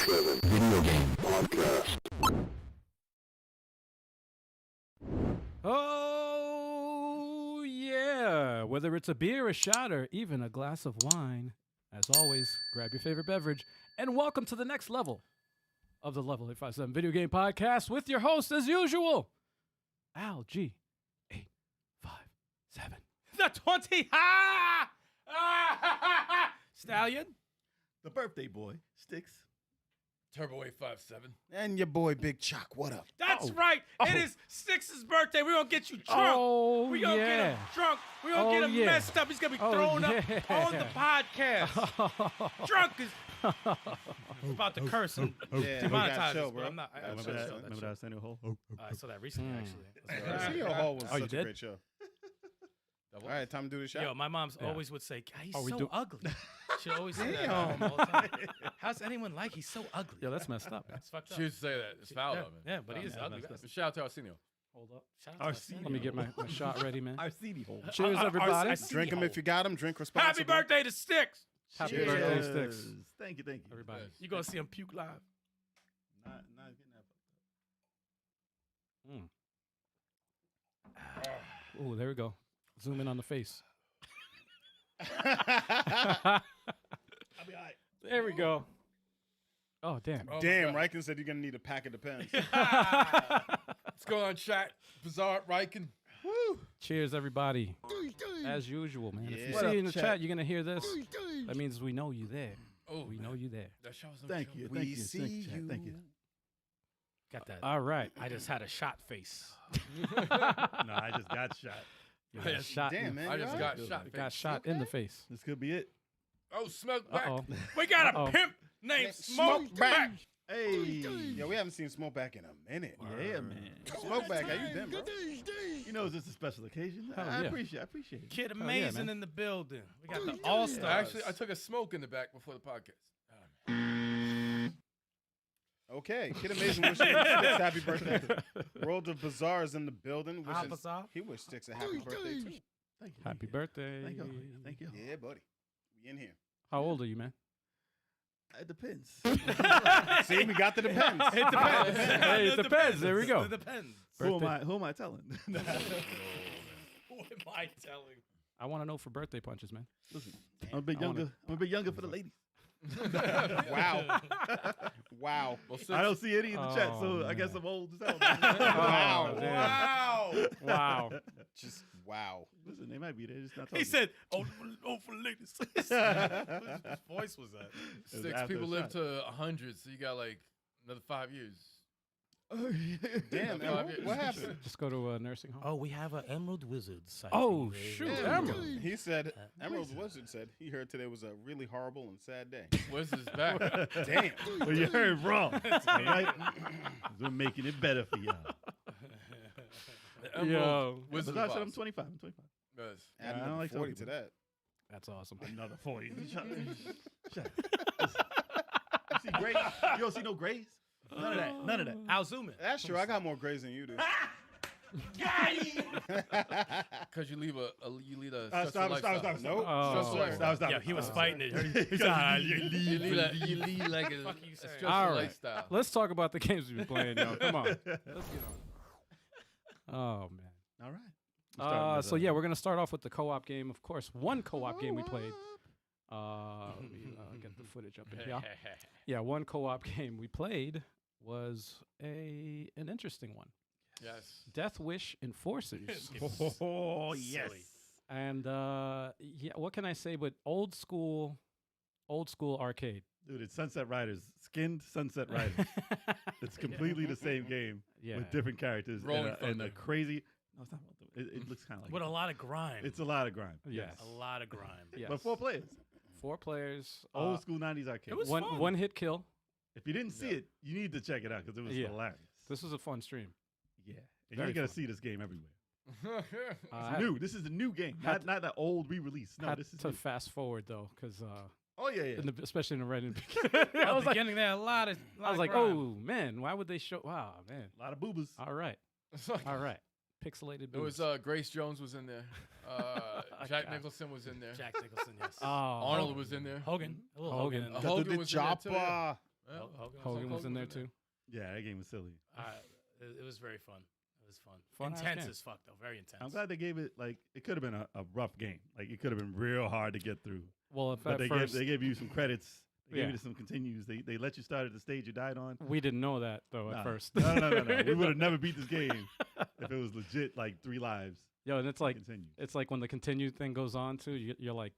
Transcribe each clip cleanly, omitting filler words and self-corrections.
5-7 Video Game Podcast. Oh, yeah. Whether it's a beer, a shot, or even a glass of wine, as always, grab your favorite beverage and welcome to the next level of the Level 857 Video Game Podcast with your host, as usual, Al G 857. The 20. Ha! Stallion. The birthday boy, Stikz. Turbo 857. And your boy, Big Chuck. What up? That's right. It is Sticks's birthday. We're going to get you drunk. Oh, We're going to get him drunk. We're going to get him messed up. He's going to be thrown up on the podcast. Drunk is... I'm about to curse him. Demonetize this, but I'm not. I Remember that Arsenio Hall? I saw that recently, actually. Arsenio Hall was such a did? great show. All right, time to do the shot. Yo, my mom's always would say, God, he's Oh, we so do- ugly. She always said that all the time. How's anyone like he's so ugly? Yo, that's messed up, man. That's fucked up. She used to say that. It's foul, yeah, though, man. yeah, but he is ugly. Shout out to Arsenio. Hold up. Shout out to Arsenio. Let me get my shot ready, man. Arsenio Hall. Cheers, everybody. Drink them if you got them. Drink responsibly. Happy birthday to Sticks. Happy Cheers. birthday, Sticks. Thank you. Everybody. You're going to see him puke live. Not getting that. Oh, there we go. Zoom in on the face. I'll be all right. There we go. Oh, damn. Oh, Damn, my God. Riken said you're going to need a pack of Depends. What's going on, chat? Bizarre Riken. Woo. Cheers, everybody. As usual, man. If you What see up, in the chat? chat, you're going to hear this. That means we know you there. Oh, We know you there. That shows Thank you. We Thank you. see Thank you. Thank you. Got that. All right. I just had a shot face. No, I just got shot. You got Yes. shot, Damn, man. I you just all got right? shot. you got shot in the face. This could be it. Oh, smoke back. Uh-oh. We got a Uh-oh. pimp named Smoke Back. Hey. Yeah, we haven't seen Smokeback in a minute. Yeah, man. Smokeback, how you been, bro? You know, it's just a special occasion. Hell I yeah. appreciate it. Kid yeah, Amazing man. in the building. We got the All-Stars. Actually, I took a smoke in the back before the podcast. Okay, Kid Amazing wishing Sticks happy birthday. World of Bizarre is in the building. Ah, Wishes, Bizarre? he wished Sticks a happy birthday too. Thank you. Happy birthday. Thank you. Thank you. Yeah, buddy. We in here. How old are you, man? It depends. See, we got the Depends. It depends. Hey, it depends. There we go. It depends. Who am I telling? Who am I telling? I want to know for birthday punches, man. Listen, I'm a bit younger. I'm a bit younger for the ladies. Wow. Wow. Well, I don't see any in the chat, so Oh, I guess man. I'm old as hell. Wow. damn. Wow. Wow. Just wow. Listen, they might be there. Just not talking. He said, oh, for ladies. Whose voice was that? was 6 after people a live shot. to 100, so you got like another 5 years. Damn, man. What happened? Just go to a nursing home. Oh, we have an Emerald Wizard site. Oh, shoot. Yeah, Emerald. He said, Emerald Wizard said he heard today was a really horrible and sad day. Where's his back? Damn. Well, you heard wrong. All right? We're making it better for y'all. The Emerald Yo. Wizard But I said box. I'm 25. I'm 25. Yes. Add I don't another like 40 to talking that. That's awesome. Another 40. Shut up. You see grays? You don't see no grays? None of that. None of that. I'll zoom in. That's true. I got more grades than you do. Because you leave a stressful Stop. lifestyle. Nope. Oh. Stop. Yeah, he was fighting it. He's like, You lead like a Fuck you saying? stressful All right. lifestyle. Let's talk about the games we've been playing, yo. Come on. Let's get on. Oh, man. All right. So yeah, we're gonna start off with the co-op game. Of course, one co-op game we played. Get the footage up here. Yeah, one co-op game we played was an interesting one. Yes. Death Wish Enforcers. Oh, yes. Silly. And yeah, what can I say? But old school arcade. Dude, it's Sunset Riders. Skinned Sunset Riders. It's completely the same game Yeah. with different characters Rolling and a Thunder. crazy. No, it's not. It looks kind of like. With a lot of grime. It's a lot of grime. Yes. a lot of grime. Yes. But 4 players. 4 players. Old school 90s arcade. It was fun. one hit kill. If you didn't see it, you need to check it out because it was Yeah. hilarious. This was a fun stream. Yeah. And Very you're going to fun. see this game everywhere. I It's new. This is a new game. had Not that old re-release. No, had this is to new. fast forward though, because Oh, yeah. especially in the right in the beginning, I was beginning there, a lot of I was like, grime. oh man, why would they show? Wow, man. A lot of boobas. All right, all right. Pixelated. There was boobs. Grace Jones was in there. Jack Nicholson was in there. Jack Nicholson, yes. Oh, Arnold was in there. Hogan. A little Hogan. Hogan. in there. Hogan was in there too, yeah. Hogan was in there too. Yeah, that game was silly. It was very fun. It was fun. Fun-ass Intense game. as fuck though. Very intense. I'm glad they gave it it could have been a rough game. Like it could have been real hard to get through. Well, if But at first they gave you some credits. They Yeah. gave you some continues. They let you start at the stage you died on. we didn't know that though Nah. at first. No. We would have never beat this game if it was legit like 3 lives. Yo, and it's like Continue. it's like when the continue thing goes on too. You're like,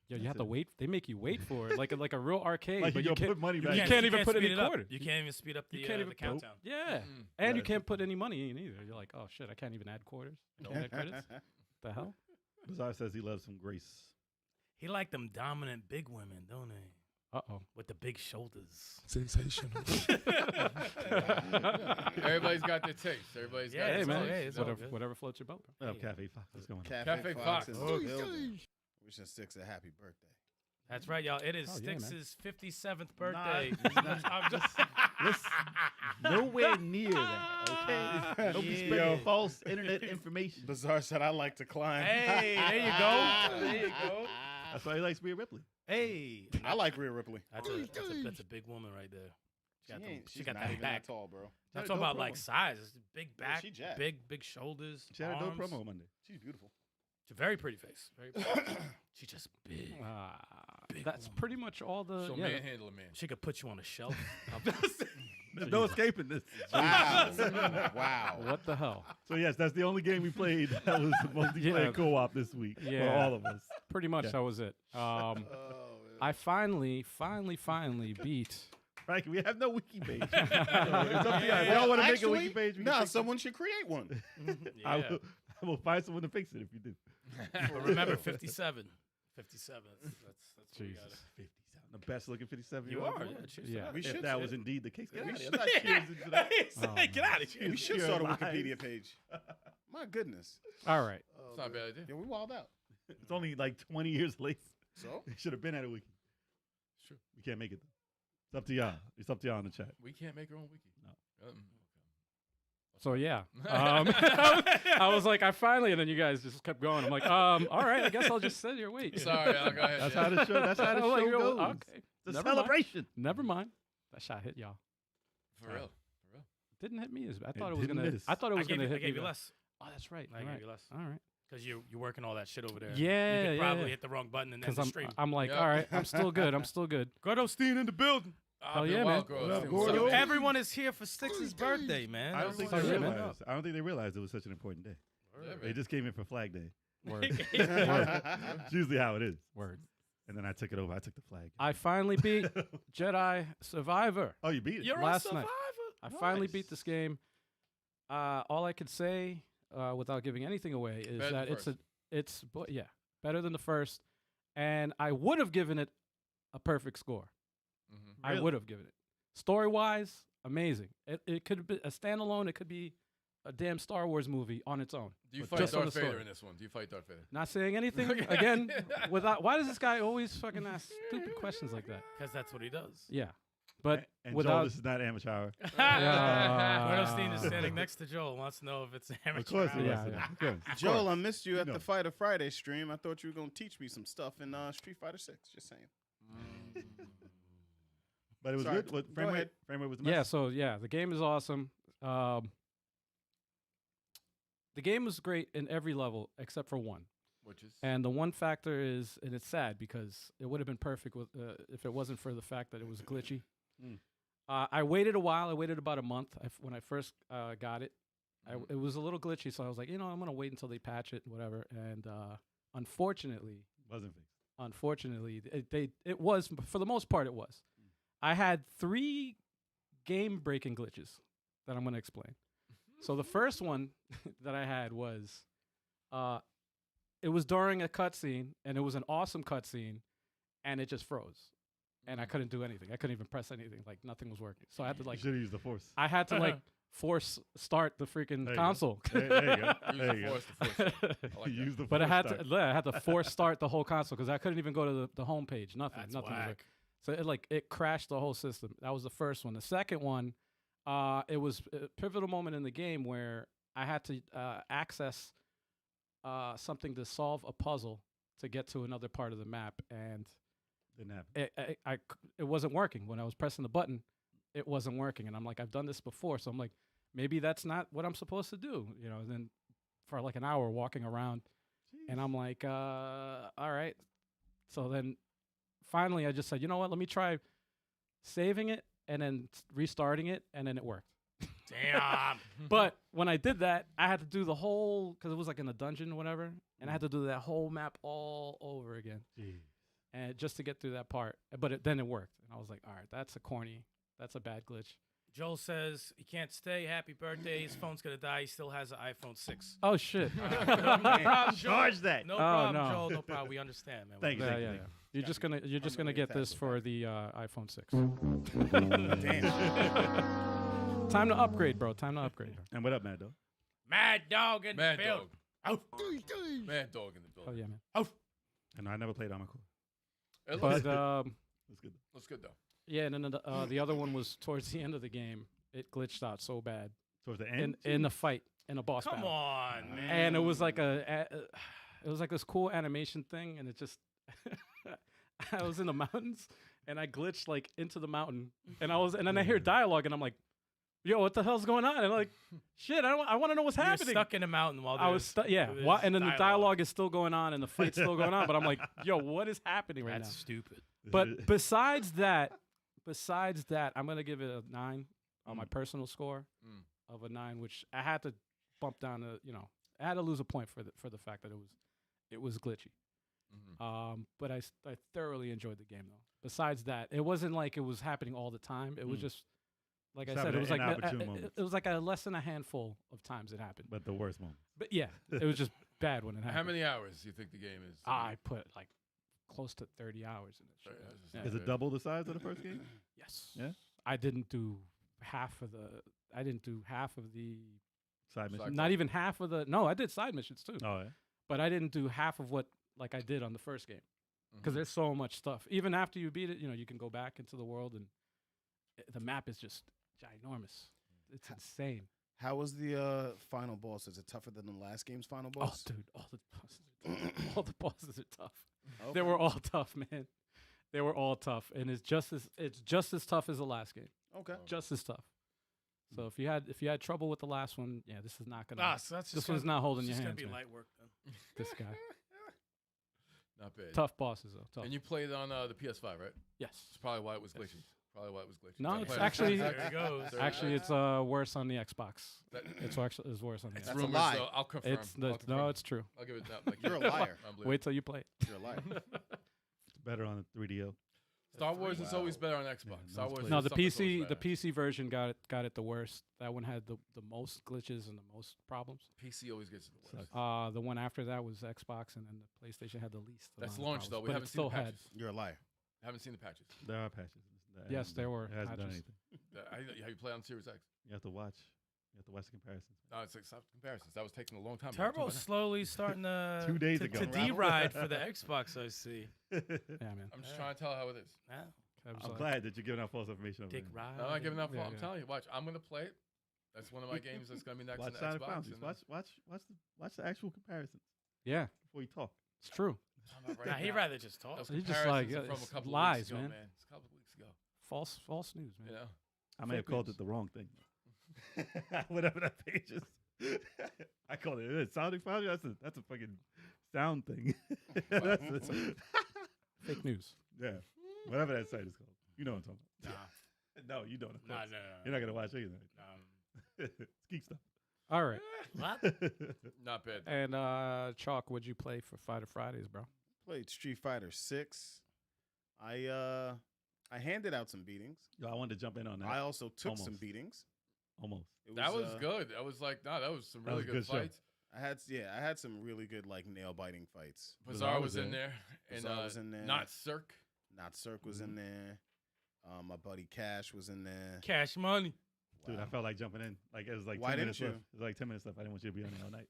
yo, you That's have to it. wait. They make you wait for it, like a real arcade. Like but you you gonna can't. put money you back. can't even put speed any it up. quarters. You can't even speed up the, You can't even the countdown. Yeah, Mm. and you Yeah. can't put any money in either. You're like, oh shit, I can't even add quarters. Don't add credits. The hell? Bizarre says he loves some grace. He like them dominant big women, don't he? Uh-oh. With the big shoulders. Sensational. Everybody's got their taste. Everybody's Yeah, got Hey their man, okay, taste. it's you know? all good. whatever floats your boat. Oh, Hey. Cafe Fox. What's going on? Cafe Fox. in the Okay. building. Wishing Stikz a happy birthday. That's right, y'all. It is Oh, yeah, man. Styx's 57th birthday. I'm just listen, nowhere near that. Okay, don't be Yeah. spreading false internet information. Bizarre said, I like to climb. Hey, there you go. There you go. That's why he likes Rhea Ripley. Hey. I like Rhea Ripley. That's a big woman right there. She got not that even back. that tall, bro. I'm She had a talking dope about like promo. size. It's big Yeah, back, she jacked. big shoulders. She had a dope arms. promo Monday. She's beautiful. It's a very pretty face. Very pretty. She's just big. That's pretty much all the. She'll Yeah, manhandle a man. She could put you on a shelf. There's no escaping this. Wow. Wow. what the hell? So yes, that's the only game we played that was multiplayer Yeah. co-op this week for Yeah. all of us. Pretty much Yeah. that was it. Oh, I finally beat. Frankie, we have no wiki page. So it's up to you. If y'all want to make a wiki page, we can Nah, fix it. someone should create one. Yeah. I will find someone to fix it if you do. But remember, 57. 57. That's what we got. Jesus. 57. The best looking 57 You year old. are. Yeah, cheers to Yeah. that. We If should. that was indeed the case. Get We out of here. should. I'm not cheers into that. Oh, Get out of here. We should Pure start a lies. Wikipedia page. My goodness. All right. It's not a bad idea. Yeah, we wild out. It's only like 20 years late. So? They should have been at a wiki. It's true. We can't make it. It's up to y'all. It's up to y'all in the chat. We can't make our own wiki. No. So yeah, I was like, I finally, and then you guys just kept going. I'm like, all right, I guess I'll just sit here wait. Sorry, I'll go ahead. That's yeah. how the show. That's how the I'm like, show yo, goes. Okay, It's a Never mind. celebration. never mind. That shot hit y'all. For real. For real. Didn't hit me as I It thought it was didn't gonna. miss. I thought it was I gave gonna you, I hit gave me. you less. Oh, that's right. I All gave right. you less. All right. Because you're working all that shit over there. Yeah, You could yeah, probably yeah. hit the wrong button and then Because the stream. I'm like, Yeah. all right, I'm still good. I'm still good. Gordostein in the building. Hell Been a yeah, while, man. girl. What up, What's Gordo? up, man? Everyone is here for Styx's birthday, man. I don't think Oh, they yeah, man. realized. I don't think they realized it was such an important day. Yeah, They man. just came in for Flag Day. Word. It's usually how it is. Word. And then I took it over. I took the flag. I finally beat Jedi Survivor. Oh, you beat it. You're Last a night. survivor. I finally Nice. beat this game. All I could say, without giving anything away, is Better that than it's better than the first, and I would have given it a perfect score. Mhm. I Really? would have given it. Story wise, amazing. It could be a standalone. It could be a damn Star Wars movie on its own. Do you But fight just on Darth the Vader story. in this one? Do you fight Darth Vader? Not saying anything Okay. again. Without why does this guy always fucking ask stupid questions like that? Because that's what he does. Yeah, but And Joel, without this is not amateur hour. Gordostein is standing next to Joel. Wants to know if it's amateur. Of course, hour. it Yeah, was. yeah. Of course. Of Joel, course. I missed you at know. the Fighter Friday stream. I thought you were going to teach me some stuff in Street Fighter 6. Just saying. But it was Sorry. good. What, Go frame rate? ahead. Frame rate was the yeah. best. So yeah, the game is awesome. The game was great in every level except for one. Which is And the one factor is, and it's sad because it would have been perfect with, if it wasn't for the fact that it was glitchy. Mm. I waited a while. I waited about a month when I first got it. Mhm. It was a little glitchy, so I was like, I'm going to wait until they patch it, whatever. And unfortunately, Wasn't fixed. it was, for the most part, it was. I had 3 game-breaking glitches that I'm going to explain. So the first one that I had was, it was during a cutscene, and it was an awesome cutscene, and it just froze, and I couldn't do anything. I couldn't even press anything. Like nothing was working. So I had to You should have used the force. I had to force start the freaking There you go. console. There you go. use There the you go. force, the force. I like Use the But I force had start. to, I had to force start the whole console because I couldn't even go to the home page. Nothing, That's nothing. Was whack. working. So it crashed the whole system. That was the first one. The second one, it was a pivotal moment in the game where I had to access something to solve a puzzle to get to another part of the map, and Didn't happen. it wasn't working. When I was pressing the button, it wasn't working. And I'm like, I've done this before. So I'm like, maybe that's not what I'm supposed to do. You know, and then for like an hour walking around. And I'm like, all right. So then finally I just said, you know what? Let me try saving it and then restarting it. And then it worked. Damn. But when I did that, I had to do the whole, because it was like in a dungeon or whatever. And I had to do that whole map all over again. Jeez. And just to get through that part. But then it worked. And I was like, all right, that's a bad glitch. Joel says he can't stay. Happy birthday. His phone's going to die. He still has an iPhone 6. Oh, shit. No problem, Joel. Charge that. No problem, no. Joel. No problem. We understand, man. Thank you. Yeah. You're just gonna get this for the iPhone 6. Damn. Time to upgrade, bro. Time to upgrade. And what up, Mad Dog? Mad Dog in Mad the building. Dog. Mad Dog in the Oh building. yeah, man. And I never played Armored Core. It But That's good. looks good though. yeah, and then the other one was towards the end of the game. It glitched out so bad Towards the end. in the fight in a boss Come battle. on, man. And it was like it was like this cool animation thing, and it just I was in the mountains and I glitched like into the mountain, and then I hear dialogue and I'm like, yo, what the hell's going on? And I'm like, shit, I want to know what's You're happening. stuck in the mountain while I was stuck, yeah. there's And then the dialogue is still going on and the fight's still going on, but I'm like, yo, what is happening right That's now? stupid. But besides that, I'm gonna give it a 9 on my personal score of a 9, which I had to bump down to, I had to lose a point for the fact that it was glitchy. But I thoroughly enjoyed the game though. Besides that, it wasn't like it was happening all the time. It was just like It's I said, it was like happening in opportune it moments. was like a less than a handful of times it happened. But the worst moment. But yeah, it was just bad when it happened. How many hours do you think the game is? I put like close to 30 hours in it. 30 hours is Yeah. not Is it bad. double the size of the first game? Yes. Yeah? I didn't do half of the. Side mission. Side- Not even half of the. No, I did side missions too, Oh, yeah. but I didn't do half of what like I did on the first game because Mhm. there's so much stuff. Even after you beat it, you can go back into the world and the map is just ginormous. It's insane. How was the final boss? Is it tougher than the last game's final boss? Oh, dude, all the bosses are tough. All the bosses are tough. Okay. They were all tough, man. They were all tough, and it's just as tough as the last game. Okay. Just as tough. So if you had trouble with the last one, yeah, this is not gonna. Ah, so that's this just one's gonna, not holding it's your just hands. gonna be Man. light work then. This guy, Not bad. tough bosses though. Tough. And you played on the PS5, right? Yes. That's probably why it was glitchy. No, I it's played on actually- Xbox. There he goes. Actually, it's worse on the Xbox. That- It's actually worse on the It's Xbox. That's a rumors, lie. though. I'll confirm. It's no, it's true. I'll give it that. Like, You're a liar. Unbelievable. Wait till you play it. You're a liar. It's better on the 3DO. Star Wars is always better on Xbox. Yeah, Star Wars. No, is the something that's PC always the better. PC version got it the worst. That one had the most glitches and the most problems. PC always gets the worst. The one after that was Xbox, and then the PlayStation had the least. That's amount of launched though. problems, We but haven't it seen the still had. patches. You're a liar. Haven't seen the patches. There are patches. Yes, there were It hasn't done patches. anything. Have you played on Series X? You have to watch. You have to watch the comparisons. No, it's like stop comparisons. That was taking a long time. Turbo's slowly starting to 2 days to, ago. to deride for the Xbox. I see. Yeah, man. I'm just trying to tell how it is. Yeah. That was, I'm glad that you're giving out false information. over Dick there. ride. I'm not giving up. Yeah, I'm yeah. telling you. Watch. I'm gonna play it. That's one of my games that's gonna be next Watch on the Sonic Xbox. Bounties. and Watch the actual comparisons yeah, before you talk. it's true. I'm not right Nah, he'd now. rather just talk. Those He just like, comparisons are from it's a couple lies, weeks ago, man. It's a couple of weeks ago. False news, man. You know. I may have Fake called news. it the wrong thing. Whatever that page is. I called it Sonic Bounty. That's a fucking sound thing. That's Fake news. yeah. Whatever that site is called. You know what I'm talking Nah, about. No, you don't. Of nah, course. nah, You're not gonna watch anything. nah. It's geek stuff. All right. What? Not bad. And Chalk, what'd you play for Fighter Fridays, bro? Played Street Fighter 6. I handed out some beatings. Yo, I wanted to jump in on that. I also took some Almost. beatings. Almost. It That was good. I was like, no, that was some That really was a good good show. fights. I had some really good like nail biting fights. Bizarre was in there, and Bizarre was in there. not Cirque. Not Cirque was in there. My buddy Cash was in there. Cash money. Dude, I Wow. felt like jumping in. Like it was like Why 10 didn't minutes you? left. It was like 10 minutes left. I didn't want you to be on there all night.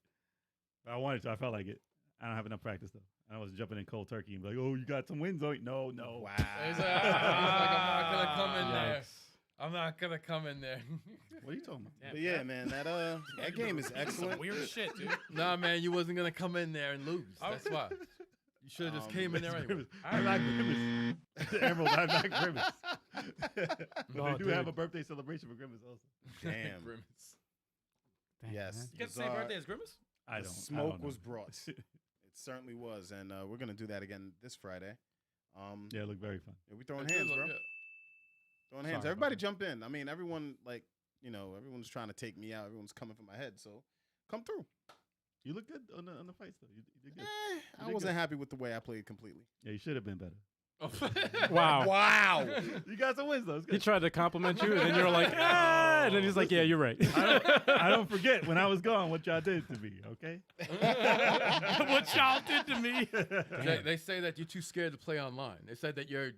But I wanted to. I felt like it. I don't have enough practice though. I was jumping in cold turkey and be like, "Oh, you got some wins on you." No. Wow. He's like, I'm not gonna come in there. Yikes. I'm not gonna come in there. What are you talking about? But yeah, man, that game is Some excellent. weird shit, dude. Nah, man, you wasn't gonna come in there and lose. That's why. You should have just came in there anyway. Grimace. I'm not Grimace. Emerald, I'm not Grimace. But they do have a birthday celebration for Grimace also. Damn. Grimace. Dang, Yes. man. You got the same birthday as Grimace? I The don't. smoke was brought. It certainly was, and we're gonna do that again this Friday. Yeah, it looked very fun. Yeah, we throwing It did hands, look bro. good. Throwing hands. Sorry Everybody about jump in. I mean, everyone everyone's trying to take me out. Everyone's coming for my head. So come through. You look good on the fights though. You did good. I did wasn't good. happy with the way I played completely. Yeah, you should have been better. Wow. Wow. You got some wins though. It's He good. tried to compliment you, and then you're like, ah, and then he's like, yeah, you're right. I don't forget when I was gone what y'all did to me. Okay. What y'all did to me. They say that you're too scared to play online. They said that your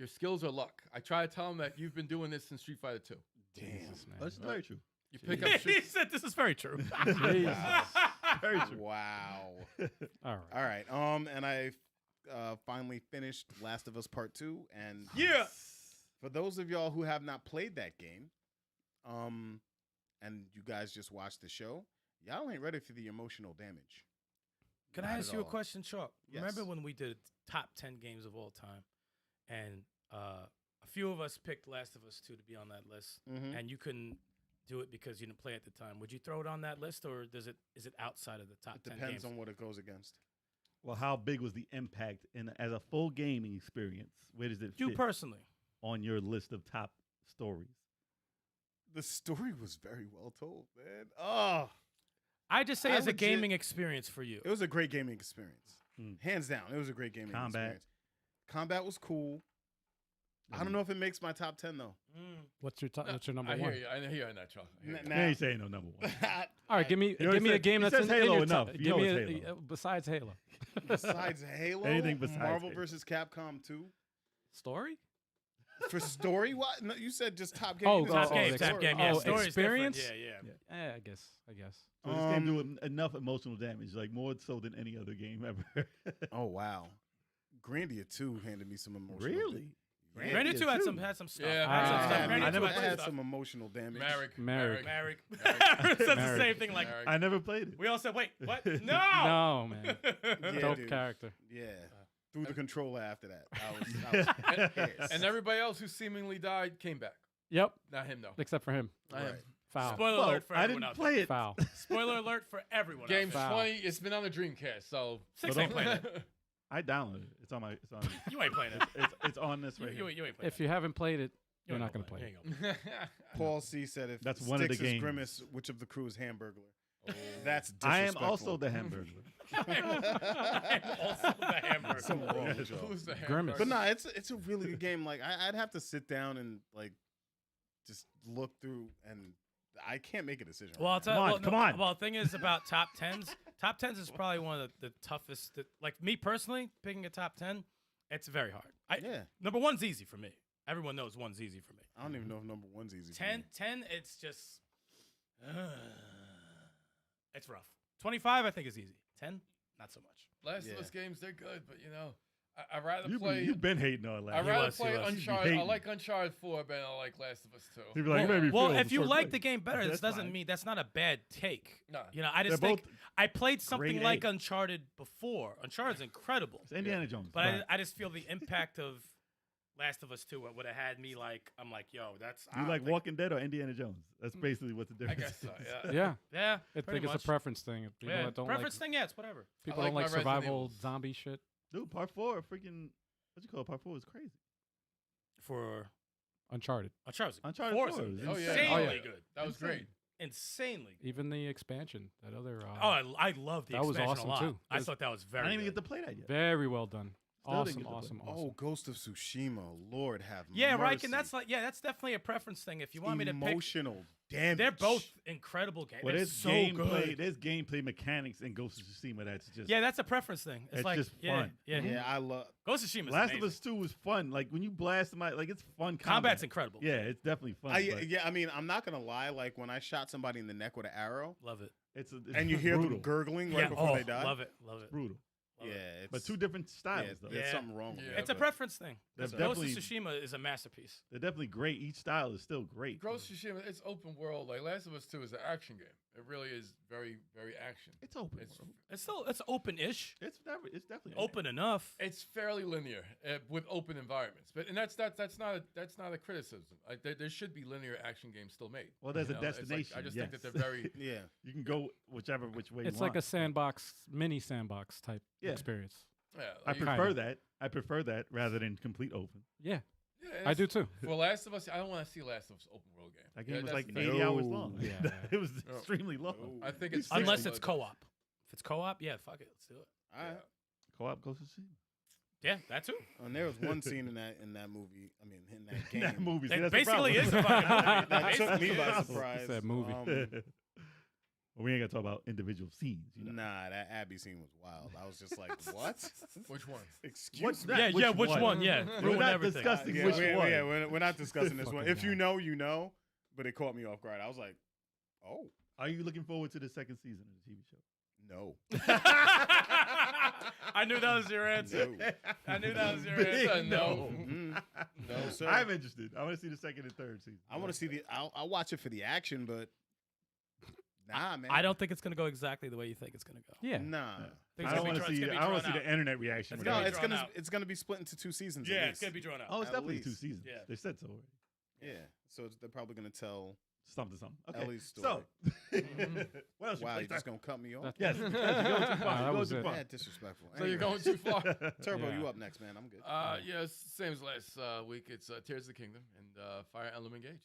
skills are luck. I try to tell them that you've been doing this since Street Fighter 2. Jesus, man. That's very true. You pick up he Street. said this is very true. Jesus. Very true. Wow. All right. All right. And I finally finished Last of Us Part 2. And Yeah. for those of y'all who have not played that game, and you guys just watched the show, y'all ain't ready for the emotional damage. Can Not I at ask you a all. question, Chalk? Yes. Remember when we did top 10 games of all time, and a few of us picked Last of Us 2 to be on that list, Mhm. and you couldn't do it because you didn't play at the time. Would you throw it on that list, or is it outside of the top It 10 depends games? on what it goes against. Well, how big was the impact as a full gaming experience? Where does it You fit personally. on your list of top stories? The story was very well told, man. Oh, I just say I as a legit- gaming experience for you. it was a great gaming experience. Mm. Hands down, it was a great gaming Combat. experience. Combat was cool. I don't know if it makes my top 10 though. What's your What's your number I one? hear you. I hear you on that, Charles. I hear you. They ain't saying no number one. All right, give me already a said- game he that's says in Halo your enough. top. You Give know me it's Halo. besides Halo. Besides Halo, Anything besides Marvel Halo. versus Capcom 2. Story? For story, what? No, you said just top game. Oh, You didn't Top oh, say game, oh, top story. game. Yeah, oh, story's experience? different. Yeah, yeah. I guess. So this game do enough emotional damage, like more so than any other game ever. Oh wow, Grandia 2 handed me some emotional. Really? Yeah. Granted, Yeah, 2 too. had some stuff. Yeah, Had some I stuff. never- Granted I 2 never had Had some some stuff. emotional damage. Merrick. Merrick. Says the Merrick. same thing. Like I never played it. we all said, wait, what? No. No, man. Yeah, Dope dude. character. Yeah, through the controller after that. I was pissed. And everybody else who seemingly died came back. Yep, Not him, though. except for him. Not him. Right. Foul. Spoiler Well, alert for I everyone didn't out play it. Foul. there. Spoiler alert for everyone. Game out there. Foul. 20, it's been on the Dreamcast, so. Six Well, ain't playing it. I downloaded it. It's on my. It's on. You ain't playing it. It's on this right You here. ain't playing If you haven't played it, You you're ain't not going to gonna play it. You ain't gonna Paul C said if That's one of the Sticks is games. Grimace, which of the crew is Hamburglar? Oh. That's I am disrespectful. also the Hamburglar. I'm also the hamburger. Something wrong with y'all. Who's the Grimace. But nah, it's a really good game. Like I'd have to sit down and like just look through, and I can't make a decision. Well, I'll tell Come on, well, come on. Well, the thing is about top 10s. Top 10s is probably one of the toughest. Like me personally, picking a top 10, it's very hard. Yeah, Number 1's easy for me. Everyone knows 1's easy for me. I don't even know if number one's easy. for 10, me. 10, it's just, it's rough. 25, I think is easy. 10, not so much. Last of Yeah. Us games, they're good, but you know, I'd rather You've play. been hating on I'd that. rather was, he play was. You be Uncharted. I hating. like Uncharted 4 better than I like Last of Us 2. He'd be like, you made me Well, feel if you first like place. the game better, this That's doesn't fine. mean that's not a bad take. Nah. You know, I They're just both think I played something grade like A. Uncharted before. Uncharted's incredible, It's Indiana Jones. but Right. I just feel the impact of Last of Us 2 would have had me like, I'm like, yo, that's. You like Walking Dead or Indiana Jones? That's basically what the I difference guess so. is. Yeah. Yeah, Yeah, I pretty think it's much. a preference thing. People Yeah, that don't preference like thing, yeah, it's whatever. people I don't like like my Resident survival Evils. zombie shit. Dude, part 4, freaking, what you call it? Part 4 was crazy. For Uncharted, Uncharted. Uncharted 4 is 4 was Oh, yeah. insanely Oh, yeah. good. That was great. Insanely good. even the expansion, that other. Oh, I love the that was expansion awesome, a lot. too. I thought that was I very didn't even good. get to play that yet. very well done. Still didn't Awesome, get to play. awesome, Oh, awesome. Ghost of Tsushima, Lord have Yeah, mercy. right, and that's definitely a preference thing. If you want me to pick, emotional damage. they're both incredible games. Well, They're there's so gameplay. good. There's gameplay mechanics in Ghost of Tsushima that's just. Yeah, that's a preference thing. It's It's like just yeah, fun. Yeah, Yeah, I love. Ghost of Tsushima. Last of Us 2 was fun. Like when you blast somebody, like it's fun. Combat's incredible. Yeah, it's definitely fun. but I mean, I'm not gonna lie. Like when I shot somebody in the neck with an arrow, Love it. it's and you hear brutal. them gurgling Yeah, right before they die. Love it. Love it. Brutal. Love it. Yeah, but two different styles though. There's Yeah. something wrong with Yeah. it. It's a preference thing. They're Ghost definitely- of Tsushima is a masterpiece. They're definitely great. Each style is still great. Ghost of Tsushima, it's open world. Like Last of Us 2 is an action game. It really is very, very action. It's open. It's world. It's open-ish, It's definitely open enough. it's fairly linear with open environments, but that's not a criticism. Like there should be linear action games still made. Well, there's You a know, it's destination. Like, I just yes. think that they're very. Yeah. You can go which way It's you like want. a sandbox, mini sandbox type Yeah. experience. Yeah, I like, prefer Kinda. that. I prefer that rather than complete open. Yeah, yeah, I it's- do too. For Last of Us, I don't want to see Last of Us open world game. That game was that's like the thing. 80 hours long. Yeah. It was No. extremely long. No. I think it's Unless 60, it's but- co-op. If it's co-op, yeah, fuck it, let's do it. All right. Co-op goes to see. Yeah, that too. And there was one scene in that movie. I mean, in that game. That movie. see, It that's the basically problem. is a fucking movie. that took me by Basically. surprise. That movie. Well, we ain't gonna talk about individual scenes. You know? Nah, that Abby scene was wild. I was just like, what? Which one? Excuse What's me. that? Yeah, which one? Yeah, We're ruin not everything. discussing Yeah, which we- one. yeah, we're not discussing this one. Fucking If you guy. know, you know. But it caught me off guard. I was like, oh, Are you looking forward to the second season of the TV show? no. I knew that was your answer. No. I knew that was your Big answer. no. Mm-mm. No, sir. I'm interested. I want to see the second and third season. I want to see I'll watch it for the action, but nah, man. I don't think it's gonna go exactly the way you think it's gonna go. Yeah. Nah. Things I don't gonna want be to drawn- it's see. gonna be I don't want to drawn see out. the internet reaction. It's when gonna I- be No, drawn out. it's gonna be split into 2 seasons. Yeah, at it's gonna be least. drawn out. Oh, it's At definitely 2 least. seasons. Yeah. They said so already. Yeah, so they're probably gonna tell. Something. Okay. Ellie's So, story. what else? Wow, you you're just gonna cut me off? Yes, because you're going too far. that You're going was too it. far. Yeah, disrespectful. So you're Anyway. going too far. Turbo, Yeah. you up next, man. I'm good. Yeah, same as last week. It's Tears of the Kingdom and Fire Emblem Engage.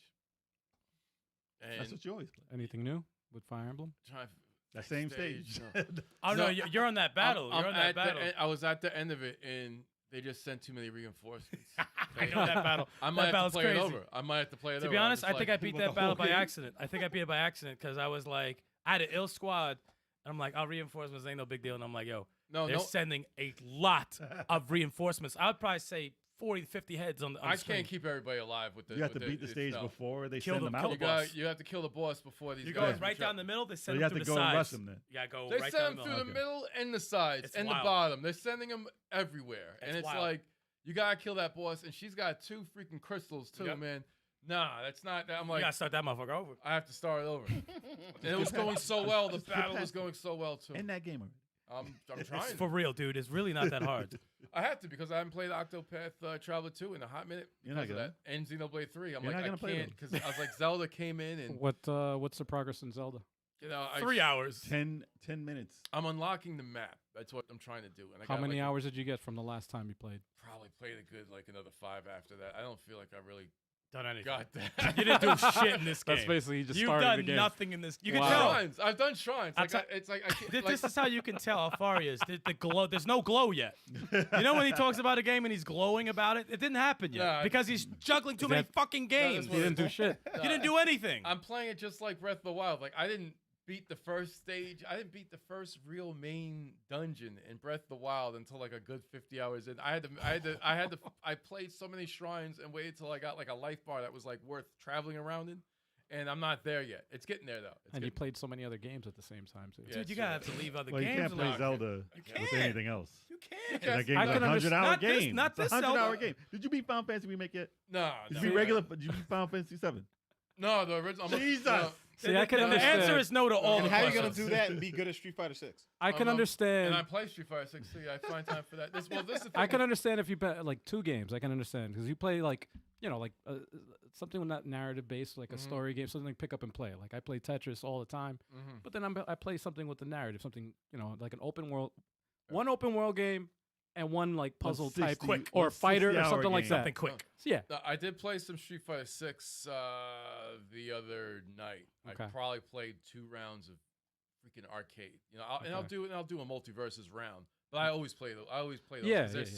And That's what you always play. Anything new with Fire Emblem? trying That same stage. no. Oh no, you're on that battle. I'm You're on that at the battle. end- I was at the end of it, and they just sent too many reinforcements. I know that battle. I That might have to battle's play crazy. it over. I might have to play it To over. be I'm honest, just I think like, I beat that battle by okay. accident. I think I beat it by accident because I was like, I had an ill squad. And I'm like, oh, reinforcements ain't no big deal. And I'm like, yo, no, they're no. sending a lot of reinforcements. I would probably say 40 to 50 heads on the I screen. can't keep everybody alive with the. You have with to beat the stage no. before they Kill send them, them kill out. the boss. You have to kill the boss before these You're guys. going right down the middle. They So send you them have to through go the and rush sides. them then. You gotta go They right send down them the through middle. the middle and the sides It's and wild. the bottom. They're sending them everywhere, and It's it's wild. like you gotta kill that boss, and she's got 2 freaking crystals too, Yep. man. Nah, that's not. I'm You like, gotta start that motherfucker over. I have to start it over. And it was going so well. The battle was going so well too. In that game already. I'm trying. It's for real, dude. It's really not that hard. I have to because I haven't played Octopath Traveler 2 in a hot minute. You're not because of gonna. that. And Xenoblade 3. I'm You're like, not I gonna play can't because I was like, Zelda came in and What's the progress in Zelda? you know 3 hours. 10 minutes. I'm unlocking the map. That's what I'm trying to do. And I How got, many like, hours did you get from the last time you played? Probably played a good like another 5 after that. I don't feel like I really Done anything. got that. You didn't do shit in this game. That's basically you just You've started done the game. nothing in this. You Wow. can tell. Shrines. I've done shrines. Like, That's it's like I can't, This, like, this is how you can tell how far he is. The glow. There's no glow yet. You know when he talks about a game and he's glowing about it? It didn't happen yet Nah. because he's juggling too Is many that- fucking games. what You it didn't do shit. You didn't do anything. I'm playing it just like Breath of the Wild. Like I didn't beat the first stage. I didn't beat the first real main dungeon in Breath of the Wild until like a good 50 hours in. I played so many shrines and waited till I got like a life bar that was like worth traveling around in. And I'm not there yet. It's getting there though. It's And you getting- played so many other games at the same time too. Yeah, Dude, you sure. gotta have to leave other Well, you games can't play alone. Zelda with can't. anything else. You can't. That game's I a can 100-hour not this- game. not It's this a 100-hour Zelda. game. Did you beat Final Fantasy Remake yet? No, Did no. you beat regular? Did you beat Final Fantasy 7? No, the original. Jesus. See, I can The understand. answer is no to all And the how are you gonna questions. do that and be good at Street Fighter 6? I can And understand. I play Street Fighter 6 too. I find time for that. This is the I thing. can understand if you bet like 2 games. I can understand because you play like like something not narrative based, like a story game, something pick up and play. Like I play Tetris all the time, but then I play something with the narrative, something like an open world, one open world game, and one like puzzle type 160 quick or fighter or 160-hour something like game. that. Something quick. So, yeah, I did play some Street Fighter 6 the other night. Okay. I probably played 2 rounds of freaking arcade. I'll do a multiverses round. But I always play those. Yeah, 'cause they're yeah,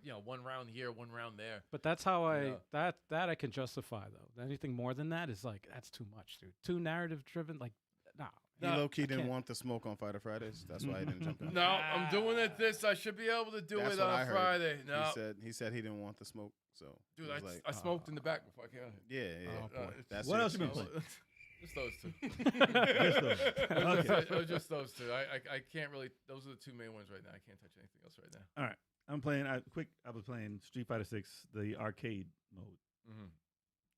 yeah. so one round here, one round there. but that's how Yeah. that I can justify though. Anything more than that is like that's too much, dude. Too narrative driven, like nah. He No, low key I didn't can't. want the smoke on Fighter Fridays. That's why he didn't jump in. No, I'm doing it this. I should be able to do That's it what I on heard. Friday. No, He said he didn't want the smoke. So dude, he I was like, smoked in the back before I came out here. yeah. Oh, boy. That's What your else you been excuse. playing? Just those two. Just those. Okay. Just those two. I can't really. Those are the two main ones right now. I can't touch anything else right now. All right. I'm playing. I was playing Street Fighter 6, the arcade mode. Mm-hmm.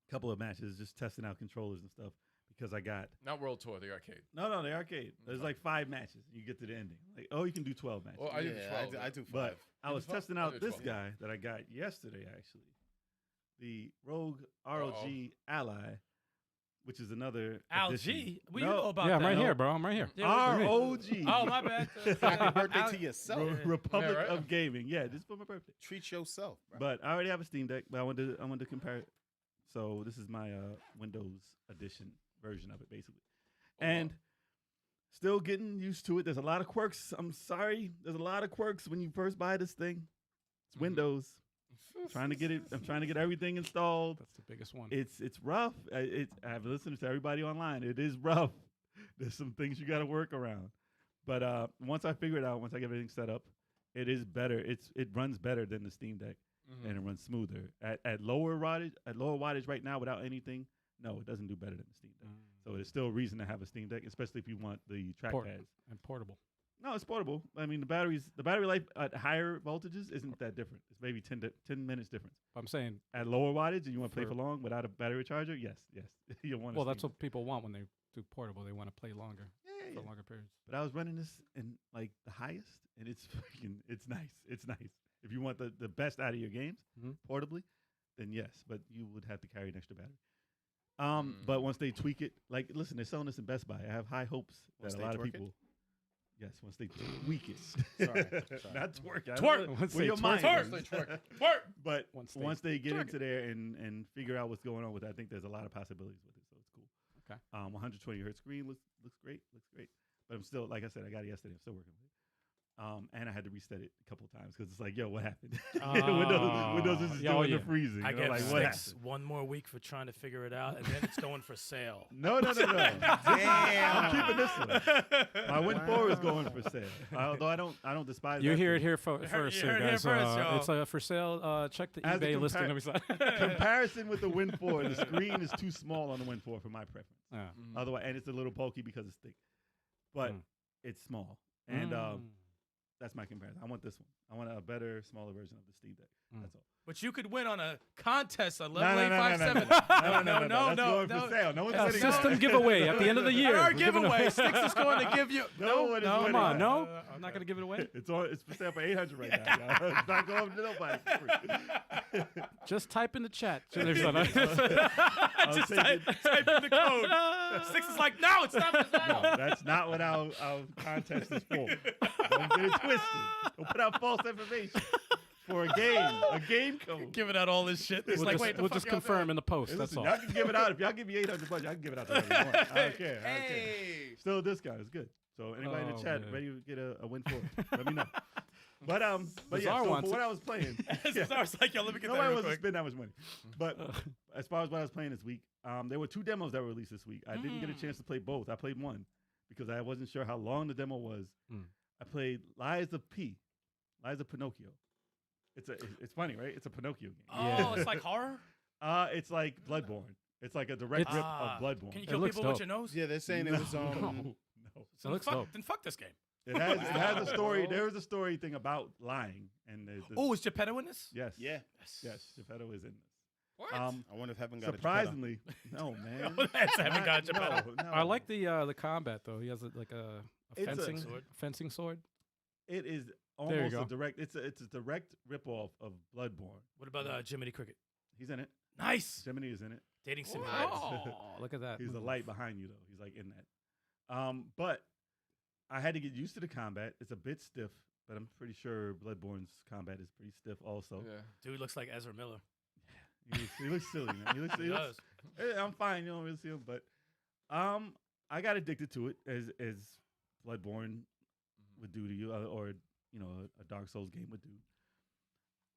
Couple of matches, just testing out controllers and stuff because I got not World Tour, the arcade. No, the arcade. There's like 5 matches. You get to the ending. Like, oh, you can do 12 matches. Well, I did 12. I do 5. But I was testing out this 12? guy that I got yesterday, actually. The Rogue ROG Ally, which is another LG? No. You know about Yeah, that. I'm right here, bro. I'm right here. ROG. Oh, my bad. Happy birthday to yourself. Republic Yeah, right. of Gaming. Yeah, this is for my birthday. Treat yourself, bro. But I already have a Steam Deck, but I wanted to compare it. So this is my Windows Edition version of it, basically. And still getting used to it. There's a lot of quirks. I'm sorry. There's a lot of quirks when you first buy this thing. It's Windows. I'm trying to get everything installed. That's the biggest one. It's rough. I've listened to everybody online. It is rough. There's some things you got to work around. But once I figure it out, once I get everything set up, it is better. It runs better than the Steam Deck. And it runs smoother at lower wattage right now without anything. No, it doesn't do better than the Steam Deck. So there's still a reason to have a Steam Deck, especially if you want the trackpads. And portable. No, it's portable. I mean, the battery life at higher voltages isn't that different. It's maybe 10 minutes difference. I'm saying At lower wattage, and you want to play for long without a battery charger, yes, you want. well, that's what people want when they do portable. They want to play longer Yeah. for longer periods. But I was running this in like the highest, and it's nice. It's nice. If you want the best out of your games portably, then yes. But you would have to carry an extra battery. But once they tweak it, like listen, they're selling this in Best Buy. I have high hopes that a lot of people. Yes, once they tweak it. Sorry. Not twerk. Twerk. Once Where they your twerk. mind Twerk. is. Twerk. But once they get twerk into there and figure out what's going on with it, I think there's a lot of possibilities with it. So it's cool. Okay. 120 hertz screen looks great. But I'm still, like I said, I got it yesterday. I'm still working with it. And I had to reset it a couple of times because it's like, yo, what happened? Windows is just doing the freezing. I get like, Stikz what happened? one more week for trying to figure it out, and then it's going for sale. No. Damn. I'm keeping this one. My Win 4 is going for sale. Although I don't despise. You that hear it thing. here first, heard it here, here guys. first, y'all. It's for sale. Check the As a eBay listing every side. Comparison with the Win 4, the screen is too small on the Win 4 for my preference. Yeah. Otherwise, and it's a little bulky because it's thick, but it's small. And that's my comparison. I want this one. I want a better, smaller version of the Steam Deck. That's all. But you could win on a contest on No, level no, no, 857. That's going for sale. No one's A winning. system giveaway at the end of the year. Our We're giving giveaway. away- Stikz is going to give you. No one is Come winning. on, no. I'm not going to give it away. It's for sale for $800 right now. Y'all. It's not going to nobody. For free. Just type in the chat. I'll Just take it. type in the code. Stikz is like, no, it's not for sale. No, that's not what our contest is for. Don't get it twisted. Don't put out false information for a game code. Giving out all this shit. It's We'll like, just, wait, the we'll fuck just y'all confirm doing? in the post. Hey, That's listen, all. y'all can give it out. If y'all give me $800, y'all can give it out to whoever you want. I don't care. Hey. Still a discount. It's good. So anybody in Oh, the chat man. ready to get a win for it, let me know. But yeah, Bizarre so for wants what it. I was playing, I was like, yo, let me get that nobody real wants to quick. spend that much money. But as far as what I was playing this week, there were 2 demos that were released this week. I didn't get a chance to play both. I played one because I wasn't sure how long the demo was. I played Lies of Pinocchio. It's funny, right? It's a Pinocchio game. Oh, it's like horror? It's like Bloodborne. It's like a direct rip of Bloodborne. Can you It kill looks people with dope. your nose? Yeah, they're saying it was No. It looks dope. Then fuck this game. It has a story. There is a story thing about lying, and Oh, is Geppetto in this? yes, Yeah. yes, Geppetto is in this. What? I wonder if Heaven got Surprisingly, no man. That's Heaven got no, Geppetto. no. I like the combat though. He has like a It's a fencing sword. It is There you almost go. a direct. It's a direct ripoff of Bloodborne. What about Jiminy Cricket? He's in it. Nice. Jiminy is in it. Dating sim. Oh, look at that. He's the light behind you though. He's like in that. But I had to get used to the combat. It's a bit stiff, but I'm pretty sure Bloodborne's combat is pretty stiff also. Yeah. Dude looks like Ezra Miller. He looks silly, man. He He looks I'm fine, you don't really see him, but I got addicted to it as Bloodborne would do to you, or a Dark Souls game would do.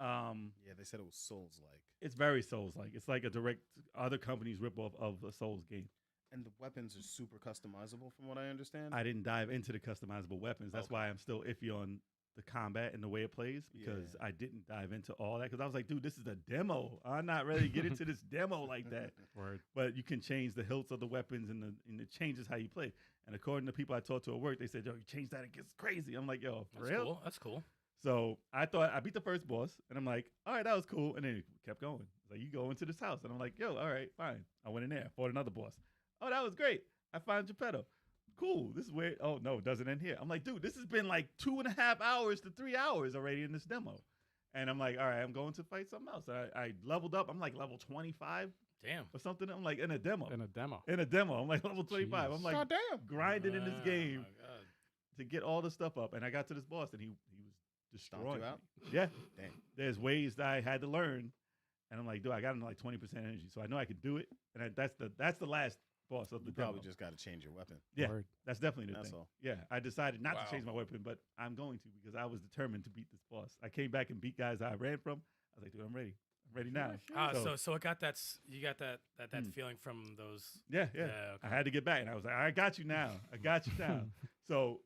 Yeah, they said it was Souls-like. It's very Souls-like. It's like a direct other company's ripoff of a Souls game. And the weapons are super customizable, from what I understand. I didn't dive into the customizable weapons. That's why I'm still iffy on the combat and the way it plays because I didn't dive into all that because I was like, dude, this is a demo. I'm not ready to get into this demo like that. Word. But you can change the hilts of the weapons and it changes how you play. And according to people I talked to at work, they said, yo, you change that, it gets crazy. I'm like, yo, for real? Cool. That's cool. So I thought I beat the first boss, and I'm like, all right, that was cool. And then it kept going. It's like, you go into this house. And I'm like, yo, all right, fine. I went in there, fought another boss. Oh, that was great. I found Geppetto. Cool. This is where, oh, no, it doesn't end here. I'm like, dude, this has been like 2.5 hours to 3 hours already in this demo. And I'm like, all right, I'm going to fight something else. I leveled up. I'm like level 25. Damn. Or something. I'm like, in a demo. In a demo. I'm like level 25. Jeez. I'm like, grinding in this game to get all the stuff up. And I got to this boss, and he was destroying me. out? Yeah. Damn. There's ways that I had to learn. And I'm like, dude, I got him like 20% energy. So I know I could do it. And that's the last boss of the demo. Probably just got to change your weapon. Yeah, Word. that's definitely the That's thing. all. Yeah, I decided not to change my weapon, but I'm going to because I was determined to beat this boss. I came back and beat guys I ran from. I was like, dude, I'm ready. I'm ready now. So it got that. You got that feeling from those. Yeah. Okay. I had to get back, and I was like, I got you now. I got you now. So,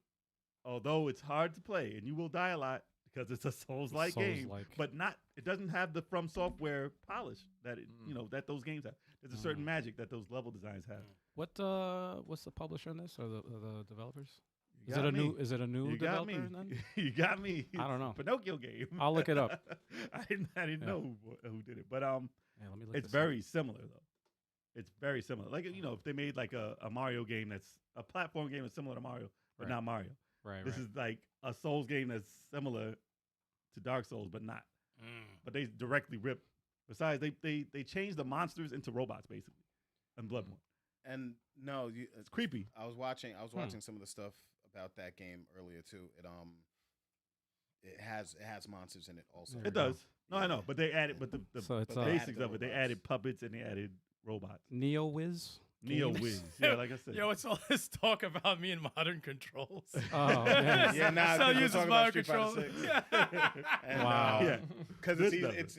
although it's hard to play, and you will die a lot because it's a Souls-like game, Souls-like. but it doesn't have the From Software polish that that those games have. There's a certain magic that those level designs have. What's the publisher in this or the developers? You Is it got a me. new? Is it a new You got developer? me. Then? You got me. I don't know. Pinocchio game. I'll look it up. I didn't know who did it, but Yeah, let me look it's this up. very similar though. It's very similar. Like if they made like a Mario game that's a platform game that's similar to Mario, but Right. not Mario. Right. This is like a Souls game that's similar to Dark Souls, but not. But they directly rip. Besides, they changed the monsters into robots basically, in Bloodborne. And no, It's creepy. I was watching some of the stuff about that game earlier too. It has monsters in it also. There we It go. does. No, I know, but they added, but the So it's, the basics added of it, they robots. added puppets and they added robots. Neo Wiz. Neo Games? Wiz, yeah, like I said. Yo, it's all this talk about me and modern controls. Oh man. Yeah, nah, So 'cause we're uses talking about modern Street controls. Fighter 6. And, Wow. Yeah. because This doesn't.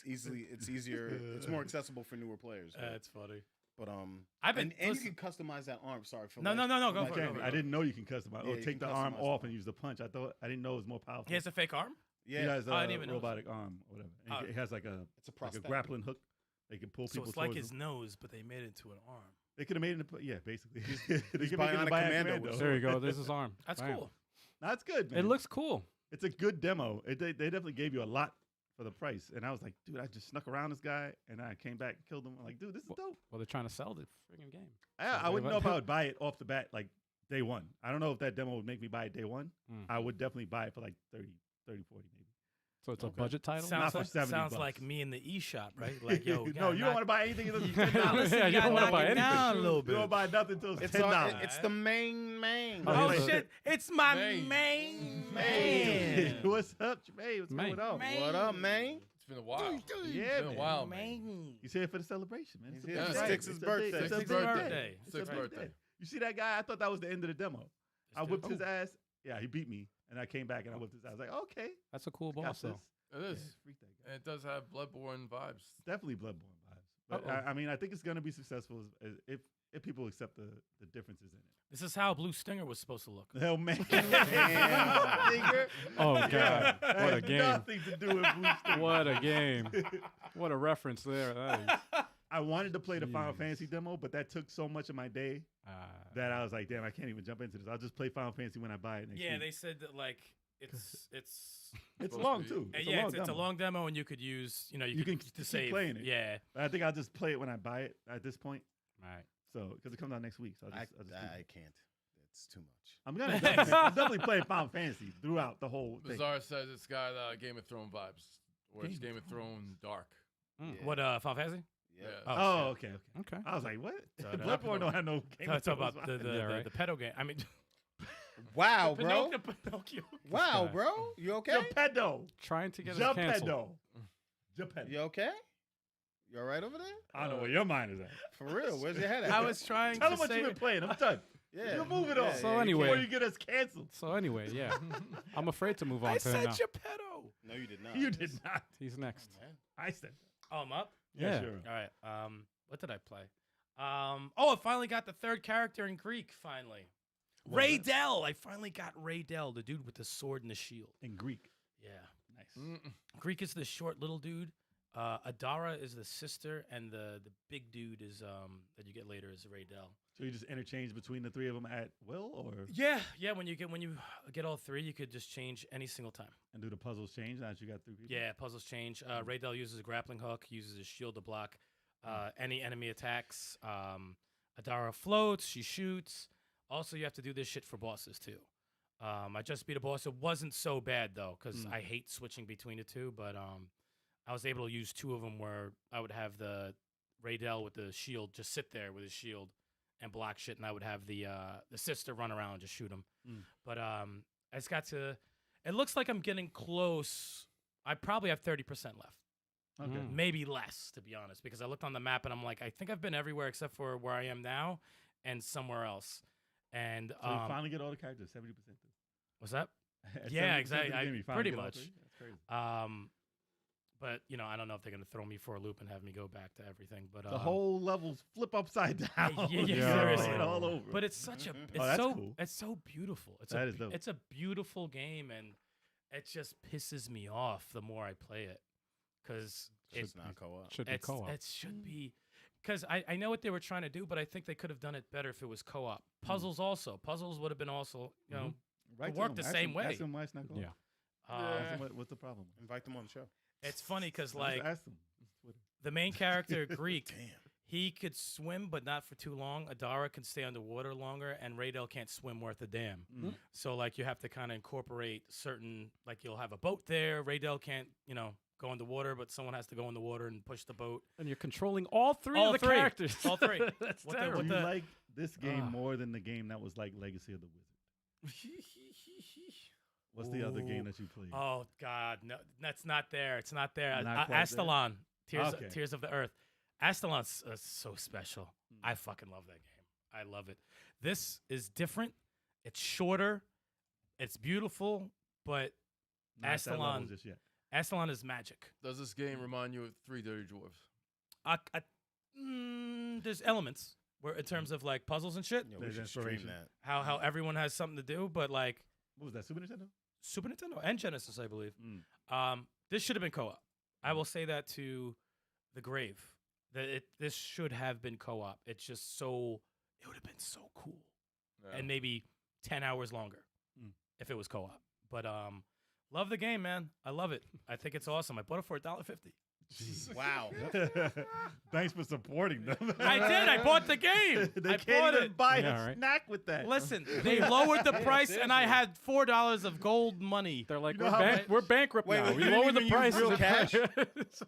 it's easier, it's more accessible for newer players. But, That's funny. but I've been and you listen- can customize that arm. Sorry for No, like- no, no, no, for go like for it, Okay, go for I didn't know you can customize. Yeah, Or you take can the arm customize off the and use the punch. I didn't know it was more powerful. He has a fake arm. He Yeah, has I a didn't even know. robotic arm, or whatever. And Oh. It has like a it's a like a prosthetic. grappling hook. They can pull So people it's like towards his them. nose, but they made it into an arm. They could have made it. Yeah, basically. they he's could make it bionic a bionic commando commando. with There you go. There's his arm. That's Bam. cool. That's good, man. It looks cool. It's a good demo. They definitely gave you a lot for the price. And I was like, dude, I just snuck around this guy, and I came back and killed him. I'm like, dude, this is dope. Well, they're trying to sell the freaking game. I wouldn't know if I would buy it off the bat, like day one. I don't know if that demo would make me buy it day one. Mm. I would definitely buy it for like 30, 40 maybe. So it's Okay. a budget title. Sounds for like 70 sounds bucks. like me in the eShop, right? Like, yo, no, you don't want to buy anything until it's $10. Yeah, Listen, you you don't gotta wanna knock buy it anything. down a little You bit. don't buy nothing until it's It's $10. it's the main. Oh, Oh he's a- shit! It's my Main. main Hey, man. what's up, Jermaine? What's Man. going on? What up, man? It's been a while. Yeah, It's been a man. while, man. Man. He's here for the celebration, man. He's a here big for day. Stick's It's a birthday. big- it's a Stick's big birthday. day. Stick's It's a big birthday. day. You see that guy? I thought that was the end of the demo. I whipped his Oh. ass. Yeah, he beat me, and I came back and I whipped his ass. I was like, okay, That's a cool got boss though. this. It Yeah, is. freak that guy. And it does have Bloodborne vibes. It's definitely Bloodborne vibes. But Uh-oh. I mean, I think it's gonna be successful if people accept the differences in it. This is how Blue Stinger was supposed to look. Hell, man. Damn. Stinger. Oh Yeah, god, that what a has game! Nothing to do with Blue Stinger. What a game! What a reference there. That is. I wanted to play the Final Jeez. Fantasy demo, but that took so much of my day that I was like, damn, I can't even jump into this. I'll just play Final Fantasy when I buy it next Yeah, week. they said that like it's It's supposed long to be- too. It's yeah, a long it's a demo. long demo, and you could use You can to keep save playing it. Yeah, But I think I'll just play it when I buy it at this point. Right. So because it comes out next week, so I'll just keep I it. can't. It's too much. I'm definitely playing Final Fantasy throughout the whole thing. Bizarre says it's got Game of Thrones vibes. Or it's Game of Thrones dark. Mm. Yeah. what Final Fantasy? Yeah. Yeah. Oh, shit. okay. Okay. I was like, what? So, Bloodborne don't have no Game Talk of about Thrones the vibes. Yeah, right. the pedo game. I mean, Wow, bro. Pinocchio. Wow, guy. bro. You okay? Geppetto. Trying to get us canceled. Geppetto. Geppetto. You okay? You all right over there? I don't know where your mind is at. For real? Where's your head at? I was trying Tell to them what say. you've been playing. I'm done. Yeah. You move it on. So you anyway- Before you get us canceled. So anyway, yeah, I'm afraid to move on I to him said now. Geppetto. No, you did not. You did not. He's next. I said that. Oh, I'm up. Yeah. Sure. All right. What did I play? Oh, I finally got the third character in Greek. Finally. Raydell. I finally got Raydell, the dude with the sword and the shield. In Greek. Yeah. Nice. Greek is the short little dude. Adara is the sister, and the big dude is that you get later is Raydell. So you just interchange between the three of them at will, or Yeah. When you get all three, you could just change any single time. and do the puzzles change now that you got three people? Yeah, puzzles change. Raydell uses a grappling hook, uses his shield to block any enemy attacks. Adara floats, she shoots. Also, you have to do this shit for bosses too. I just beat a boss. It wasn't so bad though, because I hate switching between the two. But I was able to use two of them where I would have the Raydell with the shield just sit there with his shield and block shit, and I would have the sister run around and just shoot him. But I just got to. It looks like I'm getting close. I probably have 30% left. Okay. Maybe less, to be honest, because I looked on the map and I'm like, I think I've been everywhere except for where I am now and somewhere else. And So you finally get all the characters, 70%. what's that? At Yeah, 70% exactly. of the game, you finally Pretty get all much. three? That's crazy. But I don't know if they're gonna throw me for a loop and have me go back to everything. But The whole levels flip upside down. yeah, seriously. all over. But it's such a that's cool. it's so beautiful. That is dope. It's a beautiful game, and it just pisses me off the more I play it, because It's not co-op. Should be co-op. It should be, because I know what they were trying to do, but I think they could have done it better if it was co-op. Puzzles also. Puzzles would have been also, Right work to the them. same Ask way. them, ask them why it's not going. Yeah. Ask them what's the problem? Invite them on the show. It's funny because Just like ask them. Twitter. the main character Greek, Damn. he could swim but not for too long. Adara can stay underwater longer, and Raydell can't swim worth a damn. So like you have to kind of incorporate certain, like you'll have a boat there. Raydell can't go in the water, but someone has to go in the water and push the boat. And you're controlling all three All of the three. characters. All three. That's What the- terrible. Do what you the- like this game Ah. more than the game that was like Legacy of the Wizard? What's the other game that you played? Oh God, no, that's not there. It's not there. Not quite there? Astalon, Okay. Tears of the Earth. Astalon's so special. I fucking love that game. I love it. This is different. It's shorter. It's beautiful, but Not that level Astalon- just yet. Astalon is magic. Does this game remind you of Three Dirty Dwarfs? There's elements where in terms of like puzzles and shit, Yeah, we There's should stream inspiration. that. how everyone has something to do, but like What was that? Super Nintendo? Super Nintendo and Genesis, I believe. Mm. This should have been co-op. I will say that to the grave. This should have been co-op. It's just so it would have been so cool, Yeah. and maybe 10 hours longer Mm. if it was co-op. But love the game, man. I love it. I think it's awesome. I bought it for $1.50. Wow. Thanks for supporting them. I did. I bought the game. They I can't bought even it. buy Yeah, a right. snack with that. Listen, they lowered the price, and I had $4 of gold money. They're like, You know how much- we're bankrupt Wait, now. wait, We you didn't lowered the even use price. real cash?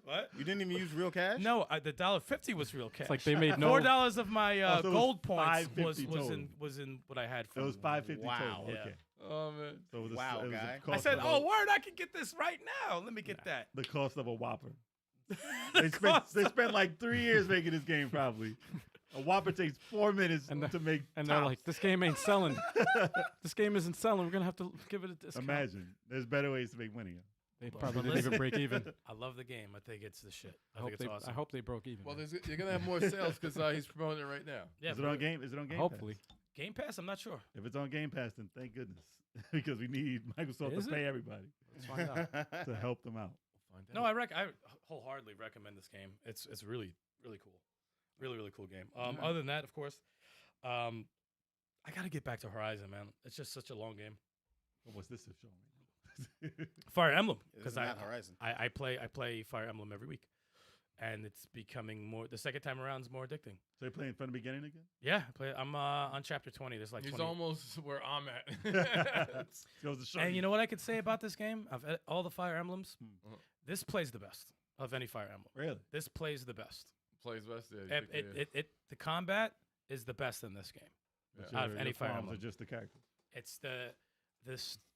What? You didn't even use real cash? No, the $1.50 was real cash. It's like they made no. $4 of my Oh, so it was gold points $5.50 was in what I had It from. was $5.50 Wow. total. Yeah. Okay. Oh man. So it was Wow, it was guy. the I cost said, of "Oh, word! I can get this right now. Let me get that." the cost of a Whopper. The cost They of- spent like 3 years making this game probably. A Whopper takes 4 minutes And the- to make. And they're tops. like, this game ain't selling. This game isn't selling. We're gonna have to give it a discount. Imagine. There's better ways to make money. They But probably didn't listen- even break even. I love the game. I think it's the shit. I I hope think they. it's awesome. I hope they broke even. Well, man. you're gonna have more sales because he's promoting it right now. Yeah, Is it on game? Is it on Game Hopefully. Pass? Game Pass. I'm not sure. If it's on Game Pass, then thank goodness. Because we need Microsoft Is to it? pay everybody Let's find out. to help them out. We'll find No, out. I wholeheartedly recommend this game. It's really really cool, really cool game. Other than that, of course, I got to get back to Horizon, man. It's just such a long game. Well, what's this showing? Fire Emblem, Because because not Horizon. I play Fire Emblem every week, and it's becoming more. The second time around is more addicting. So you're playing from the beginning again? Yeah, I'm on chapter 20. There's like He's 20. almost where I'm at. Goes to show And you know what I could say about this game? Of all the Fire Emblems, Mhm. this plays the best of any Fire Emblem. Really? This plays the best. Plays best. Yeah, The combat is the best in this game. But Yeah. Out of any Fire farms Emblem. are just the character. It's the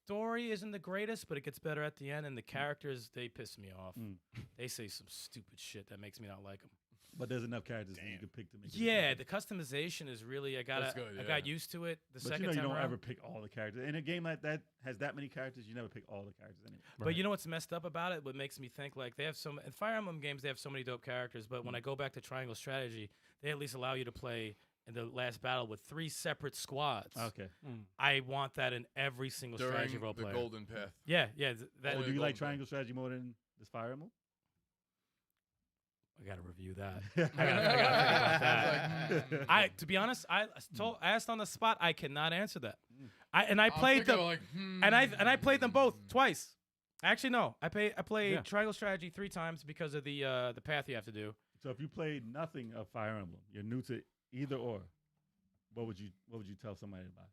story isn't the greatest, but it gets better at the end. And the characters, they piss me off. Mm. They say some stupid shit that makes me not like them. But there's enough characters that you can pick to make it. Yeah, interesting. the customization is really I That's good, got yeah. used to it. The But second you know you time don't around. ever pick all the characters. In a game like that has that many characters, you never pick all the characters anyway. But you know what's messed up about it? What makes me think like they have so in Fire Emblem games they have so many dope characters, but when I go back to Triangle Strategy, they at least allow you to play in the last battle with 3 separate squads. Okay. I want that in every single strategy During role the player. golden path. Yeah. That Oh, Only do you like golden triangle strategy more than this Fire Emblem? I gotta review that. I gotta think about that. To be honest, I asked on the spot. I cannot answer that. I played them, Like, and I played them both twice. Actually, no. I played Yeah. Triangle Strategy 3 times because of the path you have to do. So if you played nothing of Fire Emblem, you're new to either or. What would you tell somebody to buy?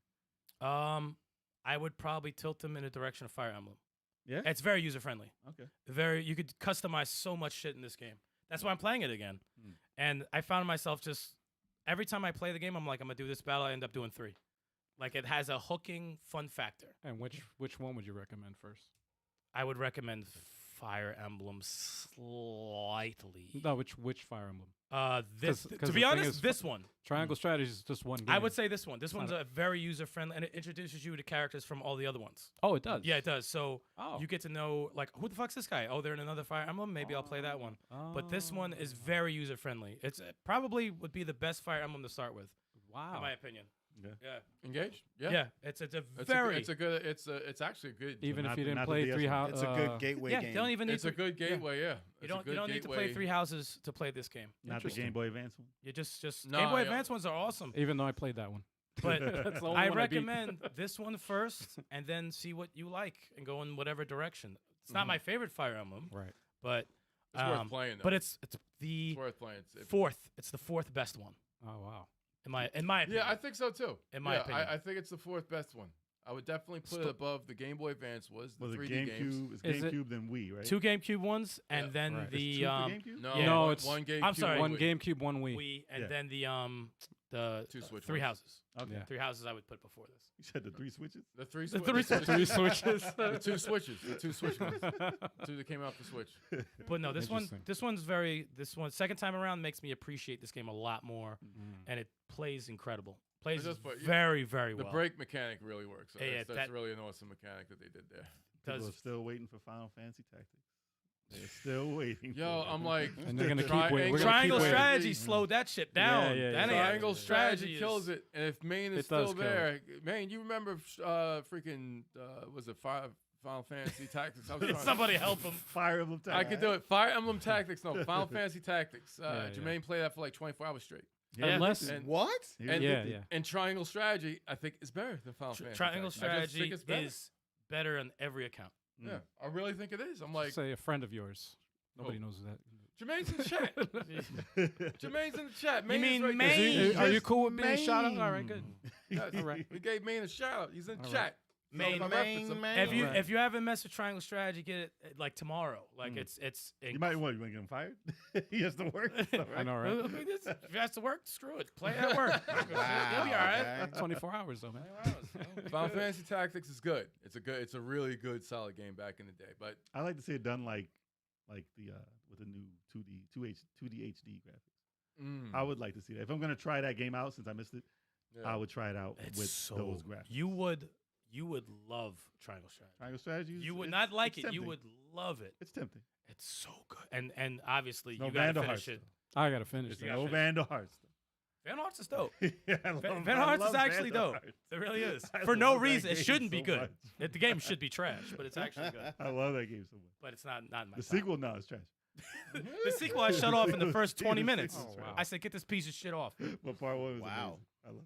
I would probably tilt them in the direction of Fire Emblem. Yeah. It's very user friendly. Okay. You could customize so much shit in this game. That's why I'm playing it again. And I found myself just every time I play the game, I'm like, I'm gonna do this battle. I end up doing 3. Like it has a hooking fun factor. And which one would you recommend first? I would recommend Fire Emblem slightly. No, which Fire Emblem? This 'cause to the be thing honest, is, this one. Triangle Strategy is just one game. I would say this one. This one's not a very user friendly, and it introduces you to characters from all the other ones. Oh, it does. Yeah, it does. So Oh. you get to know like who the fuck's this guy? Oh, they're in another Fire Emblem. Maybe I'll play that one. But this one is very user friendly. It's probably would be the best Fire Emblem to start with, Wow. in my opinion. Yeah. Yeah. Engaged? Yeah. Yeah. It's a It's very. It's actually a good. Even not if you the- didn't not the play DS 3 one. houses. It's a good gateway yeah, game. you don't even need It's to. a good gateway, yeah. You don't need to play 3 houses to play this game. Not the Interesting. Game Boy Advance one. You just No, Game Boy yeah. Advance ones are awesome. Even though I played that one. But That's the only I one I beat. recommend this one first, and then see what you like, and go in whatever direction. It's not my favorite Fire Emblem, Right. but It's worth playing, though. But it's the It's worth playing. fourth. It's the 4th best one Oh wow. in my opinion. Yeah, I think so too. In my opinion. I think it's the 4th best one. I would definitely put it above the Game Boy Advance was the Was it 3D games. GameCube? It's Is it- GameCube then Wii, right? 2 GameCube ones, and Yeah, then right. the Two for GameCube? No, Yeah. No, one, it's- one GameCube. I'm sorry. One Wii. GameCube, one Wii. Wii, and Yeah. then the 2 Switch 3 ones. houses. Okay. Yeah. 3 houses I would put before this. You said the 3 switches? The 3 The Switch- three switches. The 2 switches. The 2 Switch ones. 2 that came out for Switch. But no, this Interesting. one's second time around makes me appreciate this game a lot more, and it plays incredible. Plays does play- very, very The well. break mechanic really works. Yeah, that's that- really an awesome mechanic that they did there. People Does- are still waiting for Final Fantasy Tactics. They're still waiting. Yo, for it. I'm like, And they're gonna keep Tri- waiting. We're gonna Triangle keep waiting. strategy slowed that shit down. yeah, That yeah. ain't- Triangle strategy is- kills it, and if main is It does still kill there, man, you remember freaking was it Final Fantasy Tactics? I was trying- Somebody help him. Fire Emblem I Tactics. could do it. Fire Emblem Tactics, no, Final Fantasy Tactics. Yeah, Jermaine played that for like 24 hours straight. Yeah. Unless And- What? And yeah, yeah. And Triangle Strategy, I think, is better than Final Fantasy. Triangle Tactics. I just think strategy it's better. is better on every account. Yeah, I really think it is. I'm like, say a friend of yours. Nobody Oh. knows that. Jermaine's in the chat. Jermaine's in the chat. You Maine is mean right Maine? there. Is he- are you Just cool with being shot out? Maine. All right, good. Yes, All right. We gave Maine a shout out. He's in the All chat. Maine, So if I reference him- Maine. if you haven't messed with Triangle Strategy, get it like tomorrow. Like it's You might want to get him fired. He has to work. I know, right? If it has to work, screw it. Play at work. You'll be all right. Okay. 24 hours though, man. Final Fantasy Tactics is good. It's a really good, solid game back in the day. But I like to see it done like the with the new 2D HD graphics. I would like to see that. If I'm gonna try that game out, since I missed it, yeah. I would try it out It's with so those graphics. you would love Triangle Strategy. Triangle strategy. You would it's- not like it's it. You tempting. would love it. It's tempting. It's so good. And obviously No you gotta Vandal finish Hearts. it. I gotta finish It's that. no Vandal Hearts. Van Hearts is dope. Yeah, I love- Van I Hearts love is actually Vandal dope. Hearts. It really is. I For no love that reason, it game shouldn't be so good. much. The game should be trash, but it's actually good. I love that game so much. But it's not in my The top. sequel, no, it's trash. The sequel I shut off in the first 20 The minutes. sequel's trash. I said, get this piece of shit off. But part one was Wow. amazing. I love it.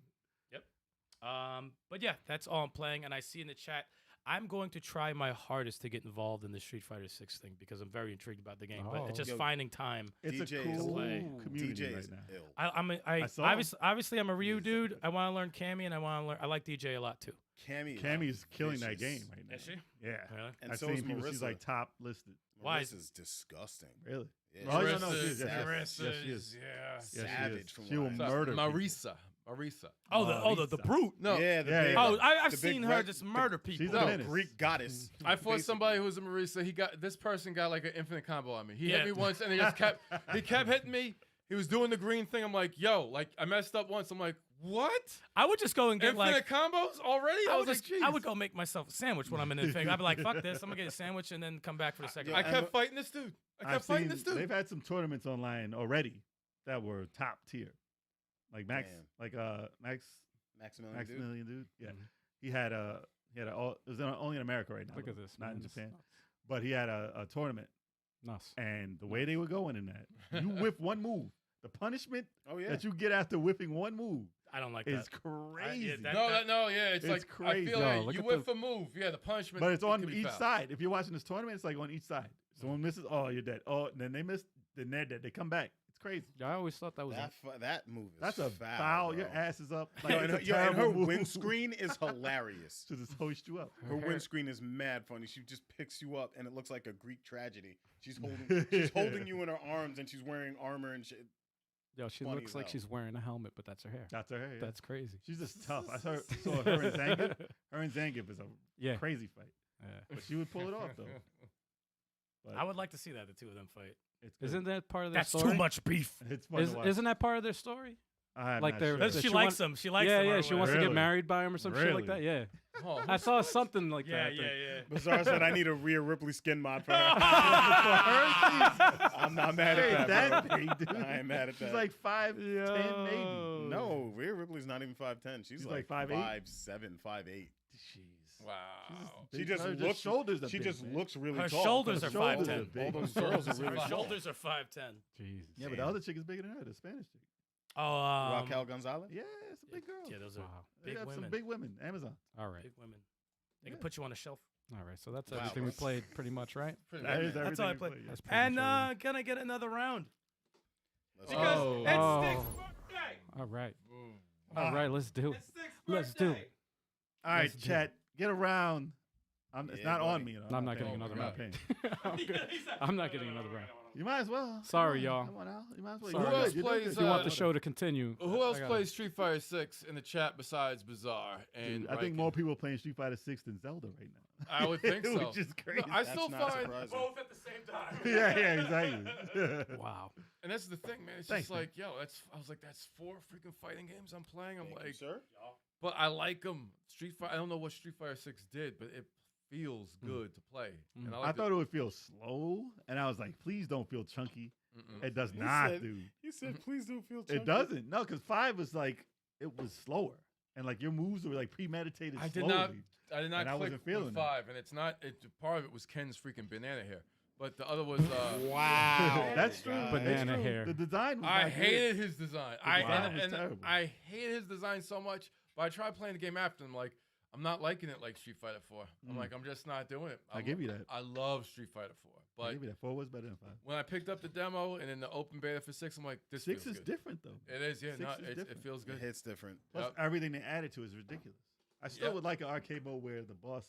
But yeah, that's all I'm playing. And I see in the chat, I'm going to try my hardest to get involved in the Street Fighter 6 thing because I'm very intrigued about the game. But it's just Yo. finding time. It's DJ a is cool play. community DJ right is now. ill. I saw him. Obviously, I'm a Ryu dude. I want to learn Cammy, and I like DJ a lot too. Cammy's killing that vicious. game right now. Is she? Yeah. Really? And I've so seen is people. She's Marissa. like top listed. Why is- Marissa's disgusting. Really? Yeah, Oh, she's yeah, no, she is. Yes, Marissa yes, she is. yeah. Yes, she savage is. from She what will I So, murder people. Marisa. Oh, the brute. No, Yeah, the Yeah, big, yeah. Oh, I've the seen big her red- just murder people. She's a the menace. Greek goddess. I fought basically. somebody who was a Marisa. This person got like an infinite combo on me. He Yeah. hit me once and he just kept hitting me. He was doing the green thing. I'm like, yo, like I messed up once. I'm like, what? I would just go and get Infinite like. combos already? I I would, was like, just, I would "Jeez." go make myself a sandwich when I'm in the thing. I'd be like, fuck this. I'm going to get a sandwich and then come back for the second. I Yeah, kept fighting this dude. I kept I've fighting seen this dude. they've had some tournaments online already that were top tier. like Max, Maximilian. Maximilian dude. Yeah, Mhm. he had a it was only in America right now. Look though, at this. not man. in This is Japan. nuts. But he had a tournament, Nuts. and the way they were going in that, you whiff one move, the punishment Oh yeah. that you get after whiffing one move I don't like is that. crazy. Yeah, it's like crazy. I feel Yo, like look you at whiff a move, yeah, the punishment. But it's it on could be each foul. side. If you're watching this tournament, it's like on each side. Someone misses, oh, you're dead. Oh, and then they miss, then they're dead. They come back. It's crazy. I always thought that was that move is That's a foul. foul. Bro. Your ass is up. Yo, and, it's her, a yo, and her terrible move. windscreen is hilarious. to just hoist you up. Her windscreen is mad funny. She just picks you up, and it looks like a Greek tragedy. She's holding you in her arms, and she's wearing armor and shit. Yo, she funny looks as like hell. she's wearing a helmet, but that's her hair. That's her hair. Yeah. That's crazy. She's just tough. I saw her and Zangief. Her and Zangief is a Yeah. crazy fight. Yeah. But she would pull it off, though. But I would like to see that, the two of them fight. it's good. Isn't that part of their That's story? too much beef. It's fun to watch. Isn't that part of their story? I'm like not they're- sure. Does She she likes want- him. She likes Yeah, him. yeah. or She wants to whatever. get Really? married by him or some shit like that. Really? Yeah. Oh, I saw something like Yeah, that. I yeah, think. yeah. Bizarre said, "I need a Rhea Ripley skin mod for her." I'm not mad Hey, at that that, bro. big, dude. I ain't mad at that. She's like 5'10", maybe. Yo. No, Rhea Ripley's not even 5'10". She's like 5'8"? 5'7", 5'8". Jeez. wow. She Big- just her looks. shoulders are She big, just man. looks really Her tall. shoulders Her are shoulders 5'10". are big. All those girls are really Her tall. shoulders are 5'10". Jesus. Yeah, but the other chick is bigger than her, the Spanish chick. Oh, Raquel Gonzalez. Yeah, it's a big girl. Yeah, those are Wow. They big have women. some big women. Amazon. All right. Big women. They Yeah. can put you on a shelf. All right. So that's Wow, everything we bro. played pretty much, right? Pretty That much. is That's all I everything we played. play, That's yeah. pretty And much everything. gonna get another round. Let's Because go. it's Oh. Stik's birthday. All right. Boom. All right. Let's do it. It's Stik's Let's do birthday. it. All right, Let's do chat. Get around. It's Yeah, not on buddy. me. You know, No, I'm not paying. getting another I'm not round. paying. I'm good. I'm not getting another round. You might as well. Sorry, Come y'all. on. Come on, Al. You might as well. Sorry. You're Who good. else You're doing plays, good. If you want the Uh, show to continue, Who else I gotta- plays Street Fighter 6 in the chat besides Bizarre? And Dude, I think Riken? more people are playing Street Fighter 6 than Zelda right now. I would think so. Which is crazy. No, I That's still not find surprising. both at the same time. yeah, exactly. Wow. And that's the thing, man. It's Thanks, just like, yo, I was like, that's 4 freaking fighting games I'm playing. I'm Thank you, like, sir. but I like them. Street Fighter. I don't know what Street Fighter 6 did, but it feels good to play. And I like thought it would feel slow, and I was like, please don't feel chunky. Mm-mm. It does He not, said- dude. You said, "Please don't feel." It doesn't. No, because 5 was like, it was slower. And like your moves were like premeditated I did slowly. not. I did not And I click wasn't feeling with that. 5, and it's not. Part of it was Ken's freaking banana hair, but the other was. Wow. That's true. God. Banana That's true. hair. The design was I not good. hated his design. design was terrible. I hated his design so much. But I tried playing the game after, and I'm like, I'm not liking it like Street Fighter 4. I'm like, I'm just not doing it. I give you that. I love Street Fighter 4, I but give you that. 4 was better than 5. when I picked up the demo and in the open beta for 6, I'm like, this 6 feels is good. different though. It is, yeah. 6 No, is it different. feels It good. hits different. Plus Yep. everything they added to it is ridiculous. I still Yep. would like an arcade mode where the boss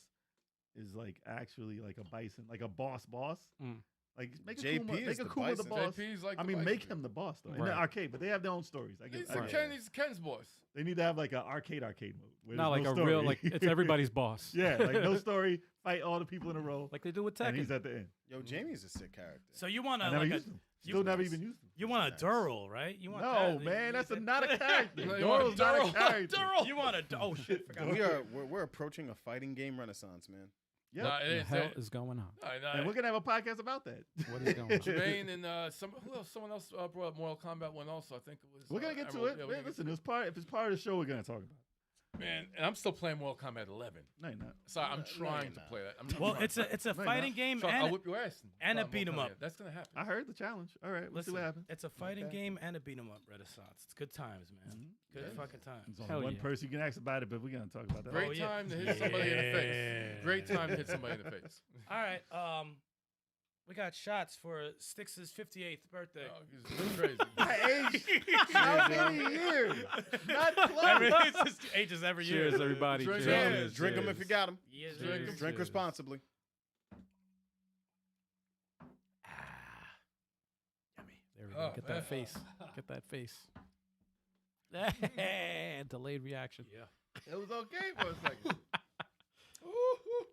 is like actually like a bison, like a boss. Mm. Like make a JP Kuma, is make a the Kuma the bison. boss. JP's like I the mean, bison make dude. him the boss though in Right. the arcade, but they have their own stories. I He's, get, I get it. He's Ken's boss. They need to have like an arcade mode. Where Not like there's a no real, story. like it's everybody's boss. Yeah, like no story. Fight all the people in a row, Like they do with and he's Tekken. at the end. Yo, Jamie's a sick character. So you want I to never like used a them. you- Still never even used them. you want a Nice. Dural, right? You want No, that, man, that's not a character. No, you want Doral's not a Dural. character. Dural. You want a oh shit. Forgot. We're approaching a fighting game renaissance, man. Yep. Nah, it What the is. hell is going on? And we're gonna have a podcast about that. What is going on? Jermaine and someone else brought up Mortal Kombat 1 also. I think it was. We're gonna get to Emerald. it. Yeah, Man, listen, if it's part of the show, we're gonna talk about it. Man, and I'm still playing Mortal Kombat 11. No, you're not. So I'm No, trying you're to not. play that. I'm Well, trying. it's a No, fighting not. game So I'll and whip your ass. and a Mortal beat 'em Kombat. up. That's gonna happen. I heard the challenge. All right, let's see what happens. It's a fighting Okay. game and a beat 'em up renaissance. It's good times, man. Good Yeah. fucking times. There's Hell only one yeah. person you can ask about it, but we're gonna talk about that. Great Oh, yeah. time to hit somebody in the face. Yeah. Great time to hit somebody in the face. All right, we got shots for Styx's 58th birthday. Oh, he's crazy. I aged how many years? Not I close. mean, it's just ages every year. Cheers, everybody. Drink Cheers. up. Cheers. Drink them if you got them. Years, Drink 'em. years. Drink Cheers. responsibly. Yummy. There we go. Oh, Get man. that face. Get that face. Delayed reaction. Yeah. It was okay for a second. Woo-hoo.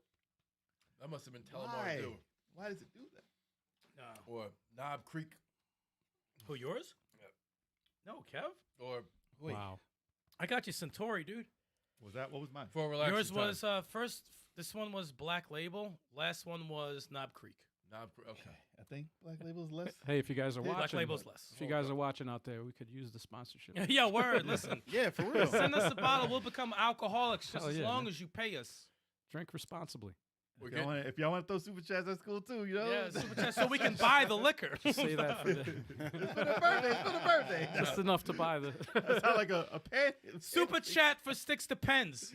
That must have been Why? Telemar Why does it do that? No. or Knob Creek Who, yours? Yep. No, Kev. or wait, Wow. I got you Centauri, dude. Was that what was mine? for a relaxing Yours time. was first. This one was Black Label. Last one was Knob Creek. Okay. I think Black Label's less. Hey, if you guys are Black watching, Label's less. if you guys are watching out there, we could use the sponsorship. Yeah, word. Listen, Yeah, for real. Send us the bottle. We'll become alcoholics just Hell as yeah, long man. as you pay us. Drink responsibly. If y'all want to throw super chats, that's cool too. You know. Yeah, super chat so we can buy the liquor. Say that for the, It's for the birthday. It's for the birthday. just enough to buy the. That sound like a pen. Super chat for Stikz depends.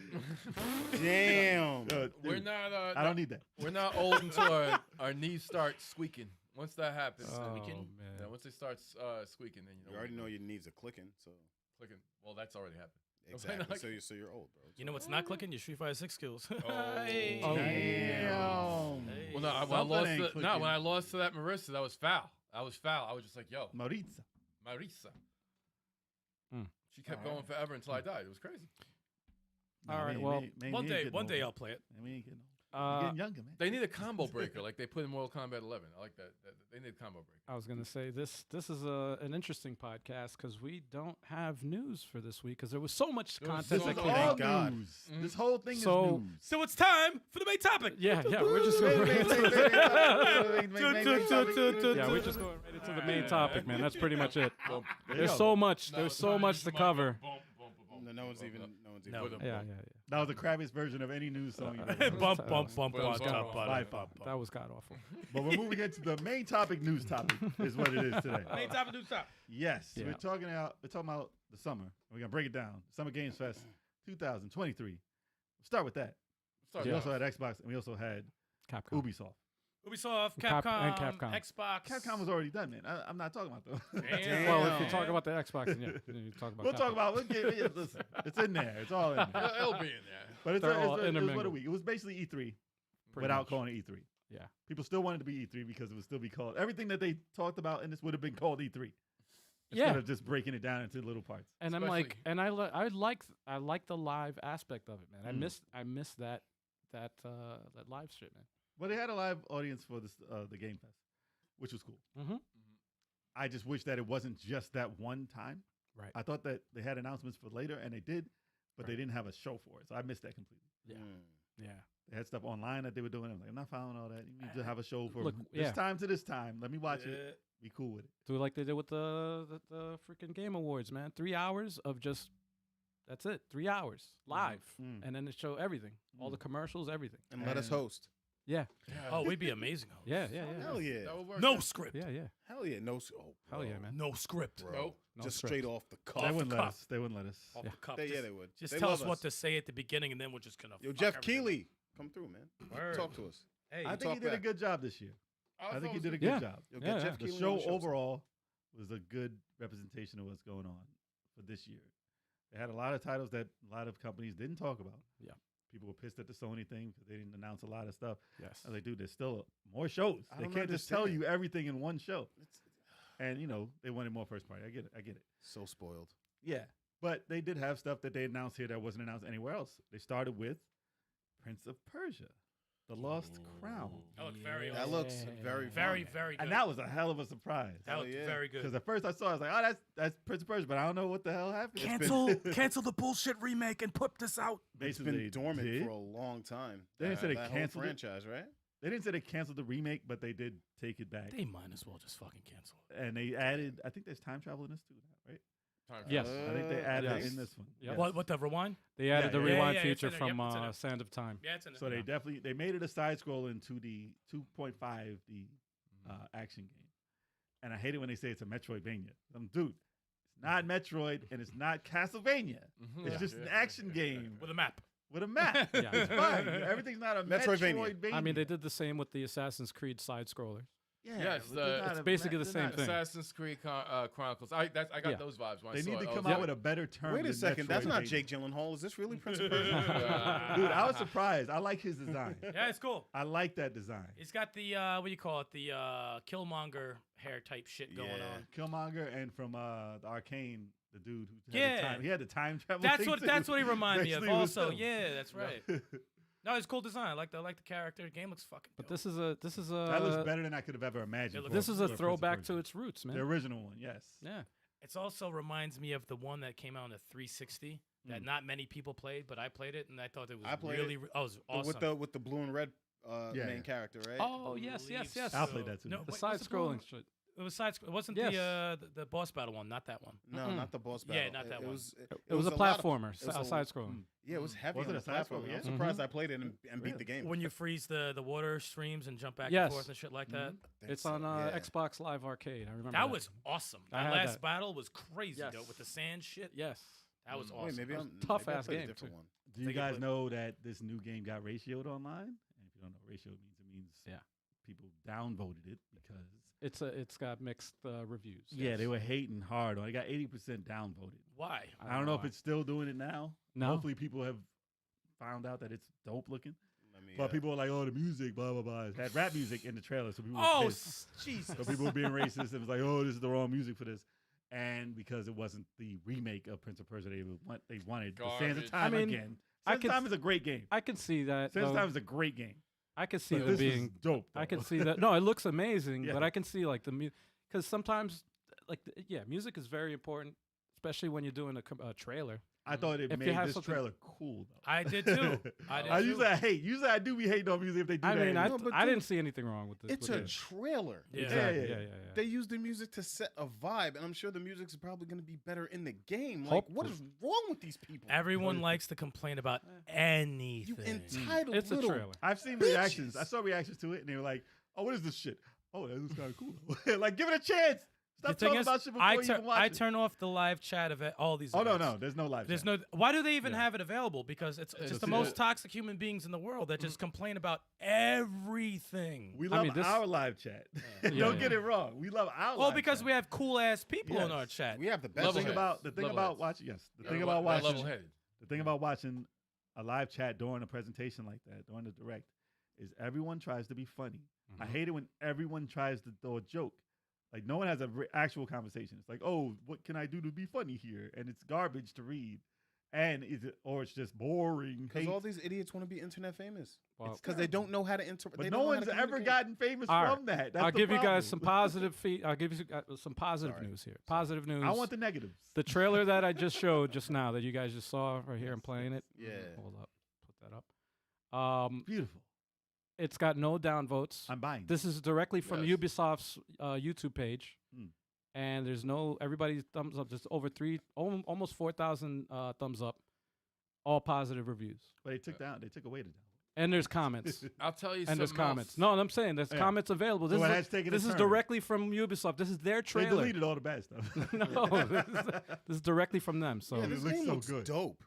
Damn. We're not. I don't need that. We're not old until our knees start squeaking. Once that happens, Oh, yeah, man. once they start squeaking, then You already know your knees are clicking, so clicking. Well, that's already happened. exactly. So you're old, bro. you know what's not clicking? Your Street Fighter 6 skills. Hey. Oh, Damn. Well, no, when I Something lost ain't when clicking. I lost to that Marissa, that was foul. I was foul. I was just like, yo, Maritza. Marissa. Hmm. She kept going forever until I died. It was crazy. All right, well, One day I'll play it. We ain't getting old. We're getting younger, man. They need a combo breaker like they put in Mortal Kombat 11. I like that. They need a combo breaker. I was gonna say this is an interesting podcast because we don't have news for this week because there was so much There was content so that much- came all out. God. news. This whole thing So- is news. So it's time for the main topic. Yeah, we're just going right into the main topic, man. That's pretty much it. There's so much. There's so much to cover. No one's even. No. Yeah. That was the crappiest version of any news song you've ever heard. Bump, bump, bump, Well, on top, By bottom, far. That was god awful. But we're moving into the main topic, news topic, is what it is today. Main topic, new topic. Yes, Yeah. we're talking about the summer. We're gonna break it down. Summer Games Fest 2023. We'll start with that. Start We it also off. had Xbox and we also had Capcom. Ubisoft. Ubisoft, Cap- Capcom, and Capcom. Xbox. Capcom was already done, man. I'm not talking about those. Damn. Well, if you talk about the Xbox, then you talk about. We'll talk Capcom. about. Listen, it's in there. It's all in there. It'll be in there. But They're all it was what a intermingled. week. It was basically E3 Pretty without much. calling it E3. Yeah. People still wanted to be E3 because it would still be called everything that they talked about in this would have been called E3. Yeah. Instead of just breaking it down into little parts. And I'm Especially- like, and I like the live aspect of it, man. I miss that live shit, man. Well, they had a live audience for this the Game Fest, which was cool. Mm-hmm. I just wish that it wasn't just that one time. Right. I thought that they had announcements for later, and they did, but they Right. didn't have a show for it. So I missed that completely. Yeah. Yeah. They had stuff online that they were doing. I'm like, I'm not following all that. You need to have a show for Look, this yeah. time to this time. Let me watch it. Be cool with it. Do it like they did with the freaking Game Awards, man. 3 hours of just that's it. 3 hours live, Mm. and then they show everything, all the commercials, everything. And let us And- host. Yeah. Oh, we'd be amazing. hosts. Yeah. Hell yeah. That would work. No script. Yeah. Hell yeah. No. Hell yeah, man. No script. Bro. Nope. No Just script. straight off the cuff. They the wouldn't let cuff. us. They wouldn't let us. Off Yeah. the cuff. Yeah, Just, they would. just They tell love us what to say at the beginning, and then we're just gonna. Yo, fuck Jeff everything up. Keighley, come through, man. Word. Talk to us. Hey, I think talk he did a back. good job this year. I think he did a good Yeah. job. Yo, Yeah, get yeah. Jeff The Keighley show on the overall was a good representation of what's going on for this year. They had a lot of titles that a lot of companies didn't talk about. Yeah. People were pissed at the Sony thing because they didn't announce a lot of stuff. Yes. I was like, dude, there's still more shows. I They don't can't just tell understand. you everything in one show. It's And, they wanted more first party. I get it. so spoiled. Yeah. But they did have stuff that they announced here that wasn't announced anywhere else. They started with Prince of Persia, The Lost Crown. That looked very. That looks very, very, fun. very good. And that was a hell of a surprise. That looked yeah. very good. Because at first I saw it, I was like, oh, that's Prince of Persia, but I don't know what the hell happened. Cancel the bullshit remake and put this out. It's Basically, been dormant did. for a long time. They didn't say they that whole canceled it. franchise, right? They didn't say they canceled the remake, but they did take it back. They might as well just fucking cancel it. And they added, I think there's time travel in this too, right? Time Yes. I think they added yes. it in this one. Yep. Yes. What the rewind? They added Yeah, the yeah, rewind yeah, it's feature in there. from Yep, it's in there. Sand of Time. Yeah, it's in there. So they made it a side scroll into the 2.5, the action game. And I hate it when they say it's a Metroidvania. Dude, it's not Metroid and it's not Castlevania. Mhm. It's Yeah. just an action game with a map. with a map. Yeah. It's fine. Everything's not a Metroidvania. Metroidvania. I mean, they did the same with the Assassin's Creed side scrollers. Yeah, Yes, but they're not it's a basically the they're same not- thing. Assassin's Creed Chronicles. I got Yeah. those vibes when I They saw need it. to I come was out like, with a better term. Wait a than second. That's not Metroidvania. Jake Gyllenhaal. Is this really Prince of Persia? Dude, I was surprised. I like his design. Yeah, it's cool. I like that design. It's got the what do you call it? The Killmonger hair type shit going Yeah. on. Killmonger and from the Arcane, the dude who had Yeah. the time. He had the time travel. That's thing what too. that's what he reminded me of. Basically, it was Also, him. yeah, that's right. No, it's cool design. I like the character. The game looks fucking. But dope. this is a That looks better than I could have ever imagined. looks- for this is for a Prince of throwback Persia. to its roots, man. the original one. Yes. Yeah. It also reminds me of the one that came out on the 360 that not many people played, but I played it and I thought it was I played really. Oh, it was awesome. With the blue and red main character, right? Oh yes, yes, yes. I'll play that too. No, The wait, side what's the blue one? scrolling shit. It was side. It wasn't Yes. the boss battle one, not that one. No, not the boss battle. Yeah, not that it one. Was, It was a lot of- platformer, it was a- side scrolling. Yeah, it was heavy Was on it the a side platform. scroll? I'm Yeah. surprised I played it and beat the game. When you freeze the water streams and jump back Yes. and forth and shit like that. I think It's so, on yeah. Xbox Live Arcade. I remember That was awesome. I That had last that. battle was crazy, Yes. though, with the sand shit. Yes. That was Wait, awesome. maybe I'm tough maybe I ass played a game, different too. one. Do you Think it guys put- know that this new game got ratioed online? And if you don't know what ratio means, it means Yeah. people downvoted it because It's got mixed reviews. yeah, they were hating hard on it. It got 80% downvoted. Why? I don't know if why. it's still doing it now. No. Hopefully people have found out that it's dope looking. Let me, But people were like, oh, the music, blah, blah, blah. It had rap music in the trailer, so people were Oh, pissed. Jesus. So people were being racist. It was like, oh, this is the wrong music for this. And because it wasn't the remake of Prince of Persia they wanted, the Sands Garbage. of Time I mean, again. I Sands of could Time is a great game. I can see that. Sands of though. Time is a great game. I can see But them this was being dope. I can though. see that. No, it looks amazing, Yeah. but I can see like the because sometimes music is very important, especially when you're doing a trailer. I thought it If you made have this something- trailer cool, though. I did too. I did I too. usually I hate. Usually I do be hating on music if they do I that. mean, No, but I dude, didn't see anything wrong with this. It's with a it. trailer. Yeah. Exactly. Yeah, Yeah, yeah. yeah. They use the music to set a vibe, and I'm sure the music's probably going to be better in the game. Like, what is wrong with these people? Everyone likes to complain about You anything. entitled It's a little. trailer. I've seen Bitches. reactions. I saw reactions to it, and they were like, "Oh, what is this shit? Oh, that looks kind of cool. Like, give it a chance. Stop The thing talking is, about shit before I, you even watch I it." turn off the live chat of all these. Oh no, events. no, there's no live. There's chat. no. Why do they even Yeah. have it available? Because it's just the see most it. toxic human beings in the world that just complain about everything. We I love mean, this- our live chat. Yeah, Don't yeah. get it wrong. We love our. well, live because chat. we have cool ass people in Yes. our chat. We have the best. The Level thing heads. about Level about heads. watching. Yes, the They're thing le- about they're watching. level-headed. The thing about watching a live chat during a presentation like that, during the direct, is everyone tries to be funny. I hate it when everyone tries to throw a joke. Like, no one has an actual conversation. It's like, oh, what can I do to be funny here? And it's garbage to read. And or it's just boring. Because hate. all these idiots want to be internet famous. Well, Because they don't know how to interact. But no one's ever gotten famous All right. from that. That's I'll the give you guys problem. some positive I'll give you some positive Sorry. news here. Positive news. I want the negatives. the trailer that I just showed just now that you guys just saw right here. I'm playing it. Yeah. Hold up. Put that up. Beautiful. It's got no downvotes. I'm buying. This is directly from Yes. Ubisoft's YouTube page, Hmm. and there's no everybody's thumbs up. Just over almost 4,000 thumbs up, all positive reviews, But they took away the down. and there's comments. I'll tell you And there's something comments. else. No, I'm saying there's Yeah. comments available. This So it is has taken a this is turn. directly from Ubisoft. This is their They trailer. deleted all the bad stuff. No, this is directly from them. So, Yeah, It this looks game so looks good. dope.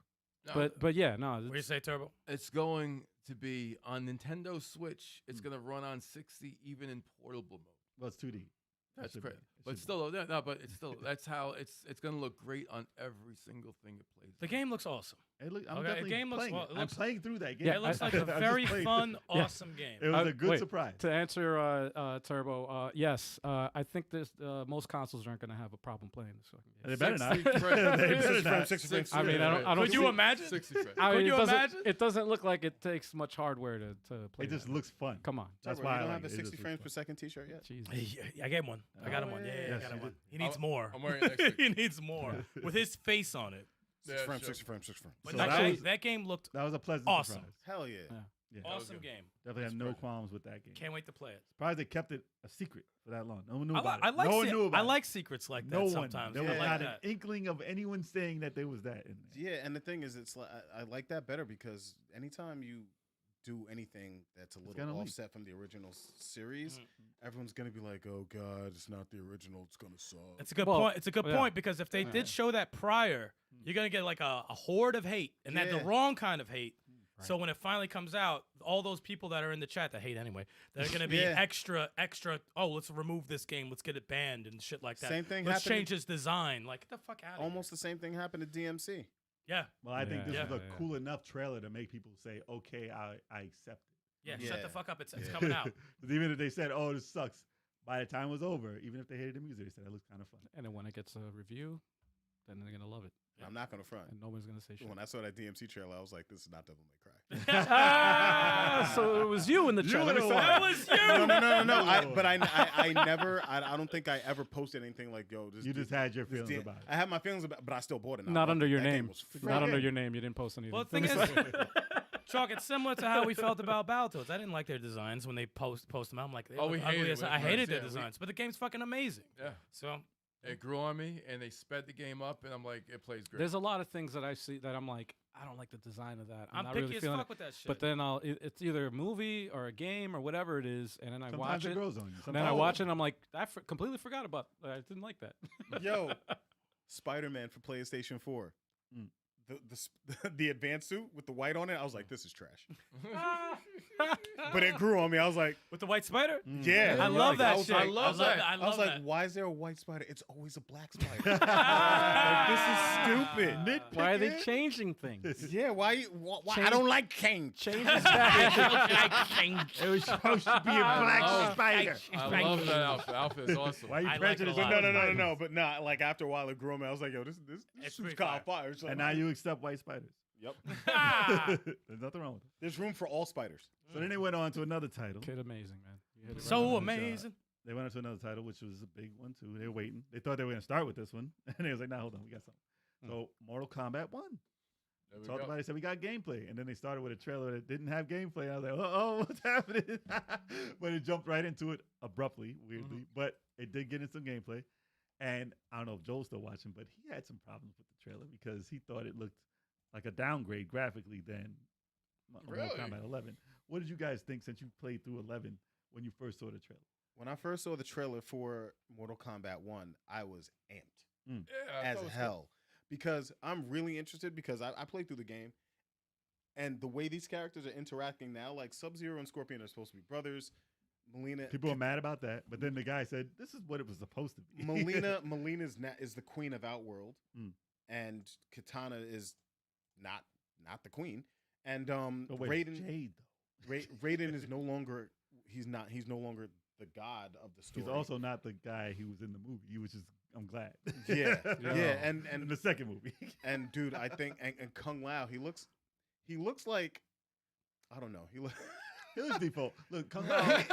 No, but yeah, no. What do you say, Turbo? it's going to be on Nintendo Switch. It's Hmm. going to run on 60 even in portable mode. Well, it's 2D. That's should great. be. It But should still, no, but it's still that's how it's going to look great on every single thing it plays. The game looks awesome. I'm Okay, the definitely game looks- playing well, it. it looks- I'm playing through that game. Yeah, It looks I- like I'm a just very playing fun, Yeah. awesome game. It was a good wait, surprise. To answer Turbo, yes, I think this most consoles aren't going to have a problem playing this fucking game. They better not. 60 frames. They better 60 not. frames, 60 frames. I mean, I don't Could you see- imagine? 60 frames. I Could mean, you it doesn't, imagine? it doesn't look like it takes much hardware to play. It just that. looks fun. Come on. That's Turbo, why you I don't like have a it. It just 60 looks frames fun. per second T-shirt yet. Jesus. I gave one. I got him one. Oh, Yeah, yeah, I yes, got him you one. did. He needs more. I'm wearing it next He week. needs more with his face on it. 60 Yeah, frames, sure. 60 frames, 60 frames. But So that, that game, was- that game looked That was a pleasant Awesome. surprise. Hell yeah. Yeah. Yeah. That was awesome good. game. Definitely have no great. qualms with that game. Can't wait to play it. Surprised they kept it a secret for that long. No one knew I, about I it. like no one se- knew about I it. like secrets like that No one. sometimes. There I was like not that. an inkling of anyone saying that there was that in there. Yeah, and the thing is, it's like I like that better because anytime you do anything that's a gonna little leak. offset from the original series, everyone's gonna be like, "Oh God, it's not the original. It's gonna suck." It's a good Well, point. It's a good yeah. point because if they Yeah. did show that prior, you're gonna get like a horde of hate, and that's the Yeah. wrong kind of hate. So when it finally comes out, all those people that are in the chat that hate anyway, they're gonna be Yeah. extra. Oh, let's remove this game. Let's get it banned and shit like that. Same thing Let's happened change its design. Like get the fuck out of Almost the same thing happened to DMC. Yeah. Well, I think this Yeah. was a Yeah. cool enough trailer to make people say, "Okay, I accept it." Yeah. Yeah. Shut the fuck up. It's Yeah. coming out. 'Cause even if they said, "Oh, this sucks," by the time it was over, even if they hated the music, they said, "That looks kind of fun." And then when it gets a review, then they're gonna love it, I'm not gonna front. and no one's gonna say shit. When I saw that DMC trailer, I was like, "This is not Devil May Cry." So it was you in the You chat. were Let me the say- one. That was you. No. But I never. I don't think I ever posted anything like, "Yo, this." You just had your this feelings D- about it. I had my feelings about, but I still bought it. and I Not loved under it. your That game name. was Not under fire. your name. You didn't post anything. Well, the thing is, Chalk, it's similar to how we felt about Battletoads. I didn't like their designs when they post them out. I'm like, they Oh, look we ugly hated as- it when I it hated first- their yeah, we- designs, but the game's fucking amazing. Yeah. So It grew on me, and they sped the game up, and I'm like, it plays great. There's a lot of things that I see that I'm like, I don't like the design of that. I'm not picky really as feeling fuck it. with that shit. But then it's either a movie or a game or whatever it is, and then I Sometimes watch it it. grows on you. And then I watch it, and I'm like, I completely forgot about. I didn't like that. Yo, Spider-Man for PlayStation 4. Mm. The advanced suit with the white on it, I was like, this is trash. But it grew on me. I was like, with the white spider, yeah. I love that I was shit. like- I love that. I I was love like, that. why is there a white spider? It's always a black spider. Like, this is stupid. Why are they changing things? Yeah, why I don't like change. Change is bad. It was supposed to be a black Oh, spider. I love that outfit. Outfit is awesome. Why are you I like it a prejudiced? lot. But no. But nah, like after a while it grew on me. I was like, yo, this It's suit's pretty kind of fire. It's like, And now you accept white spiders. Yep. There's nothing wrong with it. There's room for all spiders. So then they went on to another title. Kid, amazing, man. You hit it right So on the- amazing. They went on to another title, which was a big one too. They were waiting. They thought they were going to start with this one, and they was like, "Nah, hold on, we got something." So Mortal Kombat 1. There we Talked go. about it. Said we got gameplay, and then they started with a trailer that didn't have gameplay. And I was like, "Oh, what's happening?" But it jumped right into it abruptly, weirdly. But it did get into some gameplay, and I don't know if Joel's still watching, but he had some problems with the trailer because he thought it looked like a downgrade graphically than Mortal Really? Kombat 11. What did you guys think since you played through 11 when you first saw the trailer? When I first saw the trailer for Mortal Kombat 1, I was amped Yeah, I as thought it was hell because I'm really interested because I played through the game and the way these characters are interacting now, like Sub-Zero and Scorpion are supposed to be brothers. People are mad about that, but then the guy said, "This is what it was supposed to be." Melina's is the queen of Outworld, Mm. and Katana is not the queen. And Oh, wait, Raiden Jade, though. Raiden is no longer he's no longer the god of the story. He's also not the guy who was in the movie. He was just, I'm glad. Yeah, and in the second movie. and dude, I think and Kung Lao, he looks like I don't know. He looks He looks default. Look, Kung No, Lao. I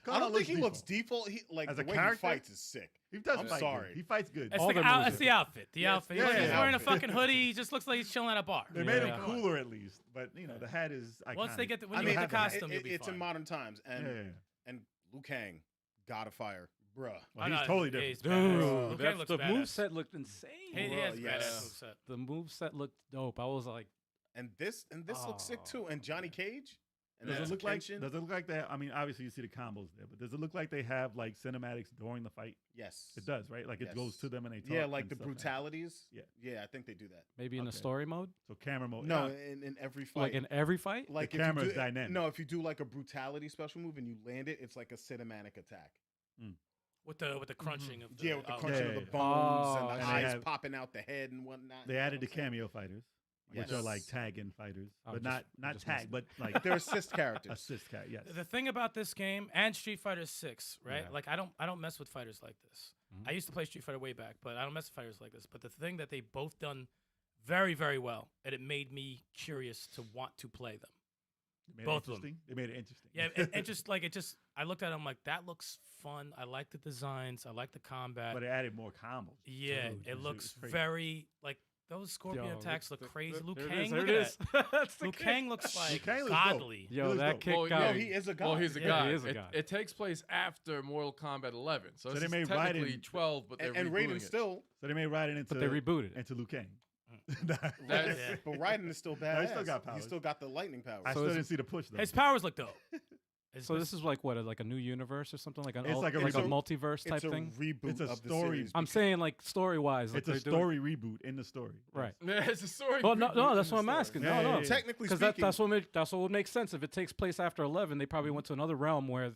Kung Lao don't think he looks default. default. He like As the a way character? he fights is sick. He does I'm fight sorry. good. He fights good. It's All the, their out, moves it's are- the outfit. The Yes, outfit. yeah, He's yeah. wearing a fucking hoodie. He just looks like he's chilling at a bar. They made him Yeah. cooler at least, but you know the hat is iconic. Once they get the, when I you mean, get the costume, you'll be it's fine. in modern times, and yeah. and Liu Kang, God of Fire, bruh. Well, Oh, he's no, totally yeah, different. he's badass. Liu Dude, Kang looks the badass. moveset looked insane. He has Well, badass yes. moveset. The moveset looked dope. I was like, And this looks sick too. And Johnny Cage. And Does that's it look like? Kenshin. Does it look like that? I mean, obviously you see the combos there, but does it look like they have like cinematics during the fight? Yes, It does, right? Like it goes Yes. to them and they talk. Yeah, like and the stuff like that. brutalities. Yeah. I think they do that. maybe in the Okay. story mode, So camera mode. No, Yeah. in every fight. like in every fight. Like The if you camera's do- dynamic. No, if you do like a brutality special move and you land it, it's like a cinematic attack. With the crunching of the Yeah, with the oh, crunching yeah, of the yeah. bones Oh, and the and they eyes have- popping out the head and whatnot. They you know added the what I'm saying? cameo fighters, which Yes. are like tag-in fighters, I but just- I not just tag, missed but like They're assist characters. assist cat. Yes. The thing about this game and Street Fighter 6, right? Yeah. Like I don't mess with fighters like this. Mhm. I used to play Street Fighter way back, but I don't mess with fighters like this. But the thing that they both done very, very well, and it made me curious to want to play them. They made it both of 'em. interesting. They made it interesting. Yeah, and just like I looked at it, I'm like, that looks fun. I like the designs. I like the combat. but it added more combos. Yeah, Dude, it it's looks crazy. very like those Scorpion Yo, attacks look crazy. Liu there it Kang, is, there look it at is. that. That's the Liu kick. Kang looks like Kang looks dope. godly. Yo, looks that dope. kick Well, got yeah, me. he is a god. Well, he's a Yeah, god. he is a it, god. it takes place after Mortal Kombat 11, so, So this they is made technically Raiden- 12, but they're and rebooting Raiden it. still, So they made Raiden into But they rebooted it. into Liu Kang. That's- Yeah. but Raiden is still badass. he still got powers. He's still got the lightning powers. I So still is- didn't see the push though. His powers look dope. So this is like what, like a new universe or something, like an It's like a like a reboot. multiverse type it's a thing. reboot It's a of the story. series. I'm saying like story wise, like It's a they're doing- story reboot in the story. right? Yeah, it's a story. Well, no, reboot no, in that's the what I'm story. asking. Yeah, No, yeah, no, yeah. Technically because speaking, that's what would make sense if it takes place after 11. They probably went to another realm where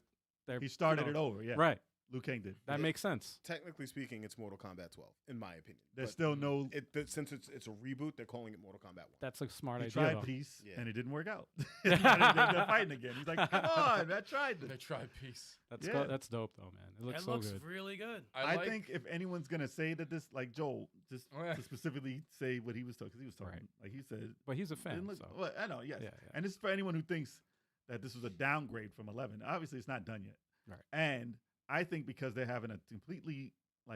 they're He started you it know, over. Yeah. Right, Liu Kang did. that makes sense. technically speaking, it's Mortal Kombat 12, in my opinion. There's But still no. since it's a reboot, they're calling it Mortal Kombat 1. That's a smart He idea. tried though. peace Yeah. and it didn't work out. Now they're fighting again. He's like, come on, I tried They this. tried peace. That's Yeah. that's dope though, man. It looks It so looks good. really good. I like- think if anyone's gonna say that this, like Joel, just Yeah. to specifically say what he was talking, because he was talking, Right. like he said, But he's a it fan. didn't look, So. well, I know, yes, Yeah, yeah. and this is for anyone who thinks that this was a downgrade from 11. Obviously, it's not done yet, Right. And I think because they're having a completely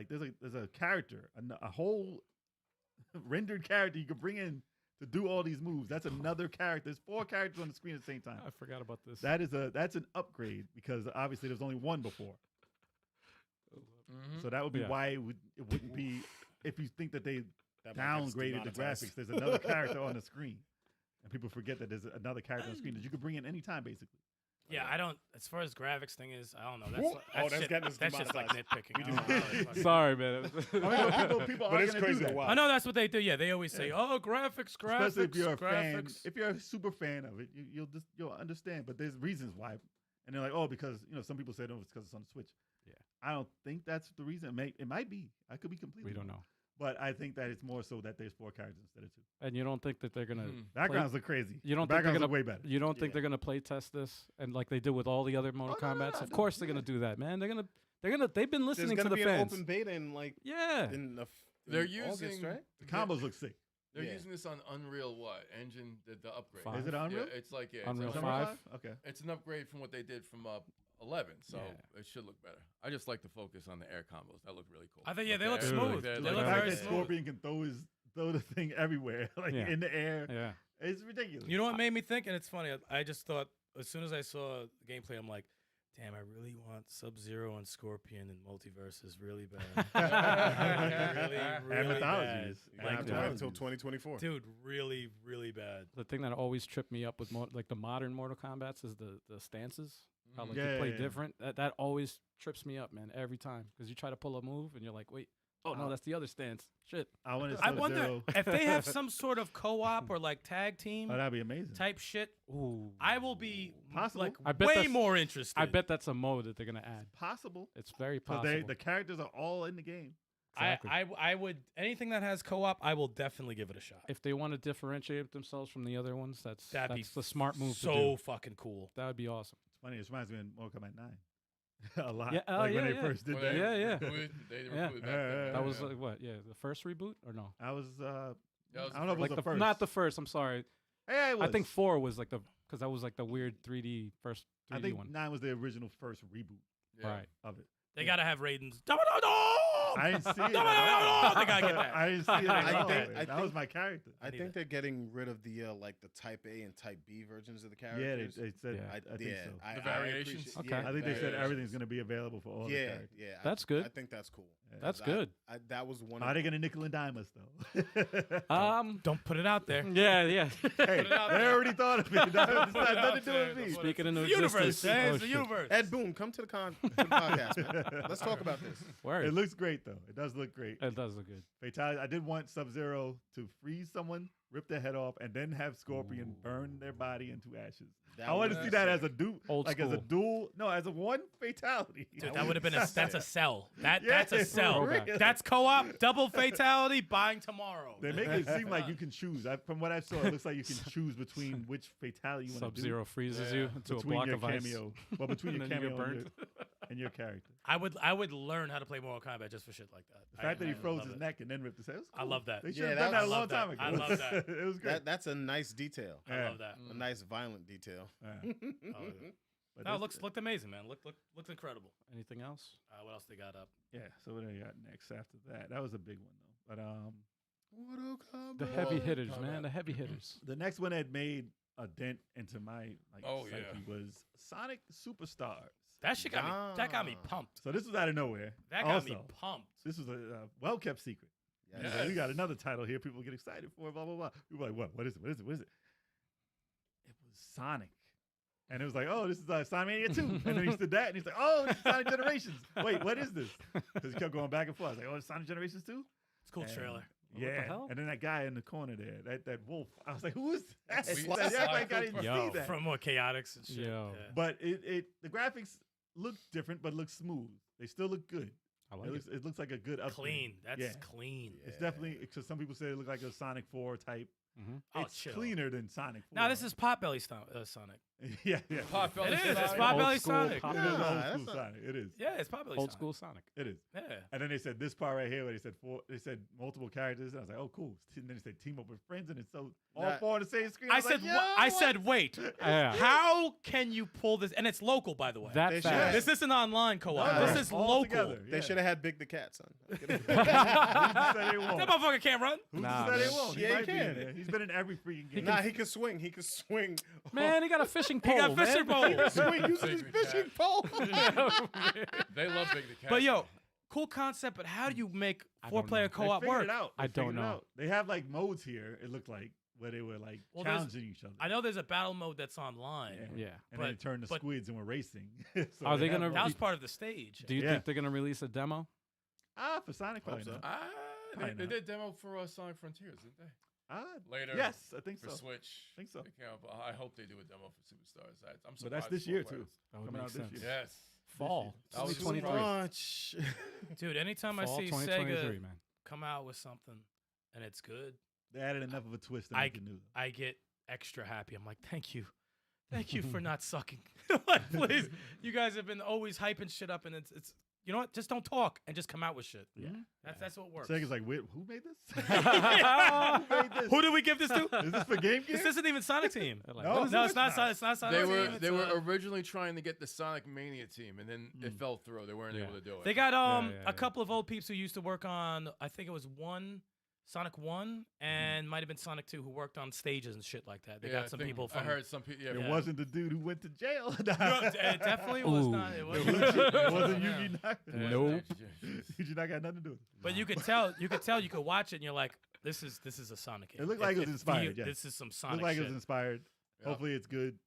there's a character, a whole rendered character you could bring in to do all these moves. That's another character. There's 4 characters on the screen at the same time. I forgot about this. That's an upgrade because obviously there's only one before. So that would be why it wouldn't be if you think that they downgraded the graphics. There's another character on the screen, and people forget that there's another character on the screen that you could bring in anytime, basically. Yeah, I don't. As far as graphics thing is, I don't know. That's just like demonetized. nitpicking. Sorry, man. People But are it's going to do crazy to that. watch. I know that's what they do. Yeah, they always say, "Oh, graphics, Especially if you're a fan, graphics." if you're a super fan of it, you'll understand. But there's reasons why, and they're like, oh, because some people say, no, it's because it's on the Switch. Yeah, I don't think that's the reason. It might be. I could be completely. we don't wrong. know. But I think that it's more so that there's 4 characters instead of 2. And you don't think that they're gonna Backgrounds look crazy. You don't The think they're backgrounds gonna look way better. You don't think they're gonna play test this and like they did with all the other Mortal Kombats? Of course they're gonna do that, man. They've been There's listening to gonna the be fans. an open beta in like Yeah. in They're August, using right? The combos look sick. They're Yeah. using this on Unreal what engine? The upgrade. Five. Is it Unreal? Yeah, it's like Unreal it's, an- 5? Okay. it's an upgrade from what they did from 11, so Yeah. it should look better. I just like to focus on the air combos. That look really cool. I think, yeah, they the look air- smooth. they're They The like look fact very that smooth. Scorpion can throw the thing everywhere, like Yeah. in the air, Yeah. it's ridiculous. You know what made me think, and it's funny. I just thought as soon as I saw the gameplay, I'm like, damn, I really want Sub-Zero and Scorpion and Multiverses really bad. really And bad. mythologies. You're gonna have to wait until 2024. Dude, really, really bad. The thing that always tripped me up with like the modern Mortal Kombats is the stances. How like Yeah, you play yeah, yeah. different. That always trips me up, man. Every time because you try to pull a move and you're like, wait, oh no, that's the other stance. Shit. I want I wonder if they have some sort of co-op or like tag team Oh, that'd be amazing. type shit. Ooh. I will be Possible. like I bet way that's- more interested. I bet that's a mode that they're gonna add. Possible. It's very So possible. the characters are all in the game. Exactly. I would anything that has co-op, I will definitely give it a shot. If they want to differentiate themselves from the other ones, that's That'd be the smart move to so do. fucking cool. That would be awesome. It's funny. It reminds me of Mortal Kombat 9. A lot. Yeah, Like when yeah, they yeah. first did When that. they Yeah, yeah. rebooted- They Yeah. rebooted Yeah, that. That was yeah. like what? Yeah, the first reboot or no? I was. That was I don't know if it was Like the first. not the first. I'm sorry. Yeah, it was. I think 4 was like because that was like the weird 3D first 3D I think one. 9 was the original first reboot Yeah. Right. of it. They gotta have Raiden's. I didn't see it. No, no, no, no, they gotta get that. I didn't see it. At I all. think- that was my character. I need think it. they're getting rid of the like the Type A and Type B versions of the Yeah, characters. they said. Yeah. I think so. I The variations? appreciate- Okay. yeah, I think they said variations. everything's going to be available for all the Yeah, characters. yeah. That's good. I think that's cool. That's I- good. that was one. Are Of they going to nickel and dime us though? Don't put it out there. Yeah, yeah. Hey, it out they there. already thought of it. That's Put it nothing out to do there. with me. Don't put Speaking into The universe, existence. man. Oh, It's the shit. universe. Ed Boon, come to the podcast, man. Let's talk about this. Word. It looks great though. It does look great. It does look good. Fatality. I did want Sub-Zero to freeze someone, rip their head off, and then have Scorpion burn their body into ashes. That I want to was see that sick. as a duel, Old like as a school. duel. No, as a one fatality. Dude, that would have been that's a sell. That's Yeah, a sell. for real. That's co-op, double fatality, buying tomorrow. They make it seem like you can choose. From what I saw, it looks like you can choose between which fatality you want to do. Sub-Zero freezes Yeah. you into a Between block your of ice. cameo, well, between your And then you get cameo burnt. and your character. I would learn how to play Mortal Kombat just for shit like that. The fact that he froze love his it. neck and then ripped his head. was I cool. love that. They should Yeah, have that done that a was- long I love time that. ago. I love that. It was great. That's a nice detail. I Yeah. love that. A nice violent detail. Yeah. Oh, yeah. But No, it this- looked amazing, man. Looked incredible. Anything else? What else they got up? Yeah. So what do you got next after that? That was a big one though. But Mortal Kombat. The heavy Mortal hitters, Kombat. man. The heavy hitters. the next one that made a dent into my Oh, psyche yeah. was Sonic Superstars. That shit got me. That got me Ah. pumped. So this was out of nowhere. That got also, me pumped. This was a well-kept secret. Yes. He's like, we got another title here. People get excited for. Blah blah blah. We were like, what? What is it? What is it? What is it? It was Sonic, and it was like, oh, this is Sonic Mania 2. And then he stood that, and he's like, oh, this is Sonic Generations. Wait, what is this? Because he kept going back and forth. I was like, oh, it's Sonic Generations 2. It's a cool And- trailer. What the Yeah, hell? and then that guy in the corner there, that wolf. I was like, who is that? It's I Sly- like I didn't Yo. see that. From more chaotics and shit. Yo. Yeah. But the graphics look different, but look smooth. They still look good. I like it. It looks like a good upgrade. Clean. That's Yeah. clean. It's definitely because some people say it look like a Sonic 4 type. Mm-hmm. Oh, It's chill. cleaner than Sonic 4. Now this is Potbelly Sonic. yeah. Potbelly It is. It's Sonic. Potbelly Old school Sonic. Pop- It is Nah, old that's school not- Sonic. It is. Yeah, it's Potbelly Old Sonic. school Sonic. It is. Yeah. And then they said this part right here where they said they said multiple characters. And I was like, oh, cool. And then they said team up with friends, and it's so all Nah. four on the same screen. I was said, like, I "Yo, said, wait. Yeah. How can you pull this? And it's local, by the way. That They fast. This isn't online co-op. Nah, This is all local. together. They Yeah. should have had Big the Cat, son. Who's to say they won't? That motherfucker can't run. Who's Nah, to say they man. won't? Yeah, he might be in can. there. He He's been in every freaking game. Nah, he can swing. He can swing. Man, he got a fishing pole. He got fishing pole. He can swing using his Big the fishing cat. pole. They love Big the Cat. But yo, cool concept. But how do you make I don't 4-player know. They co-op figured work? it out. I They don't figured it know. out. They have like modes here. It looked like where they were like Well, there's- challenging each other. I know there's a battle mode that's online. Yeah. And then but- it turned to but- squids and we're racing. So Are they have gonna- modes. That was part of the stage. Do you Yeah. think they're gonna release a demo? For Sonic? Hope Probably so. not. they Probably did demo for Sonic Frontiers, didn't they? Later. Yes, I think For so. Switch. Think so. They came out, but I hope they do a demo for Superstars. I'm But that's surprised this four year players. too. That would Coming make out this sense. year. Yes. Fall. That was 2023. Much. Dude, anytime Fall I see 2023, Sega man. come out with something and it's good, They added enough of a twist that I- we can do. I get extra happy. I'm like, thank you. Thank you for not sucking. Like, please. You guys have been always hyping shit up, and it's you know what? Just don't talk and just come out with shit. Yeah. That's what works. Sega's like, wait, who made this? Who made this? did we give this to? Is this for Game Gear? This isn't even Sonic Team. They're like, No, what is No, this? it's not Sonic. It's not Sonic They Team. were It's, they were originally trying to get the Sonic Mania team, and then it fell through. They weren't Yeah. able to do it. They got yeah, a yeah. couple of old peeps who used to work on, I think it was Sonic 1 and might have been Sonic 2 who worked on stages and shit like that. They Yeah, got I some think- people I from heard some people. Yeah, It wasn't the dude who went to jail. No, it definitely was Ooh. not. It It wasn't. wasn't Yeah. Yugi Naka. Nope. Yugi Naka had nothing to do with it. But you could could watch it and you're like, this is a Sonic game. It looked like it was inspired, yes. This is some Looked Sonic like shit. it was inspired. Yeah. Hopefully it's good.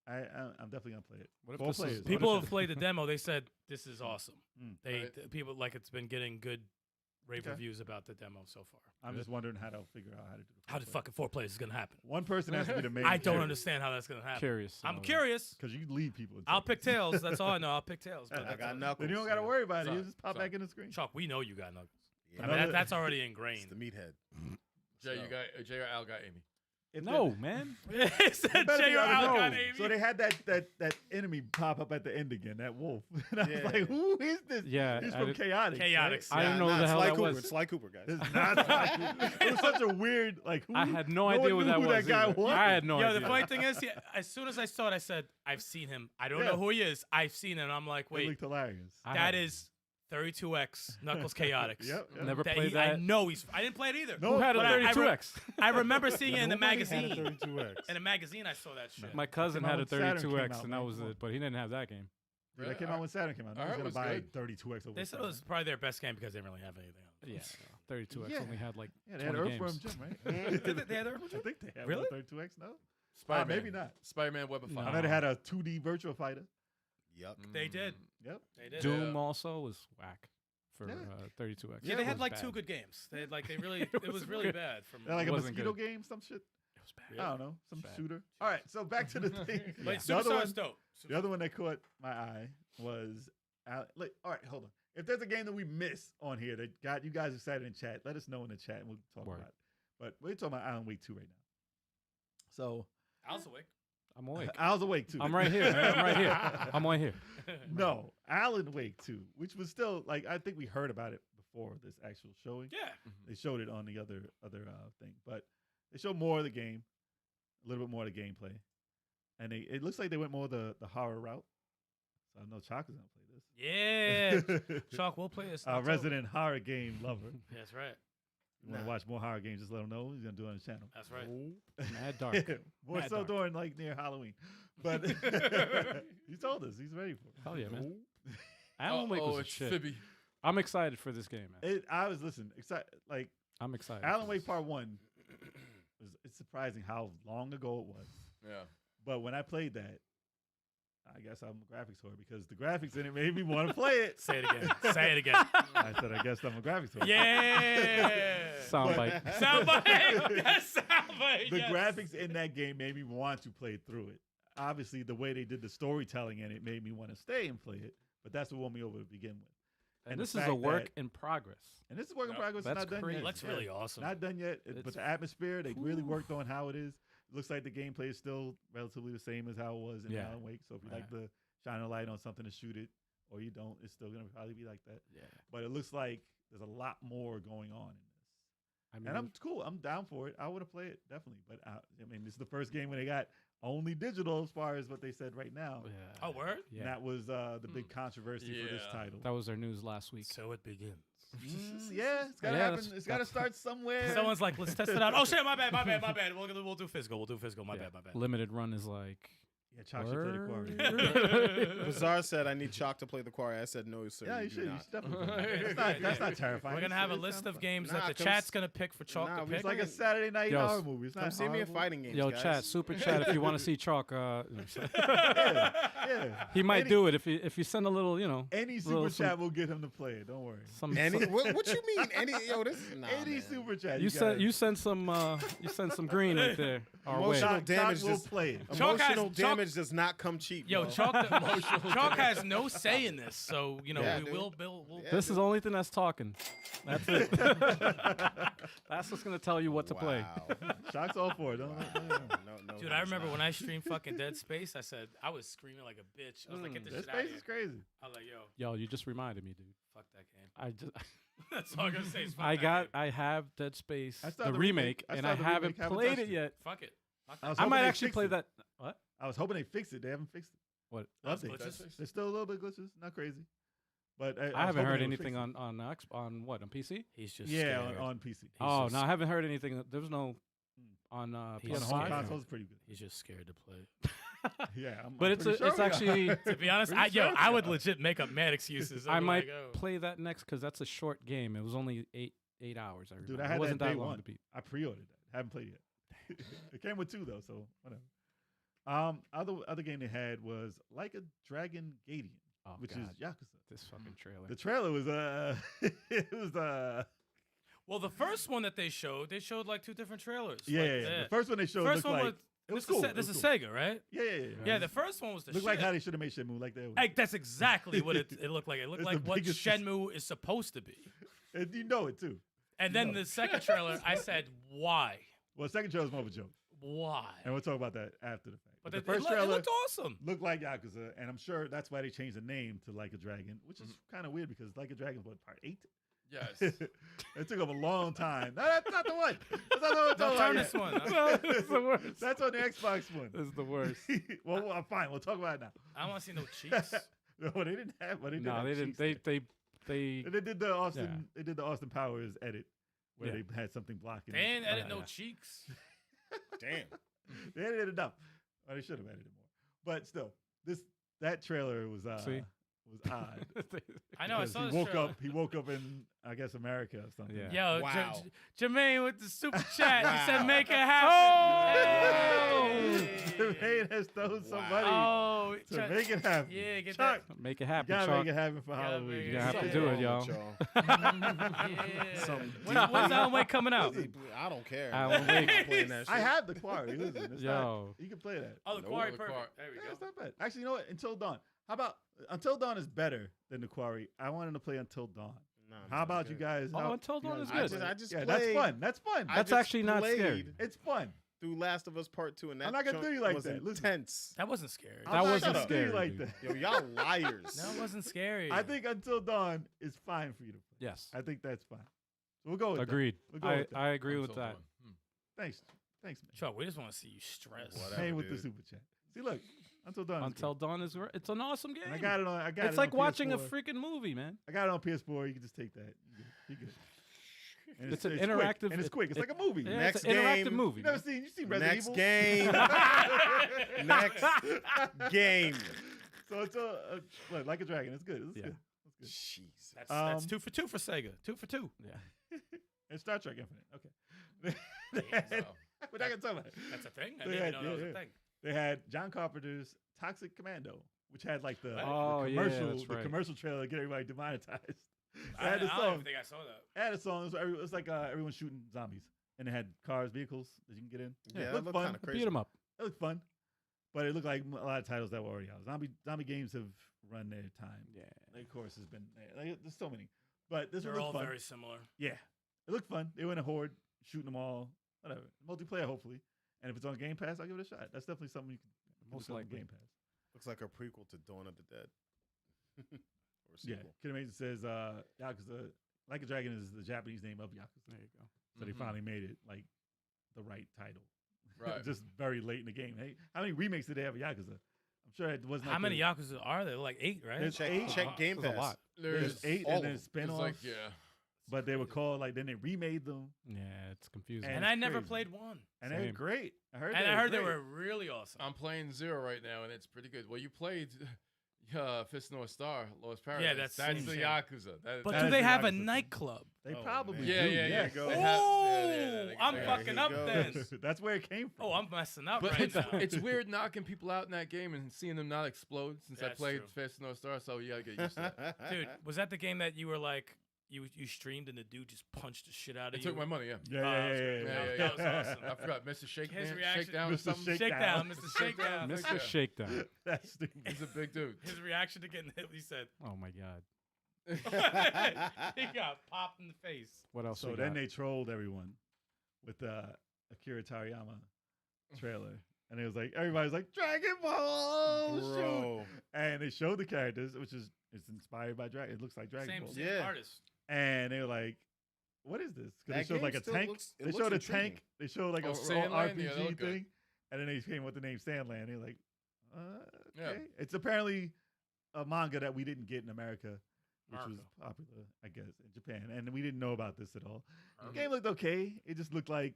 I'm definitely gonna play it. What if Four this was- players. what People if have played the demo. They said this is awesome. Mm. Right. People like it's been getting good rave Okay. reviews about the demo so far. I'm just wondering how to figure out how to do it. How the fucking 4 players is gonna happen? One person has to be the main. I don't understand how that's gonna happen. Curious. I'm curious. because you lead people. in I'll Tekken. pick tails. That's all I know. I'll pick tails. But I that's got all- knuckles. Then you don't got to worry about it. Sorry, You just pop sorry. back in the screen. Chuck, we know you got knuckles. Yeah. I mean, that's already ingrained. It's the meathead. Jay, So- you got Jay or Al got Amy. If No, man. He said It better be Jay or out of Al nowhere. got Amy. So they had that enemy pop up at the end again, that wolf. And I was Yeah. like, who is this? Yeah, He's I from did- Chaotix. Chaotix. I didn't know nah, the hell Sly that Cooper. was. It's Sly Cooper, guys. It's not like, it was such a weird, like, who, I had no one idea what knew that who was. that guy either. was. I had no Yo, idea. the funny thing is, as soon as I saw it, I said, I've seen him. I don't Yeah. know who he is. I've seen him. I'm like, It wait, looked hilarious. I that had- is 32X Knuckles Chaotix. Yep. Never That played I that. know he's. I didn't play it either. No, Who had a but I- I 32X? I remember seeing it in the Nobody had a magazine. 32X. In a magazine, I saw that shit. My cousin Came out had a when Saturn came 32X, out, and man. that was Come on. it. But he didn't have that game. Dude, that came out when Saturn came out. No I one's heard going it to buy was good. 32X over They said it Saturn. was probably their best game because they didn't really have anything else. Yeah. 32X Yeah. only had like Yeah, they had 20 Earthworm games. Jim, right? Did they have I think they had Really? 32X, no? Spider-Man. maybe not. Spider-Man Web of No. I Fire. know they had a 2D Virtual Fighter. Yuck. They did. Yep. They did. Doom also was whack for Yeah. 32X. Yeah, they It had was like bad. 2 good games. They had like they really. it was really good. bad. From They're like a wasn't mosquito good. game, some shit. it was bad. I don't know, some Bad. shooter. All right, so back to the thing. But The other Superstar's one, dope. the other one that caught my eye was, like, all right, hold on. If there's a game that we miss on here that got you guys excited in chat, let us know in the chat and we'll talk Word. about it. But we're talking about Alan Wake 2 right now. So Al's awake. I'm awake. Al's Awake 2. I'm right here, man. I'm right here. I'm right here. No, Alan Wake 2, which was still like I think we heard about it before this actual showing. Yeah. They showed it on the other thing, but they showed more of the game, a little bit more of the gameplay, and it looks like they went more the horror route. So I know Chalk is Yeah. gonna play this. Chalk, we'll play this. Our resident horror game lover. That's right. You want to watch more horror games? Just let him know. He's gonna do it on his channel. That's right. Mad dark. More Mad so dark. during like near Halloween, but he told us he's ready for it. Hell yeah, man. Alan Wake was a it's shit. Fibby. I'm excited for this game, man. I was excited. Like I'm excited. Alan for Wake this. Part 1 it's surprising how long ago it was. Yeah. But when I played that, I guess I'm a graphics whore because the graphics in it made me want to play it. Say it again. Say it again. I said, I guess I'm a graphics whore. Yeah. Soundbite. Soundbite. Yes, soundbite. The yes. graphics in that game made me want to play through it. Obviously, the way they did the storytelling in it made me want to stay and play it. But that's what won me over to begin with. And the this is a fact work that- in progress. And this is work in Yep. progress. It's That's not done crazy. yet. Looks really awesome. Not done yet. But It's- the atmosphere, they really Whew. worked on how it is. It looks like the gameplay is still relatively the same as how it was in Yeah. Alan Wake. So if you like to shine a light on something to shoot it, or you don't, it's still gonna probably be like that. Yeah. But it looks like there's a lot more going on in this. I mean, And I'm cool. I'm down for it. I would have played it definitely. But I mean, this is the first game where they got only digital as far as what they said right now. yeah. Oh, word? Yeah. And that was the big controversy for this Yeah. title. That was their news last week. So it begins. Yeah, it's gotta happen. It's gotta start somewhere. Someone's like, let's test it out. Oh shit, my bad. We'll do physical. My bad. Limited run is like. Yeah, Chalk should play the quarry. Bizarre said, "I need Chalk to play the quarry." I said, "No, sir." Yeah, you should. You not. should definitely. Play that. That's not terrifying. We're gonna have a It's list not of fun. games Nah, that the come chat's gonna pick for Chalk to we pick. It's like a Saturday night Yo, horror movie. It's not Come see me in horrible. fighting games. Yo, guys. chat, super chat if you want to see Chalk. Yeah. He might do it if you send a little, Any little super chat will get him to play it. Don't worry. some. What you mean? This is Any man. super chat. You send some green right there. Our way. Emotional damage will just play it. Emotional damage does not come cheap. Yo, bro. Chalk has no say in this, so Yeah, we dude. will build. Yeah. This is the only thing that's talking. That's it. That's what's gonna tell you what to play. Wow. Shock's all for it. Don't. No, Dude, I remember when I streamed fucking Dead Space, I said I was screaming like a bitch. I was like, get this That shit out of space here. is crazy. I was like, yo, Yo, you just reminded me, dude. fuck that game. I just That's all I'm gonna say. Is fuck I that got game. I have Dead Space I the started the remake, remake. I and I started the haven't remake, haven't played touched it it. yet. Fuck it. Fuck I was I hoping might they actually fixed play it. that. What? I was hoping they fixed it. They haven't fixed it. What? Those Update. glitches? There's still a little bit of glitches. Not crazy. But I I was haven't hoping heard they would anything fix it. on what, on PC? He's just Yeah, scared. on PC. Oh just- no, I haven't heard anything. There was no on He's On PS5. home scared. consoles, pretty good. He's just scared to play. Yeah, But I'm pretty sure it's we are. actually To be honest, Pretty sure I we would are. legit make up mad excuses. I I'm might like, oh. play that next because that's a short game. It was only eight hours. I remember. Dude, I it had wasn't that day long one. to beat. I pre-ordered that. Haven't played it yet. It came with 2 though, so whatever. Other game they had was Like a Dragon Gaiden, Oh, which God. is Yakuza. This fucking trailer. The trailer was it was Well, the first one that they showed like 2 different trailers. yeah, Like, yeah. The first one they showed First looked one like was it was this cool. Is, this is Sega, right? Yeah. Yeah, the first one was the looked shit. like how they should have made Shenmue like that. Like, that's exactly what it looked like. It looked It's like the what biggest- Shenmue is supposed to be. And you know it too. And then No. the second trailer, I said, why? Well, the second trailer was more of a joke, Why? and we'll talk about that after the fact. But the it first looked- trailer it looked awesome. looked like Yakuza, and I'm sure that's why they changed the name to Like a Dragon, which is kind of weird because Like a Dragon was part 8. Yes. It took them a long time. No, that's not the one. That's not the one. we're Don't talking turn about this yet. one. No, it's the worst. That's on the Xbox one. This is the worst. well, fine. We'll talk about it now. I don't want to see no cheeks. No, they didn't have. Well, they No, have they didn't. cheeks. They They did the Austin. Yeah. They did the Austin Powers edit where Yeah. they had something blocking. They it. ain't edit yeah, no yeah. cheeks. Damn. They edited it up. Or they should have edited more. But still, that trailer was See? was odd. I know. I Because saw this he woke trailer. up. He woke up in I guess America or something. Yeah. Yo, Wow. Jermaine with the super chat. He said, Wow. "Make it happen." Oh! Jermaine has told somebody Oh, to try- make it happen. Yeah, get Chuck, Make it you happen, gotta Chuck. make it happen for Gotta Halloween. make You have to Yeah. do it, y'all. Yeah. Some When's Alan Wake coming out? I don't care. Alan man. Wake. I'm playing that shit. I have the Quarry. Listen, it's not, Yo. you can play that. Oh, the No, Quarry, the perfect. Quarry. There we Yeah, go. it's not bad. Actually, you know what? Until Dawn. How about Until Dawn is better than the Quarry? I wanted to play Until Dawn. Nah, How man, about it's you good. guys? Oh, how- Until you Dawn guys is play good. it? I just yeah, played. that's fun. That's fun. I That's just actually not scary. played It's fun. Through Last of Us Part 2, and that I'm not gonna junk do you like was that. Listen. intense. That wasn't scary. That I'm not wasn't gonna do you scary, like dude. that. Yo, y'all liars. No, it wasn't scary. I think Until Dawn is fine for you to play. Yes. I think that's fine. So we'll go with Agreed. We'll go I, with that. I agree with Until that. Dawn. that. Thanks, man. Chuck, we just want to see you stressed. Whatever. Paying with the dude. super chat. See, look, Until Dawn. Until Dawn is. It's an awesome game. And I got it on. I got It's it like on watching a PS4. freaking movie, man. I got it on PS4. You can just take that. You good. And It's an quick. interactive- And it's quick. It's it- like a movie. Yeah, Next it's an interactive game. movie. You never man. seen? You seen Resident Next Evil? game. Next game. So it's look, Like a Dragon. It's good. It's Yeah. good. It's good. Jeez. That's Um, 2 for 2 for Sega. 2 for 2. Yeah. And Star Trek Infinite. Okay. Wow. We're not gonna talk about it. That's a thing. I They didn't had- even know that was yeah, a yeah. thing. They had John Carpenter's Toxic Commando, which had like the Oh, yeah, commercial, that's right. the commercial trailer to get everybody demonetized. I, It had I a don't song. even think I saw that. It had a song. It was like everyone shooting zombies, and it had cars, vehicles that you can get in. Yeah, it that looked looked fun. kind of Beat crazy. him up. It looked fun, but it looked like a lot of titles that were already out. Zombie games have run their time. Yeah. Like, of course, has been like, there's so many, but this one They're all looked fun. very similar. Yeah, it looked fun. They were in a horde, shooting them all. Whatever, multiplayer hopefully, and if it's on Game Pass, I'll give it a shot. That's definitely something you can Most look up on likely. Game Pass. Looks like a prequel to Dawn of the Dead. Or a Yeah, sequel. Kid Amazing says Yakuza, Like a Dragon is the Japanese name of Yakuza. There you go. So they Mhm. finally made it like the right title. Right. Just very late in the game. Hey, how many remakes did they have of Yakuza? I'm sure it wasn't. How like many the- Yakuza are there? Like 8, right? There's Check, eight. check Game There's Pass. a lot. There's 8 all and then of It's spin-offs. like, yeah. but they were called like then they remade them, Yeah, it's confusing. And it's I never crazy. played one. and they're Same. great. I heard And they were really awesome. I'm playing 0 right now, and it's pretty good. Well, you played Fist North Star, Lost Paradise. that's the insane. Yakuza. But That do is they the have a Yakuza. nightclub? They Oh, probably man. Yeah, do. yeah, yeah. yes. Go. They Oh, have- I'm they- fucking up then. That's where it came from. Oh, I'm messing up But right now. it's weird knocking people out in that game and seeing them not explode since I That's played true. Fist North Star, so you gotta get used to that. Dude, was that the game that you were like, you streamed and the dude just punched the shit out of They you? took my money, yeah. Yeah, Oh, yeah, that was yeah, great. yeah, That was awesome. I forgot, Mr. Shakedown, His reaction- Shakedown or Mr. something. Shakedown. Mr. Shakedown. Mr. Yeah. Shakedown. That's stupid. He's a big dude. His reaction to getting hit, he said, Oh my god. he got popped in the face. What else? So we then got? they trolled everyone with the Akira Toriyama trailer. And it was like, everybody's like, Dragon Ball! Shoot! Bro. And they showed the characters, which is it's inspired by Dragon. It looks like Dragon Same, Ball. same Yeah. artist. And they were like, what is this? Because That they showed like game a still tank. looks- it They looks showed a intriguing. tank. They showed like Oh, a Sandland? Yeah, that RPG looked good. thing. And then they came with the name Sandland. They're like, Yeah. okay. It's apparently a manga that we didn't get in America, which was America. popular, I guess, in Japan. And we didn't know about this at all. The Okay. game looked okay. It just looked like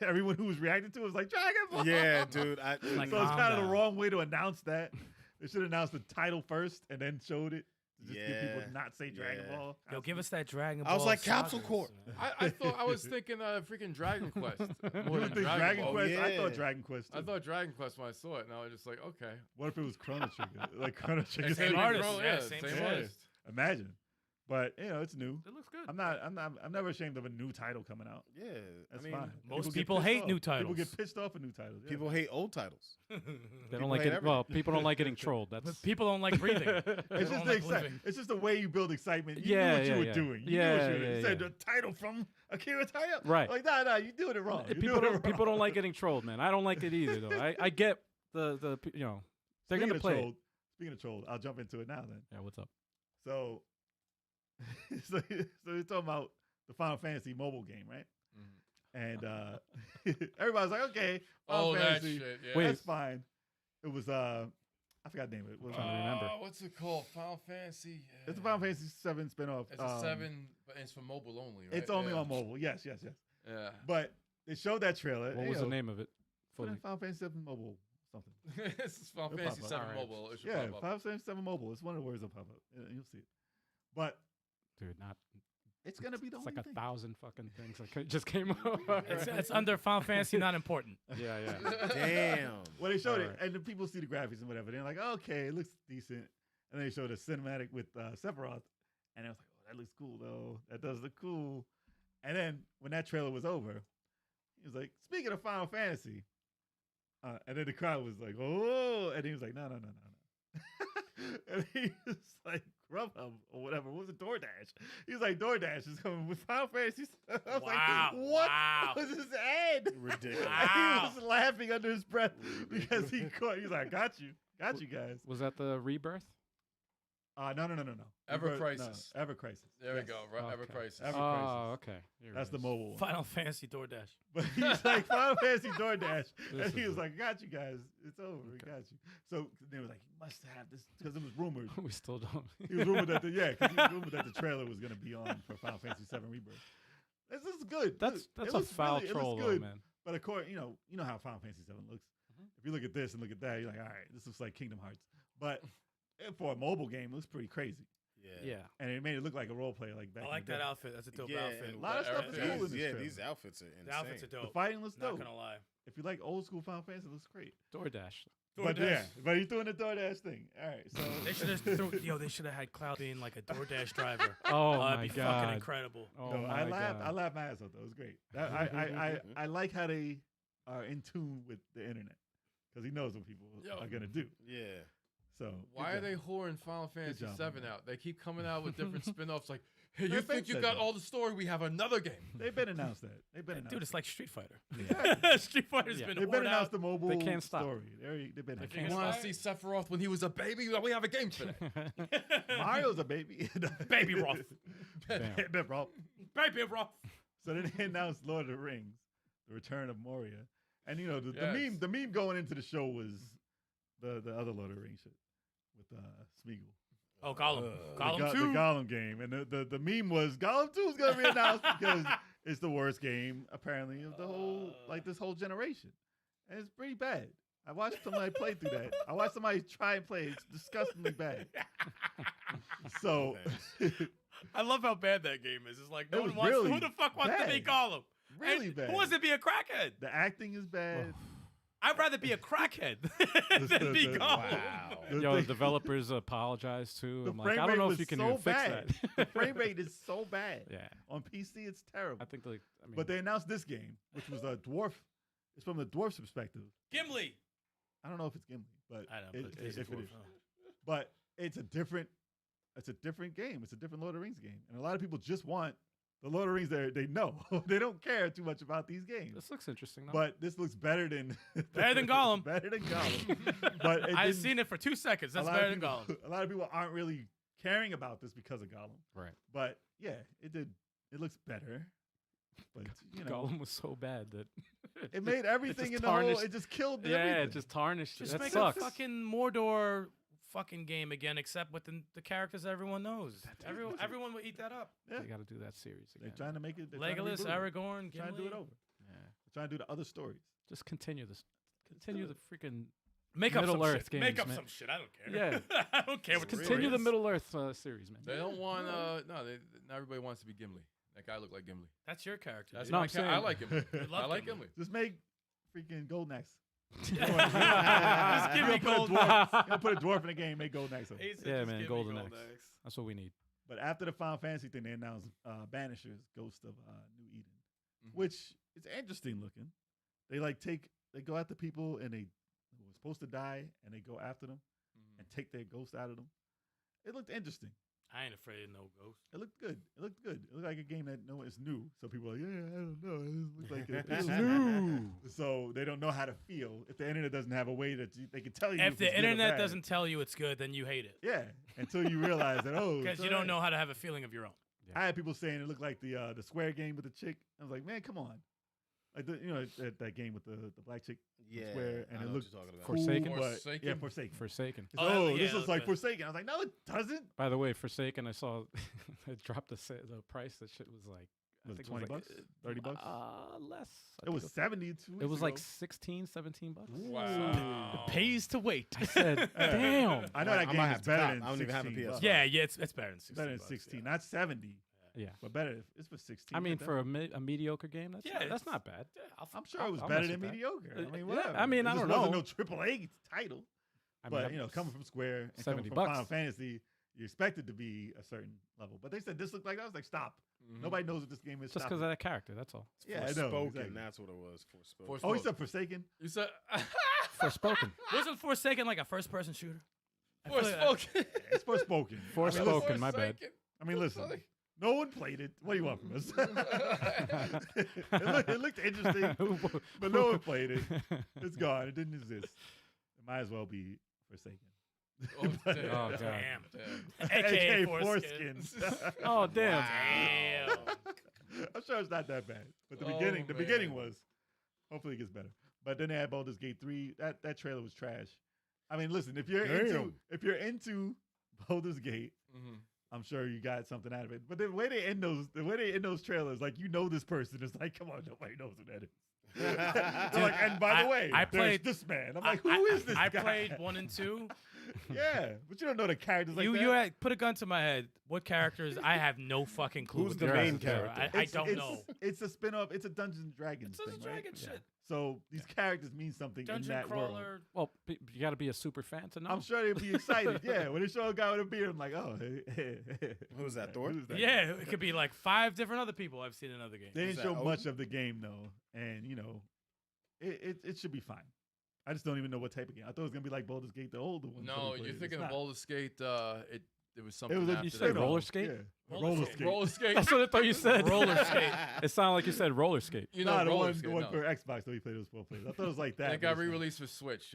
everyone who was reacting to it was like Dragon Ball. Yeah, dude. Like, so it's calm kind of the down. wrong way to announce that. They should announce the title first and then showed it. To just get people Yeah, to not say Dragon yeah. Ball. Yo, give us that Dragon Ball. I was like, Capsule Sagas, Corp. man. I thought I was thinking freaking Dragon Quest You more would than think Dragon Ball. Quest. I yeah. thought Dragon Quest. I too. thought Dragon Quest when I saw it, and I was just like, okay. What if it was Chrono Trigger? Like Chrono Trigger. It Same could be artist, Chrono- yeah, same same artist. Imagine. But you know, it's new. It looks good. I'm never ashamed of a new title coming out. Yeah. That's I mean, fine. Most get people pissed hate off. new People titles. get pissed off at new titles. Yeah. people hate old titles. They people don't like hate it. Well, people don't like getting trolled. But That's people don't like breathing. It's People just don't the like living. excitement. It's just the way you build excitement. You Yeah, knew what yeah, you were yeah. doing. You knew Yeah, what you were yeah, doing. You yeah. said the title from Akira Toriyama. Right. Like, nah, you doing it wrong. You're people doing it don't wrong. people don't like getting trolled, man. I don't like it either, though. I get the you know they're Speaking gonna of play. trolled, Speaking of trolled, I'll jump into it now then. Yeah, what's up? So, so you're talking about the Final Fantasy mobile game, right? And everybody's like, okay, Final Oh, that Fantasy, shit. Yeah. Wait. that's fine. It was I forgot the name of it. What was it? trying to remember. What's it called? Final Fantasy. It's a Final Fantasy 7 spinoff. It's a 7, but it's for mobile only, right? It's only Yeah. on mobile. Yes. Yeah. But they showed that trailer. What was the name of it? Put in Fully. Final Fantasy 7 mobile something. This is Final It'll Fantasy pop up. 7 Alright. mobile. It should Yeah, pop up. Final Fantasy 7 mobile. It's one of the words that'll pop up. You'll see it. But Dude, not. it's gonna be the It's only like thing. 1,000 fucking things that just came out. It's under Final Fantasy, not important. Yeah, yeah. Damn. Well, they showed it, Alright. and the people see the graphics and whatever. They're like, okay, it looks decent. And they showed a cinematic with Sephiroth, and I was like, oh, that looks cool though. That does look cool. And then when that trailer was over, he was like, speaking of Final Fantasy, and then the crowd was like, oh, and he was like, no. And he was like, Grubhub or whatever. What was it? DoorDash. He was like, DoorDash is coming with Final Fantasy. I was Wow, like, what wow. was this ad? Ridiculous. Wow. He was laughing under his breath because he caught. He's like, got you guys. Was that the rebirth? No. Ever No, Crisis. Ever Crisis. There we Yes. go. Right, Ever Okay. Crisis. Ever Oh, okay. Here it That's the is. mobile one. Final Fantasy DoorDash. But he's like, Final Fantasy DoorDash. This And he is was it. like, got you guys. It's over. We Okay. got you. So they were like, you must have this because it was rumored. We still don't. He was rumored that he was rumored that the trailer was going to be on for Final Fantasy VII Rebirth. This is good. That's Look, it a looks foul really- it troll, looks though, good. man. But of course, you know how Final Fantasy VII looks. Mhm. If you look at this and look at that, you're like, all right, this looks like Kingdom Hearts. But for a mobile game, it looks pretty crazy. Yeah. And it made it look like a role play like back I in like the that day. outfit. That's a dope Yeah, outfit. and A lot of stuff is Everything. cool in this Yeah, trailer. these outfits are insane. The outfits are The dope. fighting looks Not dope. gonna lie. If you like old school Final Fantasy, it looks great. DoorDash. But yeah, but he's doing the DoorDash thing. All right, so They should have had Cloud being like a DoorDash driver. Oh That'd my be god. fucking incredible. Oh no, my I laughed. God. I laughed my ass off though. It was great. I like how they are in tune with the internet because he knows what people Yo. are gonna do. Yeah. So Why good are they job. whoring Final Fantasy job, 7 man. out? They keep coming out with different spin-offs like, hey, Their you think face you said got that. all the story? We have another game. They've been announced that. They've been announced. Dude, it's like Street Fighter. Exactly. Street Fighter's Yeah. been They've been whored announced out. the mobile They can't stop. story. They've been They announced. can't You want stop. to see Sephiroth when he was a baby? We have a game for that. Mario's a baby. Baby Roth. Damn. Baby Roth. Baby Roth. So then they announced Lord of the Rings, the Return of Moria, and you know the Yes. meme going into the show was the other Lord of the Rings shit with Smeagol. Oh, Gollum. Gollum the 2? The Gollum game. And the meme was Gollum 2 is going to be announced because it's the worst game, apparently, of the whole, this whole generation. And it's pretty bad. I watched somebody play through that. I watched somebody try and play. It's disgustingly bad. So I love how bad that game is. It's like no one wants really who the fuck wants to be bad. Gollum? Really And bad. Who wants to be a crackhead? The acting is bad. I'd rather be a crackhead than be Gollum. Wow. Yo, the developers apologize too. The I'm frame like, I don't rate know was if you can so even fix bad. that. The frame rate is so bad. Yeah, On PC, it's terrible. I think But they announced this game, which was a dwarf. It's from the dwarf's perspective. Gimli. I don't know if it's Gimli, but I know, if but he's a it dwarf. is. But it's a different game. It's a different Lord of the Rings game, and a lot of people just want the Lord of the Rings. They know they don't care too much about these games. this looks interesting. Though. But this looks better than Gollum. better than Gollum. But I've seen it for 2 seconds. That's better than Gollum. A lot of people aren't really caring about this because of Gollum. right, But yeah, it did. It looks better. But Gollum was so bad that it made everything just in the whole. tarnished- It just killed yeah, everything. it just tarnished. Just That make sucks. a fucking Mordor fucking game again, except with the characters everyone knows. Everyone will eat that up. Yeah. They got to do that series They're again. trying to make it. they're trying to Legolas, reboot it. Aragorn, They're trying to do it Gimli. over. Yeah. They're trying to do the other stories. Just continue this. Continue the freaking. Make up Middle some Earth shit. games, Make up man. some shit. I don't care. Yeah. I don't care what the story Continue the is. Middle Earth series, man. They don't want not everybody wants to be Gimli. That guy looked like Gimli. That's your character. That's dude. No, my I'm saying- I like Gimli. love I like Gimli. Gimli. Just make freaking Golden Axe. Just give me gold. Put a dwarf in the game. Make Golden Axe. He said, Yeah, just man, give me Golden gold Axe. Axe. That's what we need. But after the Final Fantasy thing, they announced Banishers, Ghost of New Eden, Mhm. which is interesting looking. They they go after people and they who were supposed to die and they go after them and take their ghost out of them. It looked interesting. I ain't afraid of no ghost. It looked good. It looked good. It looked like a game that is new. So people are like, yeah, I don't know. It looks like it's New. So they don't know how to feel. If the internet doesn't have a way that they can tell you. If it's the good or internet bad. doesn't tell you it's good, then you hate it. Yeah, until you realize that, Because it's you don't alright. know how to have a feeling of your own. I had people saying it looked like the Square game with the chick. I was like, man, come on. Like that game with the black chick from Yeah, Square, and I it know what looked you're talking about. cool, Forsaken? but Forsaken? yeah, Forsaken. Forsaken. It's, Oh, this yeah, looks looks like bad. Forsaken. I was like, no, it doesn't. By the way, Forsaken, I saw it dropped the price. That shit was like, I Was think it 20 bucks? 30 bucks? less. I It was think 72. It was like 16, 17 bucks. Wow. Pays to wait. I said, damn. I know I that might game have is to better cop. than I don't even have a 16 bucks. PS5. Yeah, it's better than 16. Better than bucks, 16, yeah. not 70. Yeah. But better. It's for 16. I mean, better. for a mediocre game, that's Yeah, that's it's- not bad. Yeah, I'm sure it was I'll better mess than with that. mediocre. I mean, Yeah, whatever. I mean, It I just don't wasn't no AAA title. I mean, But coming from Square and coming 70 from bucks. Final Fantasy, you expect it to be a certain level. But they said this looked like that. I was like, stop. Mhm. Nobody knows what this game is. just Stop because it. of that character, that's all. Yeah, I know, Forspoken, exactly. that's what it was. Forspoken. Forspoken. Oh, he said Forsaken. You said Forspoken. Wasn't Forsaken like a first-person shooter? I feel like- Forspoken. It's Forspoken. Forspoken, my bad. I mean, listen. No one played it. What do you want from us? it looked interesting, but no one played it. It's gone. It didn't exist. It might as well be Forsaken. Oh, damn. Oh, God. Damn. Damn. AKA foreskin. foreskin. Oh, damn. Damn. I'm sure it's not that bad. But the Oh, beginning man. was. Hopefully it gets better. But then they had Baldur's Gate 3. That trailer was trash. I mean, listen, if you're into Baldur's Gate, Mhm. I'm sure you got something out of it. But the way they end those trailers, like this person, it's like, come on, nobody knows who that is. They're like, and by the way, I there's played- this man. I'm like, who is this I guy? played 1 and 2. Yeah, but you don't know the characters like you that. you had, put a gun to my head. What characters? I have no fucking clue. Who's what the the main characters are. character? I don't know. It's a spin-off. It's a Dungeons and Dragons It's a thing, dragon right? shit. So these characters mean something Dungeon in that world. crawler. Well, you got to be a super fan to know. I'm sure they'd be excited. Yeah, when they show a guy with a beard, I'm like, oh, Who's that, Thor? Who's that? Yeah, it could be like 5 different other people I've seen in other games. They Who's didn't that, show much Odin? of the game though, and it should be fine. I just don't even know what type of game. I thought it was gonna be like Baldur's Gate, the older one. No, you're thinking of Baldur's Gate. It was something It was a after You said that. roller skate? Yeah. Roller Roller skate. skate. Roller skate. That's what I thought you said. Roller skate. It sounded like you said roller skate. You Nah, know, the roller one, skate. the one no. for Xbox that we played was 4 players. I thought it was like that. And it but got it's not. re-released for Switch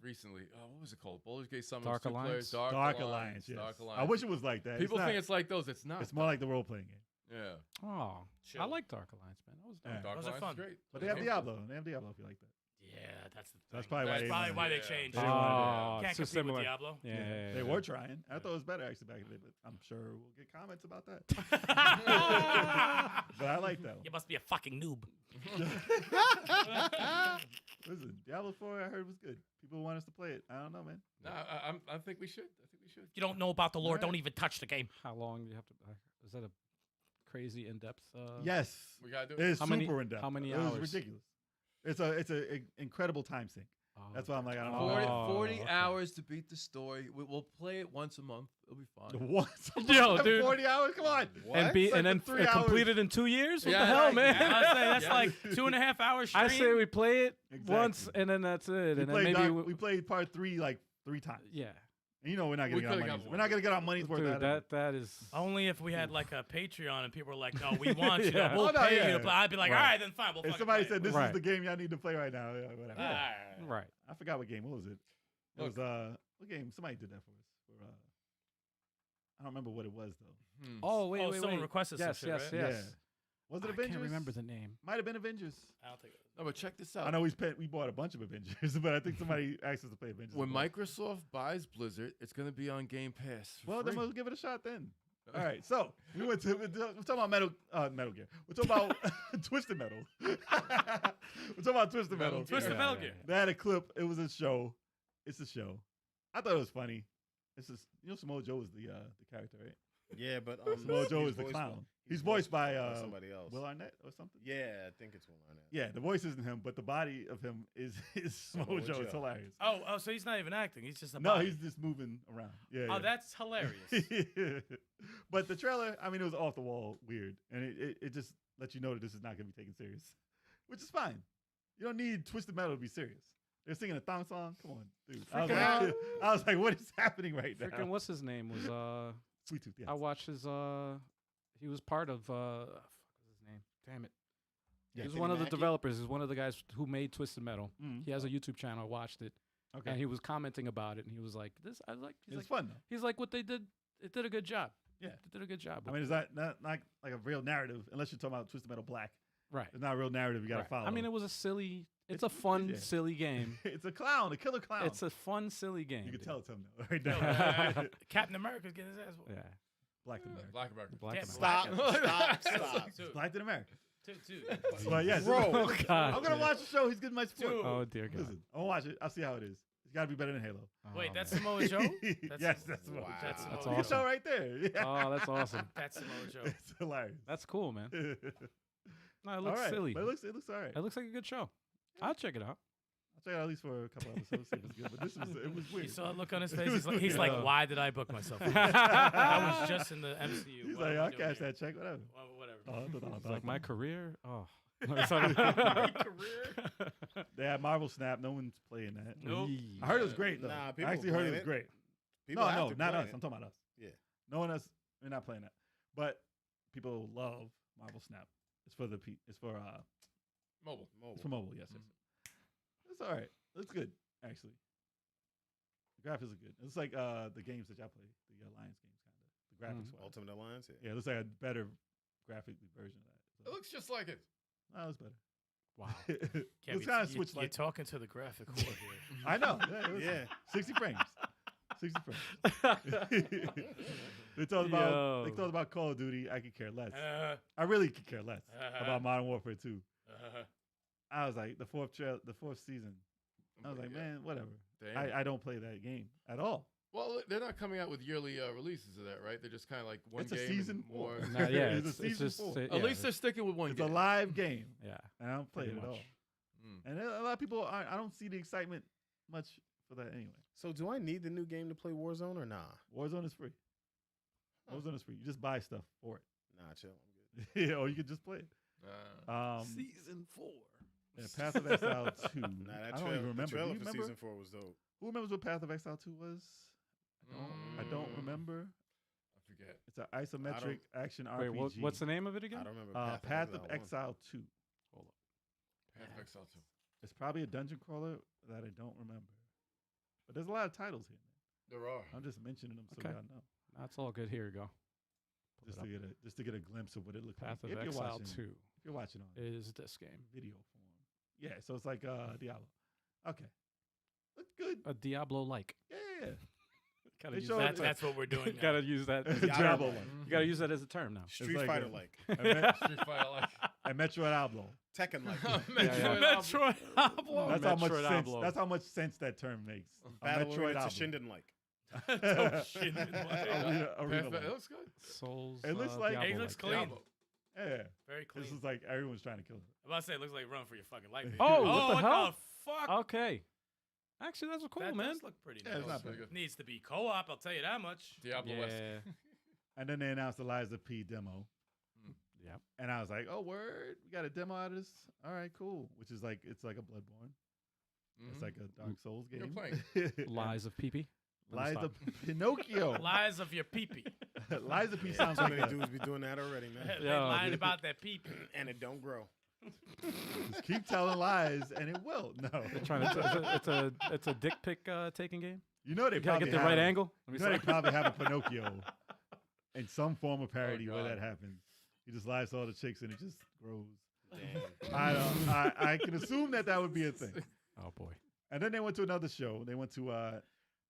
recently. What was it called? Baldur's Gate Summons. Dark 2 Alliance? players. Dark Alliance. Yes. Dark Alliance. I wish it was like that. People it's think not, it's like those. It's not. it's more like the role playing game. Yeah. Oh, I Chill. like Dark Alliance, man. That was Yeah. dope. Dark Those are Alliance fun. is great. But they have Diablo. They have Diablo if you like that. Yeah, that's the thing. That's probably why they they changed. They didn't wanna do Oh, Can't it's so compete similar. with Diablo. Yeah, They were trying. I thought it was better actually back in the day, but I'm sure we'll get comments about that. But I like that one. You must be a fucking noob. Listen, Diablo 4 I heard was good. People want us to play it. I don't know, man. No, I think we should. I think we should. You don't know about the lore. Right. Don't even touch the game. How long do you have to? Is that a crazy in depth? Yes, We gotta do it. it's How super many- in depth. how many It was hours? ridiculous. It's a incredible time sink. Oh, That's why I'm like, I don't 40, know. 40 okay. hours to beat the story. We'll play it once a month. It'll be fine. Once a Yo, month, dude. 40 hours. Come on. and be It's like and then the 3 complete hours. it in 2 years? What Yeah, the hell, like, man? yeah. I was saying that's Yeah. like 2.5 hours stream. I say we play it Exactly. once and then that's it, We and then played, maybe we played part 3 like 3 times. yeah. And you know we're not We gonna get our could've got money's. more. We're not gonna get our money's worth Dude, out of it. that is Only if we had like a Patreon and people were like, "No, we want you. Yeah. To, we'll Oh, no, pay yeah. you." To play. I'd be like, Right. "All right, then fine. We'll If fucking somebody play said this Right. is the game y'all need to play right now, yeah, whatever. it." All right. right. I forgot what game. What was it? It Look. was what game? Somebody did that for us. I don't remember what it was though. Oh wait, Oh, wait, someone wait. requested some yes, shit, yes, right? yes. Yeah. Was it I Avengers? can't remember the name. Might have been Avengers. I don't think. No, but check this out. I know we bought a bunch of Avengers, but I think somebody asked us to play Avengers. When as well. Microsoft buys Blizzard, it's going to be on Game Pass. for Well, then free. we'll give it a shot then. All right, so we're talking about Metal Gear. We're talking about Twisted Metal. We're talking about Twisted Metal. Twisted Metal Gear. They had a clip. It was a show. It's a show. I thought it was funny. It's just Samoa Joe was the character, right? Yeah, but Samoa Joe he's is the voiced clown. by- He's voiced by somebody else. Will Arnett or something. Yeah, I think it's Will Arnett. Yeah, the voice isn't him, but the body of him is Samoa Samoa Joe. It's Joe. hilarious. Oh, so he's not even acting. He's just a No, body. he's just moving around. Yeah. Oh, yeah. that's hilarious. But the trailer, I mean, it was off the wall weird, and it just lets you know that this is not going to be taken serious, which is fine. You don't need Twisted Metal to be serious. They're singing a thong song. Come on, dude. I was like, what is happening right now? Freaking what's his name was Sweet Tooth. Yes. I watched his he was part of fuck was his name? Damn it. Yeah, He was Kenny one of the Mackey? developers. He's one of the guys who made Twisted Metal. Mhm. He has a YouTube channel. I watched it, Okay. and he was commenting about it, and he was like, "This, I like." It's fun though. He's like, "What they did, it did a good job. Yeah. It did a good job." I mean, it's not like a real narrative unless you're talking about Twisted Metal Black. right. It's not a real narrative you got to right. follow. I mean, it was a silly. It's It- a fun, yeah. silly game. it's a clown, a killer clown. It's a fun, silly game. you can dude. tell it's him though, right Yo, now. Captain America's getting his ass whooped. Yeah. Black in America. Black America. Black Damn, and Stop! white. Stop! Dude, Black in America. dude. But yes, Bro. Oh, God. I'm gonna watch the show. He's getting my support. Dude. Oh dear God. Listen, I'm gonna watch it. I'll see how it is. It's got to be better than Halo. Wait, Oh, that's man. Samoa Joe? Yes, that's Samoa Wow. Joe. That's That's Samoa You can Joe. tell right there. Yeah. Oh, that's awesome. That's Samoa Joe. It's hilarious. That's cool, man. No, it All looks right. silly. But it looks all right. It looks like a good show. I'll check it out. I'll check it out at least for a couple episodes, see if it's good. But this was it was You weird. saw a look on his It face. was He's like, weird. why did I book myself? I was just in the MCU. He's What like, am I I'll doing cash here?" that check, whatever. Well, whatever. It's like my career. Oh. My career. They had Marvel Snap. No one's playing that. Nope. I heard it was great though. Nah, I people actually heard playing it was it. great. People have No, to not play us. it. I'm talking about us. Yeah. No one else. We're not playing that. But people love Marvel Snap. It's for it's for Mobile. it's for mobile. Yes, yes. It's all right. It's good actually. The graphics are good. It's like the games that y'all play, the Alliance games, kind of. The graphics wise. Ultimate Alliance. Yeah. Yeah, it looks like a better graphic version of that. It looks just like it. No, it's better. Wow. It's kind of switched You're like talking to the graphic whore here. I know. Yeah, it was Yeah. 60 frames. 60 frames. They talked about Call of Duty. I could care less. I really could care less about Modern Warfare 2. I was like the fourth season. I was like, man, whatever. Damn. I don't play that game at all. Well, they're not coming out with yearly releases of that, right? They're just kind of like one It's a game. season and more. 4. Not yet. It's a It's season just 4. At least they're sticking with one It's a game. live game, yeah. and I don't play it Pretty at all. much. Mm. And a lot of people, I don't see the excitement much for that anyway. So do I need the new game to play Warzone or nah? Warzone is free. Warzone is free. You just buy stuff for it. Nah, chill. I'm good. Yeah, or you can just play it. Season 4. Yeah, Path of Exile 2. Nah, I that don't even remember. the Do trailer you for remember? season 4 was dope. Who remembers what Path of Exile 2 was? I don't remember. I forget. It's an isometric action Wait, RPG. what's the name of it again? I don't remember. Path of 1. Exile 2. Path of Exile 2. It's probably a dungeon crawler that I don't remember. But there's a lot of titles here. There are. I'm just mentioning them so Okay. y'all know. That's all good. Here you go. Just to get a glimpse of what it looks Path like. of If you're Exile watching, 2 If you're watching on is this game. video form. Yeah, so it's like Diablo. Okay. Looked good. A Diablo-like. Yeah. Gotta They use showed that. That's what we're doing. Now. Gotta use that. Diablo. You gotta use that as a term now. Street like Fighter a- like. Street Fighter like. And Metro Diablo. Tekken like. Metroid Diablo. That's how much Metroid sense. Diablo. That's how much sense that term makes. A Battle Metroid Arena to Diablo. Shinden like. Arena Perfect. like. It looks good. Souls. It looks like- Diablo It looks like. clean. Yeah. Very clean. This is like everyone's trying to kill him. I'm about to say it looks like Run for Your Fucking Life. Oh, what the hell? What the fuck? Okay. Actually, that's cool, that man. does look pretty Yeah, nice. it's not Pretty bad. good. Needs to be co-op. I'll tell you that much. Diablo West. Yeah. And then they announced the Lies of P demo. Yep. And I was like, oh, word. We got a demo out of this. All right, cool. Which is like, it's like a Bloodborne. It's Mhm. like a Dark Souls You're game. playing. Lies of Pee-Pee. Lies of Pinocchio. Lies of your pee-pee. Lies of P Yeah, sounds too like many a, dudes be doing that already, man. They Yeah, lying dude. about that pee-pee. And it don't grow. just keep telling lies and it will. No. They're trying to. It's a dick pic taking game. You know they You gotta probably get the have, right angle. You know they probably have a Pinocchio in some form of parody where God. that happens. He just lies to all the chicks and it just grows. Damn. I can assume that would be a thing. Oh boy. And then they went to another show. They went to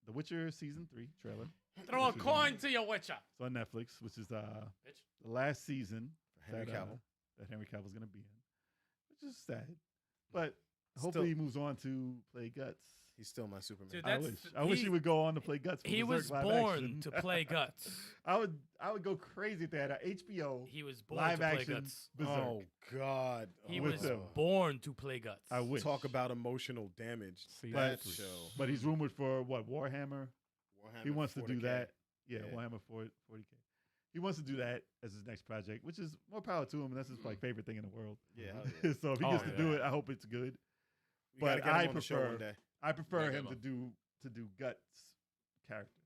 The Witcher season 3 trailer. Throw a Which is coin to your witcher. It's on Netflix, which is the Bitch. last season Henry that, Cavill. that Henry Cavill's gonna be in, which is sad. But hopefully he moves on to play Guts. He's still my Superman. Dude, I wish he would go on to play Guts. from He Berserk was live born action. to play Guts. I would go crazy if they had a HBO He was born live to play action Guts. Berserk. Oh God. He with was them. born to play Guts. I wish. Talk about emotional damage. See, That But- show. But he's rumored for what, Warhammer? Warhammer He wants to do 40K. that. Yeah, Yeah. Warhammer 40K. He wants to do that as his next project, which is more power to him. And that's his like favorite thing in the world. Yeah. hell yeah. So if he Oh, gets to do yeah. it, I hope it's good. We gotta But get him I on the show prefer- one day. I prefer Yeah, him get to do Guts character,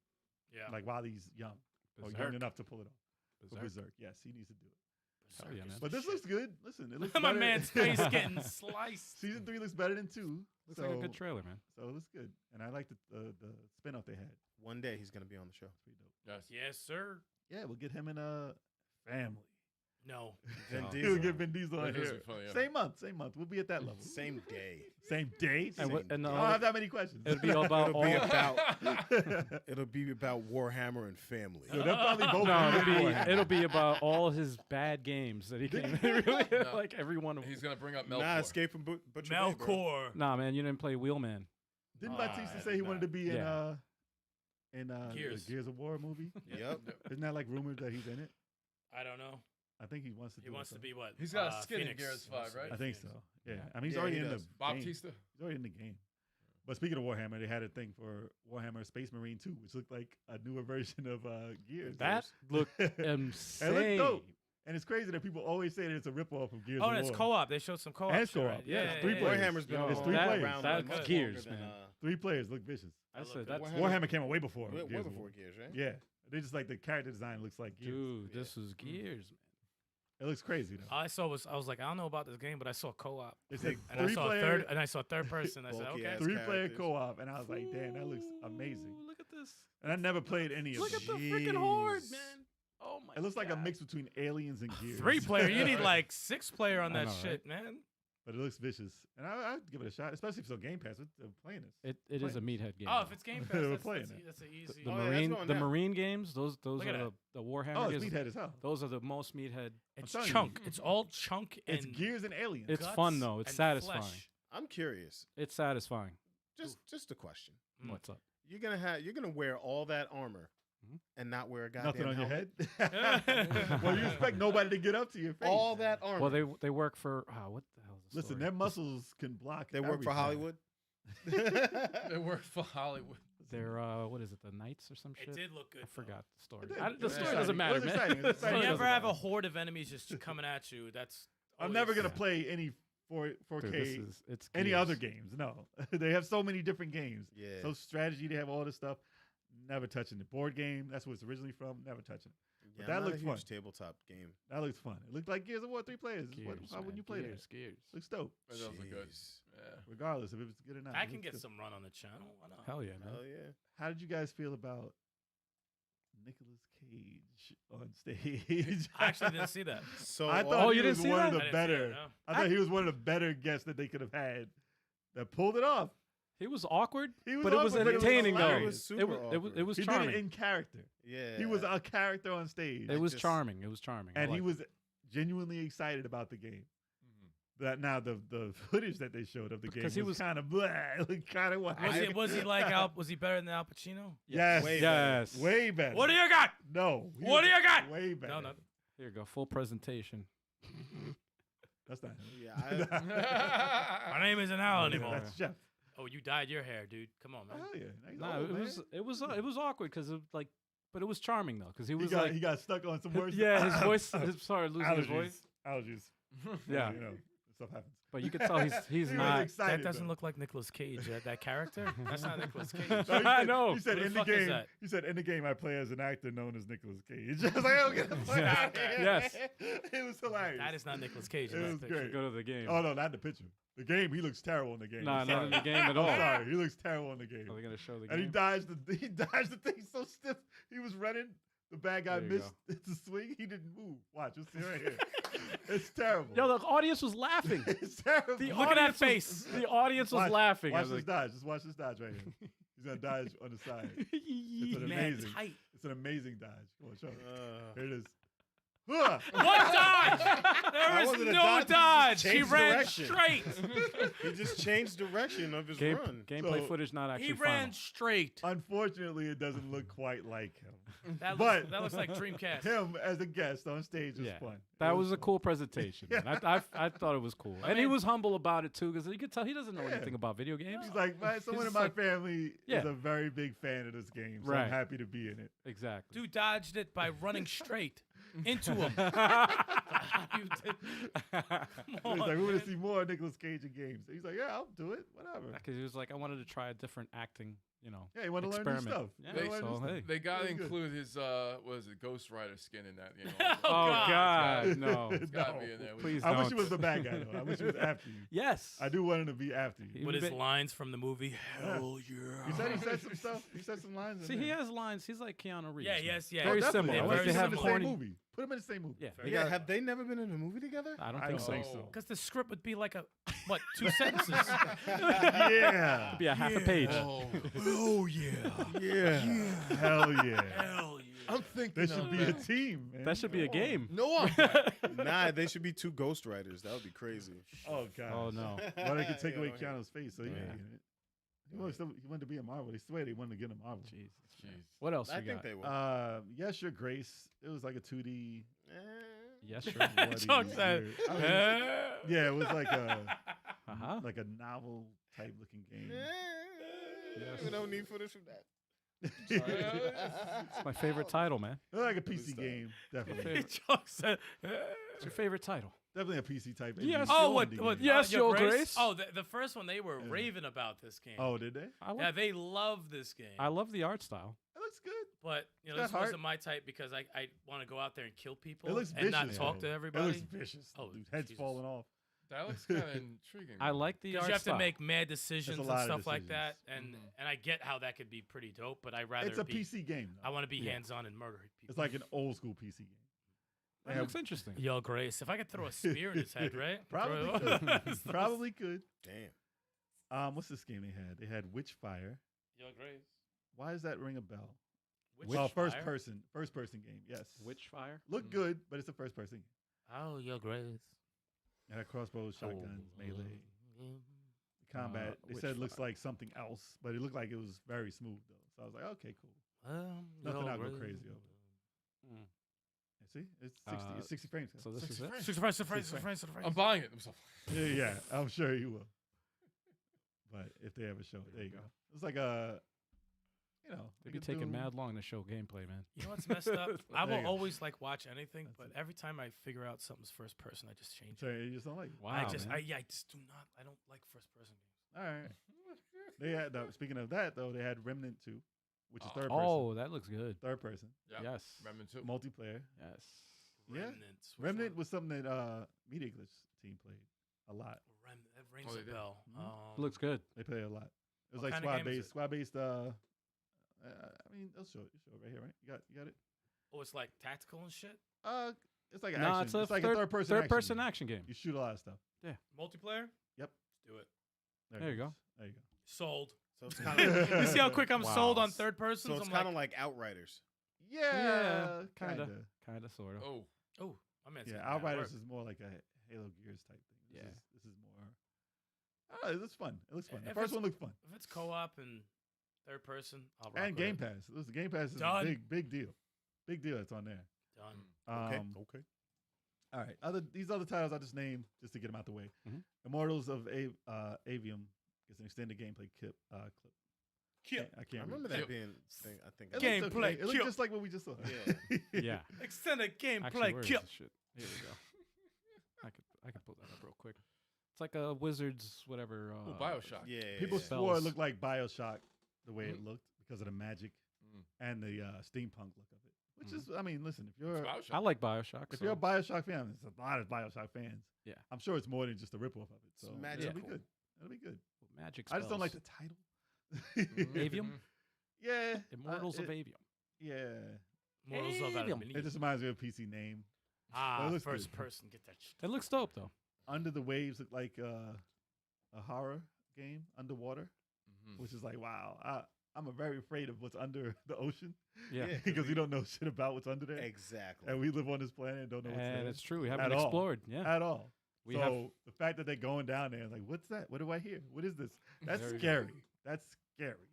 Yeah. like while he's young or Berserk. young enough to pull it off. For Berserk. Berserk, yes, he needs to do it. Hell yeah, man. But this looks good. Listen, it looks My better. man's face getting sliced. Season 3 looks better than 2. Looks like a good trailer, man. So it looks good, and I like the spinoff they had. One day he's gonna be on the show. Pretty dope. Yes. Yes, sir. Yeah, we'll get him in a family. No. Vin Oh. Diesel. We'll get Vin Diesel on That is here. funny, yeah. Same month. We'll be at that level. Same day. Same day. And, Same and I don't have that many questions. it'll be all about It'll all. be about it'll be about Warhammer and family. So they'll probably both No, be it'll be, Warhammer. it'll be about all his bad games that he came really No. like every one of them. He's gonna bring up Melkor. Nah, Escape from Butcher Bay, bro. Melkor. Nah, man, you didn't play Wheelman. Didn't I Batista did say he wanted to be Yeah. in Gears. the Gears of War movie? Yep. Isn't that like rumored that he's in it? I don't know. I think he wants to. He do wants it, to so. be what? He's got a skin in Phoenix. Gears He wants 5, to right? be I think so. Phoenix. Yeah. I mean, he's Yeah, already he in does. the Bob game. Batista. He's already in the game. But speaking of Warhammer, they had a thing for Warhammer Space Marine 2, which looked like a newer version of Gears. That looked It insane. looked dope. And it's crazy that people always say that it's a ripoff of Gears Oh, of and War. it's co-op. They showed some co-op. And it's shit, co-op. right? Yeah, it's 3 players. Warhammer's been Yo, It's around 3 that- players. around that's much Gears, longer than, man. 3 players look vicious. I That said looked that's good. Warhammer came out way before. way Gears of before War. Gears, right? Yeah. They just like the character design looks like Gears. dude. This was Gears, man. It looks crazy though. All I saw was I was like, I don't know about this game, but I saw co-op. They said And I saw 3-player third and I saw third person. I said, Bulky okay. ass 3-player characters. co-op, and I was like, damn, that looks amazing. Ooh, look at this. And I never played any of Look them. at the freaking horde, Jeez. man. Oh my. It looks like a God. mix between Aliens and Gears. 3-player. You need like 6-player on I that know, shit, man. But it looks vicious, and I'd give it a shot, especially if it's on Game Pass. They're playing this. It is a meathead game. Oh, if it's Game Pass, We're that's, playing that's, it. that's an easy. the Oh, yeah, that's marine going the down. marine games, those Look at are the Warhammer Oh, it's games. meathead as hell. Those are the most meathead. It's telling you. chunk. It's all chunk and It's Gears and Aliens. It's guts fun though. It's and satisfying. flesh. I'm curious. It's satisfying. Just a question. Mm. What's up? You're gonna wear all that armor Mhm. and not wear a goddamn Nothing on your helmet? head. Well, you expect nobody to get up to your face. All that armor. Well, they work for what the hell is the Listen, story? their muscles can block. they work for everything. Hollywood. They work for Hollywood. They're what is it? The Knights or some shit? It did look good. I forgot the story. It did. The It was story exciting. doesn't It matter, was man. exciting. It was The exciting. story When you It ever doesn't have a matter. horde of enemies just coming at you, that's. I'm never always- gonna play any 4K Dude, this is it's any Gears. other games. No, they have so many different games. Yeah. So strategy, they have all this stuff. Never touching the board game. That's what it's originally from. Never touching it. Yeah, that I'm not looks a huge fun. tabletop game. That looks fun. It looked like Gears of War 3 players. Gears, Why wouldn't you play Gears, that? Gears. Looks dope. That does look good. Jeez. Yeah. Regardless if it was good or not. I it can looks get good. some run on the channel. Why not? Hell yeah, man. Hell yeah. How did you guys feel about Nicolas Cage on stage? I actually didn't see that. So I thought Oh, he you was didn't see one that? of I the didn't see better. that, no. I thought he was one of the better guests that they could have had that pulled it off. He was awkward, He was but it was awkward, but it was entertaining though. hilarious. super It was He did charming. it in character. Yeah. He was a character on stage. It was just- charming. It was charming. I and he liked was genuinely excited about the game. Mhm. That now the footage that they showed of the game Because he was was- kind of blah, kind of wild. Was he like Al? Was he better than Al Pacino? Yes, Way yes. way better. What do you got? No, he What was do you got? Way better. No, no. Here you go. Full presentation. That's not him. Yeah. My name isn't Al anymore. That's Jeff. Oh, you dyed your hair, dude. Come on, man. Oh yeah, He's No, old, man. it was awkward because like, but it was charming though because he He was got like, he got stuck on some words. yeah, his voice, started losing allergies, his voice. allergies. Yeah, You know, stuff happens. but you could tell he's He was not. excited. That doesn't though. look like Nicolas Cage. That character? That's not Nicolas Cage. No, he I said- know. He said Who the in the fuck is game. that? He said in the game I play as an actor known as Nicolas Cage. I was like, oh, get the fuck out of here. Yes. It was hilarious. That is not Nicolas Cage. It in that was picture. great. Go to the game. Oh no, not in the picture. The game, he looks terrible in the game. Nah, I'm not in sorry. the game at all. I'm sorry, he looks terrible in the game. Are they gonna show the And he game? dodged the thing so stiff. He was running. The bad guy There you missed the swing. He didn't move. Watch, you'll see right here. It's terrible. Yo, the audience was laughing. It's terrible. The Look at that audience was- face. The audience was Watch- laughing. I Watch was this like, dodge. Just watch this dodge right here. He's gonna dodge on the side. It's an Man, amazing. tight. It's an amazing dodge. Come on, show me. Uh, Here it is. Huh. What dodge? That There was wasn't a no dodge, dodge. he He just ran changed straight. he just changed direction of his run. gameplay So- footage not actually He final. ran straight. Unfortunately, it doesn't look quite like him. That But- looks like Dreamcast. Him as a guest on stage was Yeah. fun. That It was a fun. cool presentation. Man. I thought it was cool, and he mean- was humble about it too, because you could tell he doesn't know Yeah. anything about video games. He's like, someone in just my like- family Yeah. is a very big fan of this game, so Right. I'm happy to be in it. Exactly. Dude dodged it by running straight into him. You did- He's Come like, on, we want man. to see more Nicolas Cage in games. He's like, yeah, I'll do it, whatever. Because he was like, I wanted to try a different acting, Yeah, you want to learn new experiment. stuff. Yeah, You wanna learn so, new stuff. hey. They gotta That was good. include his what is it, Ghost Rider skin in that. You know, Oh God. God, no! it's gotta No. be in there. Please I don't. wish he was the bad guy, though. I wish he was after you. Yes. I do want him to be after you. He With was his a- lines from the movie. Hell yeah. He said some stuff. He said some lines. in See, he there. has lines. He's like Keanu Reeves. Yeah, man. yes, yeah. Very Definitely. similar. I They're Like want they to have put him in the corny. same movie. Put him in the same movie. Yeah. Very they Yeah, got- have they never been in a movie together? I don't I think don't so. think so. Because the script would be like what, 2 sentences? Yeah. It'd be a half a page. Oh yeah. Yeah. Hell yeah. Hell yeah. I'm thinking There should be a team, man. That should be a game. No, I'm back. Nah, they should be 2 Ghost Riders. That would be crazy. Oh god. Oh no. Well, they could take Yeah, away don't Keanu's face, so he Yeah. could be in it. He wanted to be a Marvel. They swear they wanted to get him Marvel. Jesus. Jeez. What else I we think got? they will. Yes, Your Grace. It was like a 2D. Yes, sure. bloody Talk that. weird- I mean, yeah, it was like a Uh-huh. like a novel type looking game. Yes. We don't need footage from that. It's my favorite title, man. It was like a Good PC stuff. game, definitely. Favorite. Chuck said, What's your favorite title? Definitely a PC type. Yes. indie oh, what? indie What? game. Yes, Your Your Grace? Oh, the first one they were Yeah. raving about this game. Oh, did they? I love, yeah, they love this game. I love the art style. It looks good. But you know, It's this got heart. wasn't my type because I want to go out there and kill people It looks and not vicious, talk though. to It everybody. looks vicious. Oh, Dude, heads Jesus. falling off. That looks kind of intriguing. I like the Because art you have style. to make mad decisions and lot of stuff like that, decisions. and I get how that could be pretty dope, but I rather It's a be. PC game. I Though. want to be Yeah. hands-on and murder people. It's like an old school PC game. They That have- looks interesting. Yo, Grace, if I could throw a spear in his head, right? Probably Throw could. it- Probably could. Damn. What's this game they had? They had Witchfire. Yo, Grace. Why does that ring a bell? Which Well, first fire? person game. Yes. Witchfire? Look good, but it's a first person. Oh, yo, Grace. It had crossbows, shotguns, Oh, melee. The combat. They said it looks Witchfire. like something else, but it looked like it was very smooth though. So I was like, okay, cool. Nothing yo, I'll go Grace. crazy over. Mm. And see, it's 60, Uh, it's 60 frames. So this is it? Six frames, six Six frames, six frames. I'm buying it. I'm so- Yeah, I'm sure you will. But if they ever show it, there you go. It's like a, They'd be taking mad long to show gameplay, man. You know what's messed up? I There will you go. always like watch anything, That's but it. every time I figure out something's first person, I just change So it. you just don't like it. Wow, I just, man. I just do not. I don't like first person games. All right. They had. Speaking of that, though, they had Remnant 2, which is third person. Oh, that looks good. Third person Yeah. Yes. Remnant 2. multiplayer. Yes. Yeah. Remnants. Which Remnant one? was something that Media Glitch team played a lot. That rings Oh, a they did. bell. Mhm. Looks good. They play a lot. It was What like kinda game is squad it? based. I mean, they'll show it. Show it right here, right? You got it. Oh, it's like tactical and shit. It's like an No, action. it's a like a third person action game. You shoot a lot of stuff. Multiplayer. Yep. Let's do it. There you it go. goes. There you go. Sold. So it's kind of You see how quick I'm Wow. sold on third person? so it's kind of like Outriders. Yeah, kind of, sort of. Oh, Oh, my man's Yeah, getting mad at Outriders work. is more like a Halo Gears type thing. This is more. Oh, it looks fun. It looks fun. The If first it's- one looked fun. If it's co-op and third person, I'll rock And with Game it. Pass. Listen, Game Pass is Done. a big deal. Big deal that's on there. Done. Okay. Okay. All right. These other titles I just named just to get them out the way. Mhm. Immortals of Avium gets an extended gameplay clip. I can't I remember read. that being. I think. It Gameplay looked okay. It looked clip. just like what we just saw. Yeah. Yeah. Extended Actually, gameplay where is kill. this shit? Here we go. I could pull that up real quick. It's like a Wizards whatever. Ooh, Bioshock. Yeah. People yeah. swore it Spells. looked like Bioshock the way it Mhm. looked because of the magic Mm. and the steampunk look of it. Which is, I mean, listen, if you're It's Bioshock. I like Bioshock. if so- you're a Bioshock fan, there's a lot of Bioshock fans. Yeah. I'm sure it's more than just a ripoff of it. So It's it'll be magical. good. It'll be good. magic. I just don't like spells. the title. Avium? Yeah. Immortals of Avium. Yeah. Mortals of Avium. Avium. It just reminds me of a PC name. Ah, it looks first good. person. Get that shit. It looks dope though. Under the Waves looked like a horror game, underwater, Mhm. which is like, wow. I'm very afraid of what's under the ocean Yeah. Yeah. because we don't know shit about what's under there. Exactly. And we live on this planet and don't know what's And there it's true. We At haven't all. explored. Yeah. at all. We so have. the fact that they're going down there, like, what's that? What do I hear? What is this? That's Very scary. That's scary.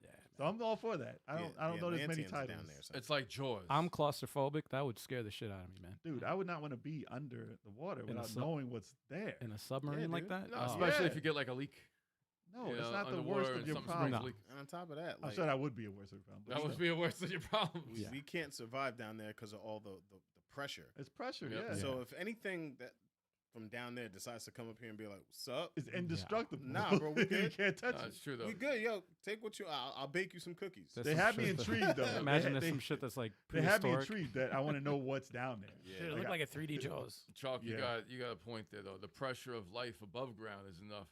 Yeah. So I'm all for that. I don't know there's many Atlanteans are titles. down there. So. It's like Jaws. I'm claustrophobic. That would scare the shit out of me, man. Dude, I would not want to be under the water a without sub- knowing what's there. In a submarine like dude. that. No, Oh. especially Yeah. if you get like a leak. No, you it's know, not the underwater worst of and your something problem. springs No. leak. And on top of that, I'm like, sure that would be a worse of a problem. but That would still. be a worse of your problems. Yeah. we can't survive down there because of all the pressure. It's pressure, Yep. yeah. So if anything that from down there decides to come up here and be like, "What's up?" It's indestructible. Nah, bro, we you good. can't touch No, it. it's true though. We good, yo. Take what you. I'll bake you some cookies. That's They some have me shit that- intrigued, though. Imagine They- there's some shit that's like They have me prehistoric. intrigued that I want to know what's down there. Yeah. Dude, it Like looked I- like a 3D Jaws. Chalk, you Yeah. got a point there though. The pressure of life above ground is enough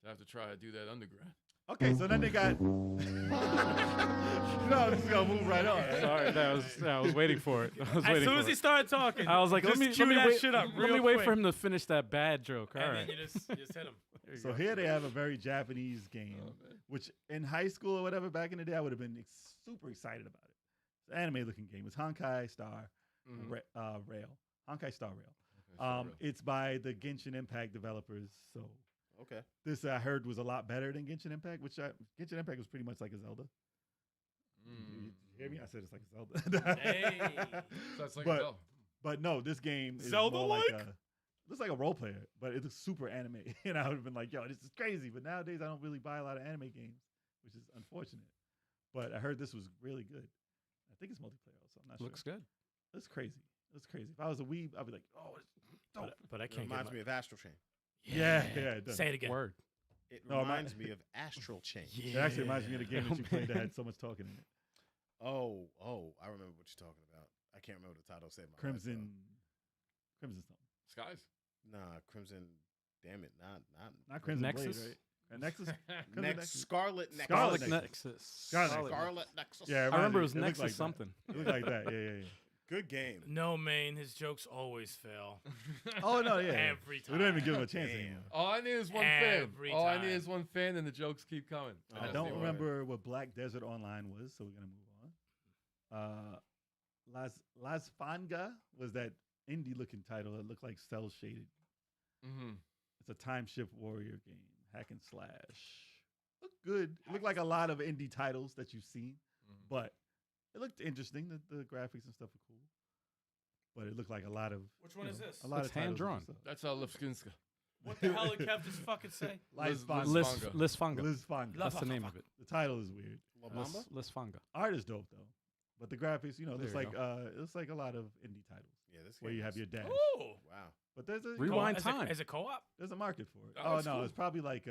to have to try to do that underground. Okay, so then they got. no, I'm just gonna move right on. Sorry, I was waiting for it. I was As waiting soon for as he it. started talking, I was like, let just me cue that wait. shit up Let me real wait quick. for him to finish that bad joke. All and right. then you just hit him. So here they have a very Japanese game, Oh, man. which in high school or whatever back in the day, I would have been super excited about it. It's an anime looking game. It's Honkai Star Mhm. Rail. Honkai Star Rail. Okay, for real. It's by the Genshin Impact developers. So Okay. this I heard was a lot better than Genshin Impact, which Genshin Impact was pretty much like a Zelda. You hear me? I said it's like a Zelda. Hey. So that's like but- a Zelda. But no, this game is Zelda more like like? looks like a role player, but it looks super anime. And I would have been like, yo, this is crazy. But nowadays I don't really buy a lot of anime games, which is unfortunate. But I heard this was really good. I think it's multiplayer also. I'm not Looks sure. good. It's crazy. It's crazy. If I was a weeb, I'd be like, oh, it's dope. But I It can't reminds get me of Astral Chain. Yeah, it does. Say it again. Word. It No, my- reminds me of Astral Chain. It actually reminds me of the game that you played that had so much talking in it. Oh, I remember what you're talking about. I can't remember the title. Saved my life, though. Crimson something. Skies. Nah, Crimson. Damn it, Not Crimson Nexus? Blade, right? Nexus? Crimson Next Scarlet Nexus. Scarlet Scarlet Nexus. Scarlet Nexus. Yeah, I remember it reminds was me- Nexus looked like that. something. It looked like that. Yeah. Good game. No, man, his jokes always fail. Oh no, yeah. Every We don't even time. give him a chance Damn. anymore. All I need is one fan. Every All I need time. is one fan, and the jokes keep coming. Oh, I That's don't the remember what Black Desert Online was, so we're gonna move on. Las Fanga was that indie looking title that looked like cell shaded. Mm-hmm. It's a time shift warrior game, hack and slash. Looked good. It looked like a lot of indie titles that you've seen, but it looked interesting. The graphics and stuff were cool, but it looked like a lot of. Which one is this? A lot It's of titles and hand-drawn. stuff. That's how Lipskinska. What the hell did Kev just fucking say? Liz Fanga. Liz Fanga. Liz Fanga. That's the name of it. The title is weird. La Bamba? Liz Fanga. Art is dope though, but the graphics, There it's you like it's like a lot of indie titles Yeah, this where game you have is- your dash. Ooh. Wow. But there's a Rewind Is time. it co-op? there's a market for it. Oh, Oh, that's no, cool. it's probably like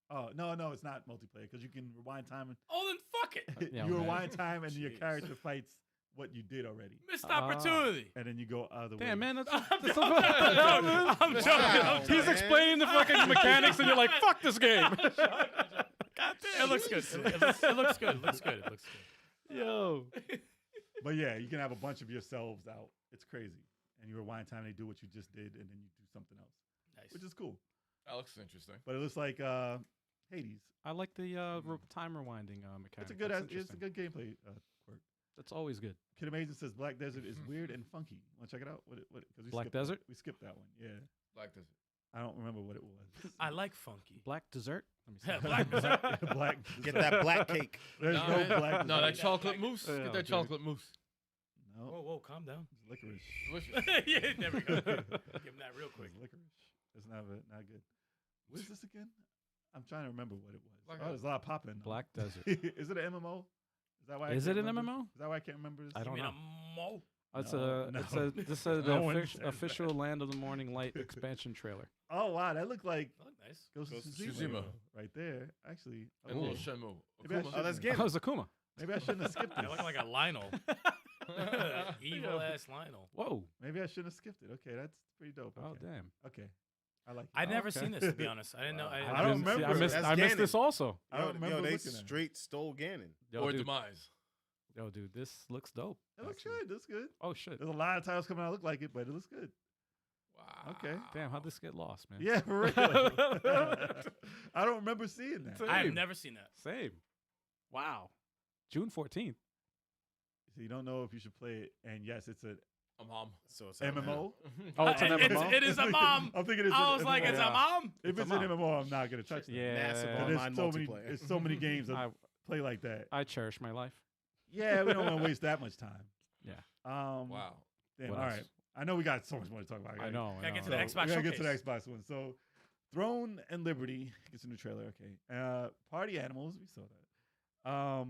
oh no, it's not multiplayer because you can rewind time Oh, then fuck it. and Yeah, you man. rewind time and your Jeez. character fights what you did already, Missed Ah. opportunity. and then you go other way. Damn, man. That's, I'm that's joking. I'm joking. Wow, He's man. explaining the fucking mechanics, and you're like, fuck this game. God damn. It looks good. It looks good. It looks good. It looks good. Yo. But yeah, you can have a bunch of yourselves out. It's crazy, and you rewind time. They do what you just did, and then you do something else, Nice. which is cool. That looks interesting. But it looks like Hades. I like the time rewinding mechanic. It's a good gameplay quirk. That's always good. Kid Amazing says Black Desert is weird and funky. Want to check it out? Cause we Black skipped Desert? We skipped that one. Yeah. Like this. I don't remember what it was. I like funky. Black dessert. Let me see. Black dessert. Black. Get that black cake. There's No, no man. black. No, dessert. that chocolate mousse. Yeah, Get that dude. chocolate mousse. No. Whoa, calm down. It's licorice. Delicious. Yeah, there we go. Give him that real quick. It's licorice. It's not good. What is this again? I'm trying to remember what it was. Like There's a lot of popping. Black Desert. Is it an MMO? Is that why? Is it an MMO? Is that why I can't remember this? I don't You know. mean a mo? It's No, this is No the one said that. official Land of the Morning Light expansion trailer. Oh wow, that looked like That look nice. Ghost of Ghost of Tsushima Tsushima. right there. Actually, And oh, little Shenmue. Maybe I Akuma. Oh, that's shouldn't- good. Oh, it's Akuma. maybe I shouldn't have skipped They this. look like a Lionel. Evil ass Lionel. Whoa. Maybe I shouldn't have skipped it. Okay, that's pretty dope. Oh Okay. damn. Okay, I like it. I'd never okay. seen this, to be honest. I didn't know. Wow. I I don't didn't see- remember. I That's missed this Ganon. also. I don't remember they looking at it. straight stole Ganon. Yo, Or dude. Demise. Yo, dude, this looks dope. It looks actually. good. Looks good. Oh shit. There's a lot of titles coming out that look like it, but it looks good. Wow. Okay. Damn, how'd this get lost, man? Yeah, for real. I don't remember seeing that. Same. I've never seen that. Same. Wow. June 14th. So you don't know if you should play it, and yes, it's an A mom. So it's MMO. Oh, it's an MMO? It is a mom. I'm thinking it's I an was like, MMO. it's a Yeah. mom. If It's a it's an MMO. MMO, I'm not gonna touch that. Yeah. Massive But online multiplayer. there's so many games that I, play like that. I cherish my life. Yeah, we don't want to waste that much time. Yeah. Wow. Damn, What all else? right. I know we got so much more to talk about. I know. Gotta get to So, the Xbox we gotta get to the showcase. Xbox one. So, Throne and Liberty gets a new trailer. Okay. Party Animals. We saw that.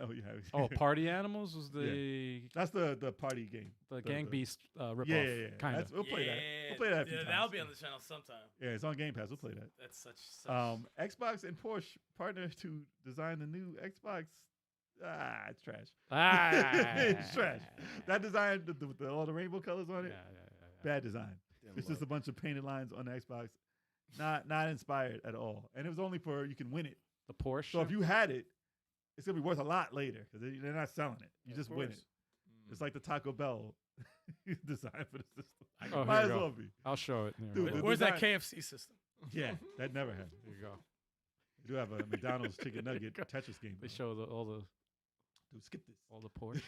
Oh yeah. Oh, Party Animals was the That's the party game. Gang Beast ripoff. Yeah. Kind of. We'll play that. We'll play that. A few That'll times. be on the channel sometime. Yeah, it's on Game Pass. We'll play that. That's such. Xbox and Porsche partner to design the new Xbox. It's trash. It's trash. That design, with all the rainbow colors on it, bad design. Didn't It's love just a bunch of painted lines on the Xbox. Not inspired at all. And it was only for you can win it. The Porsche. So if you had it, it's gonna be worth a lot later because they're not selling it. You Of just win course. it. It's like the Taco Bell design for the system. Oh, Might here as you go. well be. I'll show it. Here. Dude, the Where's that design- KFC system? Yeah, that never happened. Here you go. They do have a McDonald's chicken nugget Tetris game. They though. show Dude, skip this. all the Porsche.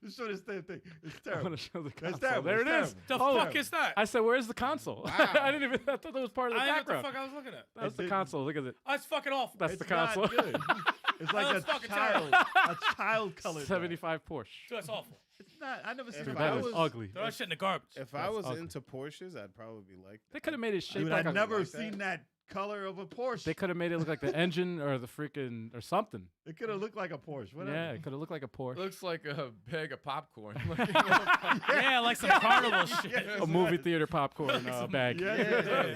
just show this damn thing. It's I terrible. want to show the That's console. terrible. There it That's is. terrible. The Oh, fuck is that? I said, "Where's the console?" Wow. I didn't even. I thought that was part of the I didn't know what the background. fuck I was looking at. That's the It- console. Look at it. Oh, it's fucking awful. That's It's the console. not good. It's like That's a fucking child, terrible. a child colored. 75 Porsche. Dude, that's awful. It's not. I never seen If it. That I is was- ugly. Throw that shit in the garbage. If I That's was ugly. into Porsches, I'd probably like that. They could have made it shaped Dude, like I've a. never like that. seen that color of a Porsche. They could have made it look like the engine or the freaking or something. It could have looked like a Porsche. Whatever. Yeah, it could have looked like a Porsche. Looks like a bag of popcorn. Yeah, like some carnival shit. A movie theater popcorn bag. Yeah,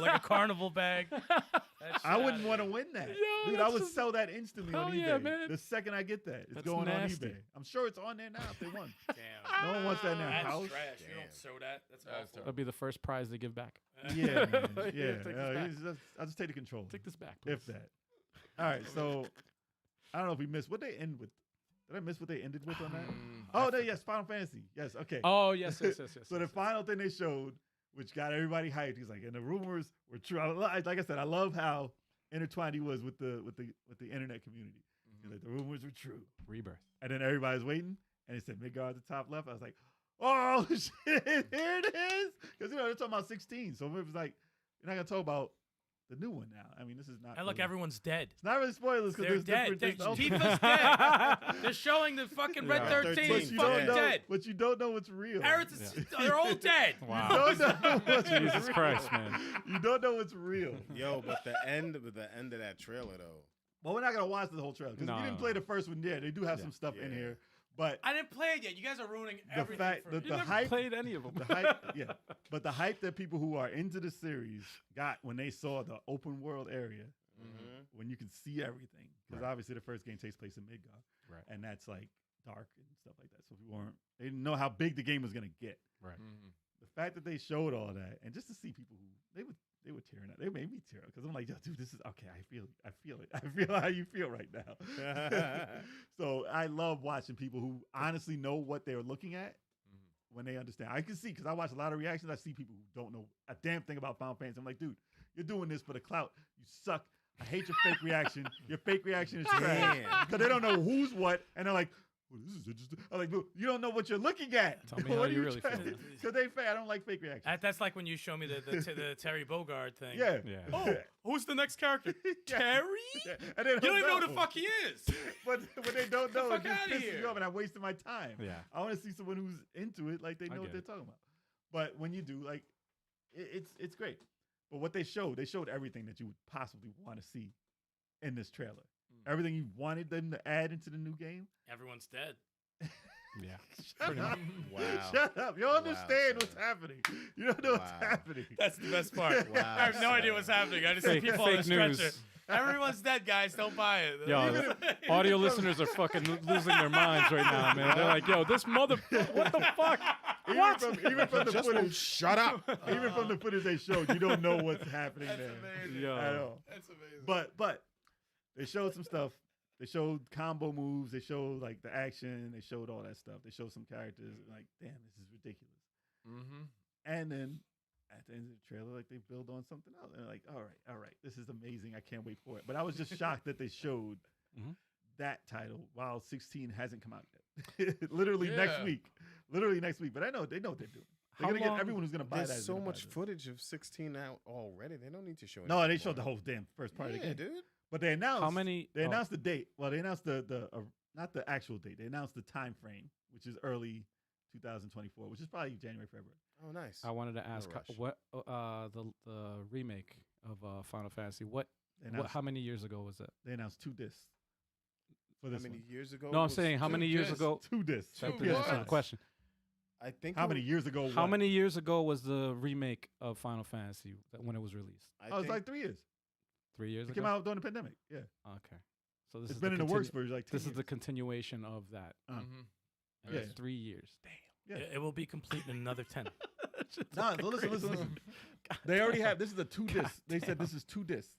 Like a carnival bag. That shit I wouldn't outta want to here. win that. Yo, Dude, I that's would just- sell that instantly Hell on eBay. yeah, man. The second I get that, it's That's going nasty. on eBay. I'm sure it's on there now if they want. Damn. No one wants that in their That's house. trash. You don't throw that. That's That's awful. That'll be the first prize they give back. Yeah, man. Yeah, Yeah. take this back. I'll just take the control. Take this back, please. If that. All right, so I don't know if we missed what they end with. Did I miss what they ended with on that? Oh, yes, Final Fantasy. Yes, okay. Oh yes. So the final thing they showed, which got everybody hyped, he's like, and the rumors were true. Like I said, I love how intertwined he was with the internet community. He's like, the rumors were true, Rebirth. and then everybody's waiting, and it said Midgard at the top left. I was like, oh shit, here it is, because they're talking about 16. So it was like, you're not gonna talk about the new one now. I mean, this is not. And look, really- everyone's dead. It's not really spoilers because They're there's dead. different. Tifa's dead. They're showing the fucking Red Yeah. 13. But He's you fucking don't know. dead. But you don't know what's real. They're all dead. Wow. You don't know what's Jesus real. Christ, man. You don't know what's real. Yo, but the end of that trailer though. Well, we're not gonna watch the whole trailer because No, if you didn't no, play no. the first one. Yeah, they do have some stuff in Yeah. here, but I didn't play it yet. You guys are ruining the everything fact for that me. the Never hype, played any of them. the hype, yeah, but the hype that people who are into the series got when they saw the open world area, when you can see everything, because Right. obviously the first game takes place in Midgard, Right. and that's like dark and stuff like that. So people they didn't know how big the game was gonna get. Right. The fact that they showed all that, and just to see people who they were tearing up. They made me tear up because I'm like, yo, dude, this is okay. I feel it. I feel how you feel right now. So I love watching people who honestly know what they're looking at when they understand. I can see because I watch a lot of reactions. I see people who don't know a damn thing about Final Fantasy. I'm like, dude, You're doing this for the clout. You suck. I hate your fake reaction. Your fake reaction is trash. Because they don't know who's what, and they're like, well, this is interesting. I'm like, look, you don't know what you're looking at. Tell me how you really feel. Because they fake. I don't like fake reactions. That's like when you show me the Terry Bogard thing. Yeah. Oh, who's the next character? Terry? Yeah. And they You don't even know who the fuck he is. But when they don't know, it fuck just outta pisses here. you off, and I'm wasting my time. Yeah. I want to see someone who's into it, like they know what get they're it. talking about. But when you do, like, it's great. But what they showed everything that you would possibly want to see in this trailer. Everything you wanted them to add into the new game. Everyone's dead. Yeah. Shut up. Wow. Shut up. You don't understand what's son. happening. You don't know what's Wow. happening. That's the best part. Wow, I have no idea what's happening. I just see Fake- people on the fake stretcher. news. Everyone's dead, guys. Don't buy it. Yo, audio listeners are fucking losing their minds right now, man. They're like, yo, this mother, what the fuck? Even from the Just footage, shut up. even from the footage they showed, you don't know what's happening That's there amazing. Yo. at all. That's amazing. But they showed some stuff. They showed combo moves. They showed like the action. They showed all that stuff. They showed some characters. Like, damn, this is ridiculous. Mm-hmm. And then at the end of the trailer, like they build on something else. And they're like, all right, this is amazing. I can't wait for it. But I was just shocked that they showed Mhm. that title while 16 hasn't come out yet. Literally next Yeah. week. Literally next week. But I know they know what they're doing. They're How gonna get long- everyone who's gonna buy that. There's is so gonna buy much this. footage of 16 out already. They don't need to show it. No, they showed the whole damn first part of the Yeah, game. dude. But they announced How many? They oh, announced the date. Well, they announced the not the actual date. They announced the time frame, which is early 2024, which is probably January, February. Oh, nice. I wanted to ask rush. what the remake of Final Fantasy. What? They announced, How many years ago was that? they announced 2 discs for How this many one. years ago? No, I'm was- saying how many years discs. ago? 2 discs. That's Two the what? question. I think. How many years ago? How what? many years ago was the remake of Final Fantasy when it was released? Oh, it's like 3 years. 3 years It ago. came out during the pandemic. Yeah, Okay, so this it's is been in the works continu- for like 10 This years. is the continuation of that. Uh, Mm-hmm. And Yeah. it's 3 years. Damn. Yeah. It will be complete in another 10. No, listen. They already have. This is a 2 disc. They said this is 2 discs.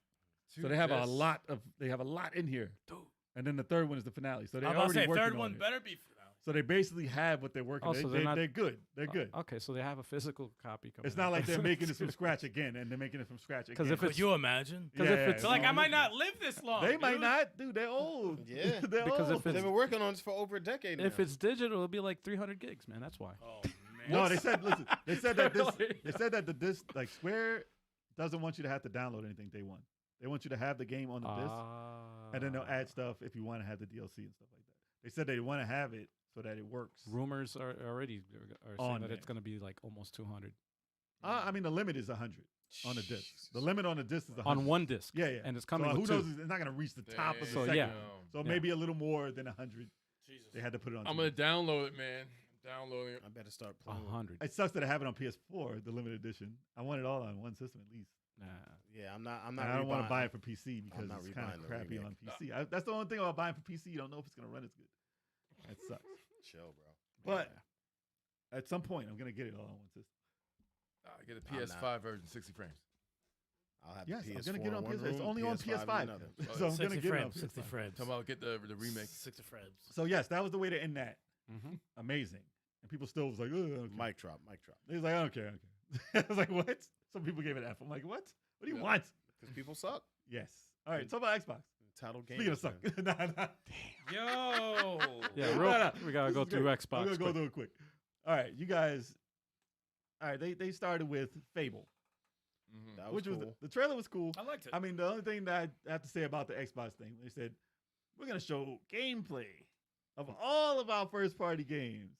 So they have a lot in here. Dude. And then the third one is the finale. So they I'm about to already say, working third on one it. better be finale. So they basically have what they're working. Oh, They, so they're not- they're good. They're good. Okay, so they have a physical copy coming. It's not like they're making this from scratch again, and they're making it from scratch again. 'Cause if Could it's- you imagine? Because if it's So like, I might not live this long. they might dude. not, dude. They're old. Yeah. they're Because old. if They've it's- been working on this for over a decade now. If it's digital, it'll be like 300 gigs, man. That's why. Oh man. no, they said. Listen, they said that this. Really? They said that the disc, like Square, doesn't want you to have to download anything day one. They want you to have the game on the disc, and then they'll add stuff if you want to have the DLC and stuff like that. They said they want to have it so that it works. Rumors are already are saying On that there. it's going to be like almost 200 I mean, the limit is 100 on the disc. Jesus. The limit on the disc is 100 on one disc. Yeah, yeah. And it's coming So with who two. knows? It's not gonna reach the top of the So, second. yeah. So Yeah. maybe a little more than 100. Jesus. They had to put it on. I'm two. gonna download it, man. I'm downloading it. I better start playing. with it. 100. It sucks that I have it on PS4, the limited edition. I want it all on one system at least. Nah. Yeah, I'm not. And I don't want to buy it for PC because not it's kind rebuying of the crappy remake. on PC. That's the only thing about buying for PC. You don't know if it's gonna run as good. That sucks. Chill, bro. But at some point, I'm gonna get it all on one system. I get a I'm PS5 version, 60 frames. I'll have Yes, the I'm PS4 gonna get it on in one PS5. It's room, only on in PS5, another. so I'm 60 gonna get it on frames. 60 PS5. frames. Talking about get the remake. 60 frames. So yes, that was the way to end that. Mm-hmm. Amazing. And people still was like, "Ugh, okay." Mic drop. Mic drop. He was like, I don't care. I was like, what? Some people gave it F. I'm like, what? What do you Yeah. want? Because people suck. Yes. All right. Talk about Xbox. Title game. Speaking of suck. Nah. Yo. Yeah, No, real, no. we got to This go is through great. Xbox. I'm gonna go quick. through it quick. All right, you guys. All right, they started with Fable, Mm-hmm. That was which was cool. the trailer was cool. I liked it. I mean, the only thing that I have to say about the Xbox thing, they said we're gonna show gameplay of all of our first-party games,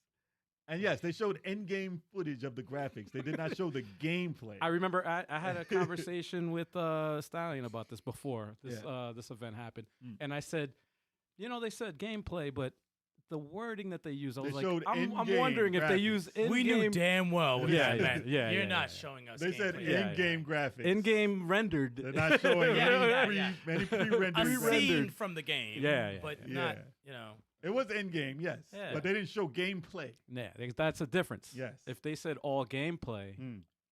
and yes, they showed in-game footage of the graphics. They did not show the gameplay. I remember I had a conversation with Stallion about this before this Yeah. this event happened, Mm. and I said, you know, they said gameplay, but the wording that they use, I They was showed like, I'm in-game wondering if they graphics. use in-game. we knew damn well what Yeah, that yeah, meant. yeah, You're yeah, not yeah. showing us. They said gameplay. Yeah, in-game graphics. in-game rendered. They're not showing Yeah, any, yeah, pre, yeah. any pre-rendered A graphics. scene from the game. Yeah, yeah, but yeah. not, Yeah. you know. It was in-game, yes, Yeah. but they didn't show gameplay. Yeah, that's a difference. Yes. If they said all gameplay,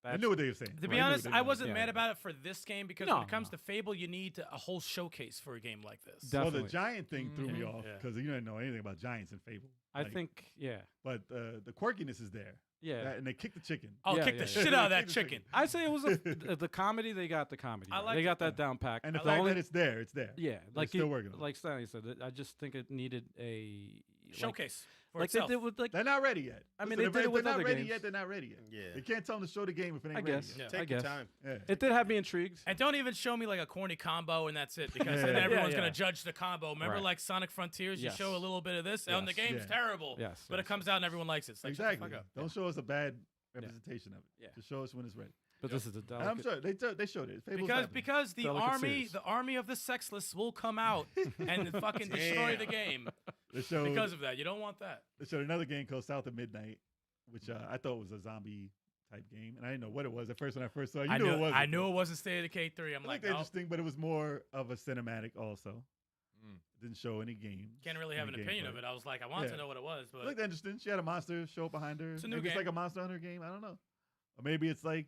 I that's knew what they were saying. To I be knew what honest, they I were wasn't Yeah, mad yeah. about it for this game because No, when it comes no. to Fable, you need a whole showcase for a game like this. Well, definitely. the giant thing threw me Mhm. off Yeah. because you didn't know anything about giants in Fable. I Like, think, yeah, but the quirkiness is there. Yeah. And they kicked the chicken. Oh, Yeah, kick yeah, the yeah. shit out of that Kick the chicken. chicken. I say it was the comedy. They got the comedy. I right. liked They it. got that down pack. And the The fact only- that it's there, it's there. yeah, like still working on it. like Stanley said, I just think it needed a Showcase for like they itself. did with like They're not ready yet. I mean, Listen, they if did it with they're not other ready games. yet, they're not ready yet. Yeah. You can't tell them to show the game if it ain't I ready guess. Yeah. yet. Take I your guess time. Yeah. it did have me intrigued. And don't even show me like a corny combo and that's it, because Yeah. then everyone's Yeah, gonna yeah. judge the combo. Remember, Right. like Sonic Frontiers, Yes. you show a little bit of this, and the Yes. game's Yeah. terrible. Yes, But it yes. comes out and everyone likes it. It's like, shut the Exactly. fuck up. Don't show us a bad representation of it. Yeah. Just show us when it's ready. But this is a And I'm delicate. sure they showed it. Fable's Because happening. because the Delicate army series. the army of the sexless will come out and fucking destroy the game they showed because of that. You don't want that. they showed another game called South of Midnight, which I thought was a zombie type game, and I didn't know what it was at first when I first saw it. You knew it wasn't. I knew it wasn't State of Decay 3. I'm It like, looked oh, interesting, but it was more of a cinematic also. Mm. Didn't show any games. can't really have an any opinion gameplay. of it. I was like, I want Yeah. to know what it was, It but looked interesting. She had a monster show up behind her. It's a new Maybe it's game. like a Monster Hunter game. I don't know. Or maybe it's like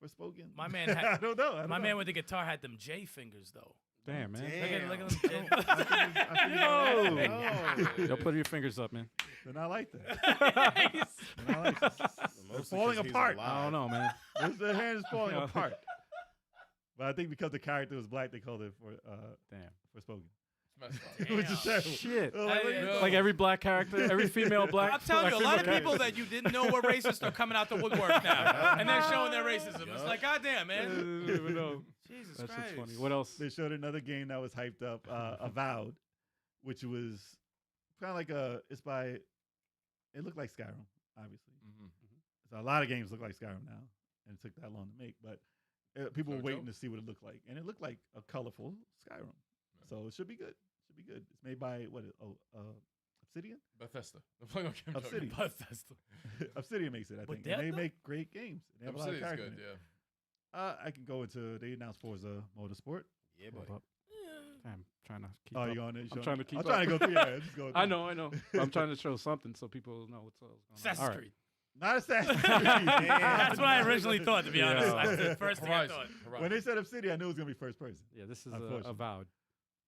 Forspoken. My man I had- don't know. I don't my know. man with the guitar had them J fingers though. Damn, man. Damn. Look at them. I figured No. it out. No. Yo, put your fingers up, man. They're not like that. He's- They're not like that. They're Mostly falling 'cause he's apart. I don't alive. know, man. Their hand is falling Yeah. apart. But I think because the character was black, they called it Damn. Forspoken. It's messed up. Which is terrible. Shit. Like, what are you Hey, doing? Like every black character, every female black. I'm telling you, a black lot of female people character. that you didn't know were racist are coming out the woodwork now, and they're showing their racism. It's like, goddamn, I man. don't even know. Jesus That's Christ. just funny. What else? They showed another game that was hyped up, Avowed, which was kind of like it looked like Skyrim, obviously. Mhm. So a lot of games look like Skyrim now, and it took that long to make. But people were So waiting dope. to see what it looked like, and it looked like a colorful Skyrim. So it should be good. Should be good. It's made by Obsidian. Bethesda. The fucking game Obsidian. Bethesda. Obsidian makes it, I With think. And they Death, make great games. They have a lot of Obsidian's characters. good, in it. yeah. I can go into. They announced Forza Motorsport. Yeah, Hold boy. up. I'm trying to keep Oh, up. you on it? I'm trying to keep I'm trying to up. go through. Yeah, just go. I through. know. But I'm trying to show something so people know what's going on. Assassin's All right. Creed. Not Assassin's Creed. That's what I originally thought, to be Yeah. honest. That's the first thing I Horizon. thought. Horizon. When they said Obsidian, I knew it was gonna be first person. Yeah, this is Unfortunately. Avowed.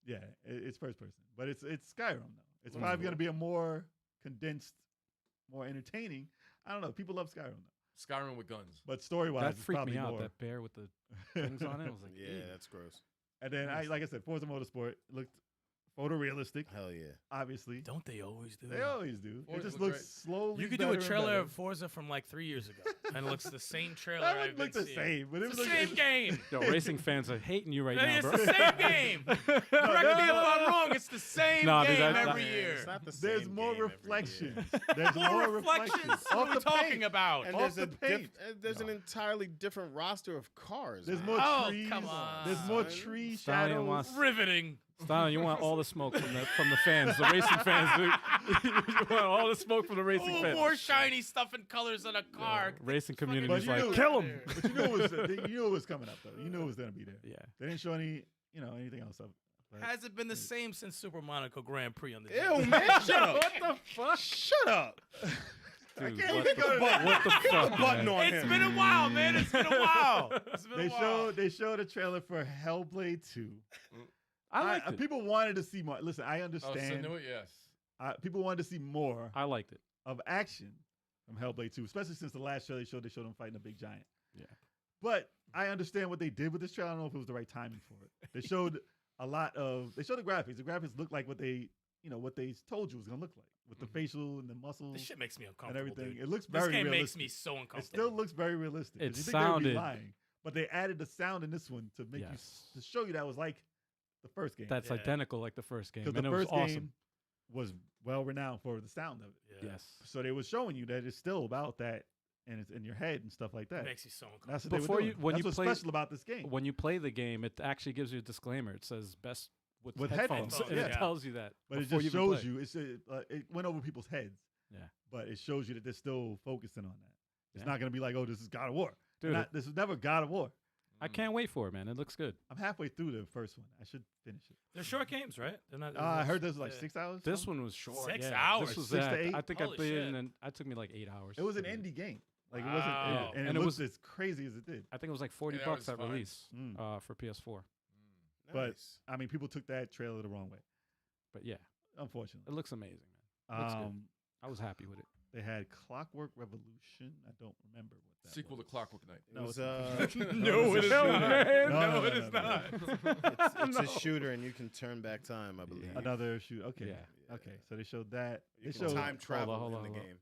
Yeah, it's first person, but it's Skyrim though. It's Mm. probably gonna be a more condensed, more entertaining. I don't know. People love Skyrim though, Skyrim with guns. but story wise, That it's freaked probably me out. more. That bear with the things on it. I was like, Yeah, that's gross. And then like I said, Forza Motorsport looked photorealistic. Hell yeah. Obviously, Don't they always do they that? always do. Forza It just looked looks slowly. You could do a better and trailer better. of Forza from like 3 years ago, and it looks the same trailer That I've would been look the seeing. same, but it It's was the same game. Yo, racing fans are hating you right now, It's bro. the same game. Correct me if I'm wrong. It's the same Nah, dude, game that- every Man, year. It's not the same There's more game every year. reflections. There's More reflections. What are off we the talking paint. about? And Off there's the a paint. there's an entirely different roster of cars. There's man. more Oh, trees. come on. There's more son. tree Stallion shadows. wants- Riveting. Stalin, you want all the smoke from the fans, the racing fans, dude. You want all the smoke from the racing Oh, fans. more shiny stuff and colors on a car. Racing Fucking community's But you like, knew- kill him. But you knew it was coming up though. You knew it was gonna be there. Yeah. They didn't show anything else of. But Has it been the same since Super Monaco Grand Prix on the Ew, man, shut up. What the fuck? Shut up. Dude, can't what even the, go to that. what the fuck, Button man? on It's him. been a while, man. It's been a while. It's been a while. they showed a trailer for Hellblade 2. I liked it. People wanted to see more. Listen, I Oh, understand. Senua, yes. People wanted to see more I liked it. of action from Hellblade 2, especially since the last trailer they showed them fighting a big giant. Yeah. But I understand what they did with this trailer. I don't know if it was the right timing for it. They showed they showed the graphics. The graphics looked like what they told you it was gonna look like with the facial and the muscles This shit makes me and uncomfortable, everything. dude. It looks This very game realistic. makes me so uncomfortable. It still looks very realistic. 'cause It you think they would be sounded- lying, but they added the sound in this one to make Yes. to show you that was like the first game. That's Yeah. identical like the first game. Because And the it was first awesome. game was well renowned for the sound of it. Yeah. Yes. So they was showing you that it's still about that, and it's in your head and stuff like It that. makes you so uncomfortable. That's what they Before were you- doing. when That's you what's play- special about this game. When you play the game, it actually gives you a disclaimer. It says best with Headphones, and yeah. it tells you that. But it before just you even shows play. you. It went over people's heads. Yeah. But it shows you that they're still focusing on that. It's Yeah. not going to be like, oh, this is God of War. Dude, This is never God of War. I can't wait for it, man. It looks good. I'm halfway through the first one. I should finish it. They're short games, right? They're not. I heard this was like yeah. 6 hours. This something? one was short. 6 yeah. hours? This was 6 to 8? I think Holy I played it shit. and it took me like 8 hours. It was an to beat it. indie game. Like Wow. it wasn't, and And it it was was- as crazy as it did. I think it was like 40 8 bucks hours at is fine. release Mm. for PS4. But Nice. I mean, people took that trailer the wrong way. But yeah, Unfortunately. it looks amazing, man. Looks good. Um, I was happy with it. They had Clockwork Revolution. I don't remember what that Sequel was. to Clockwork Knight. It was No, it is not. No, it is no. not. it's a shooter, and you can turn back time. I believe. Another shoot. Okay. Yeah. Okay. So they showed that. You They can showed. time travel hold on, in the hold on. game.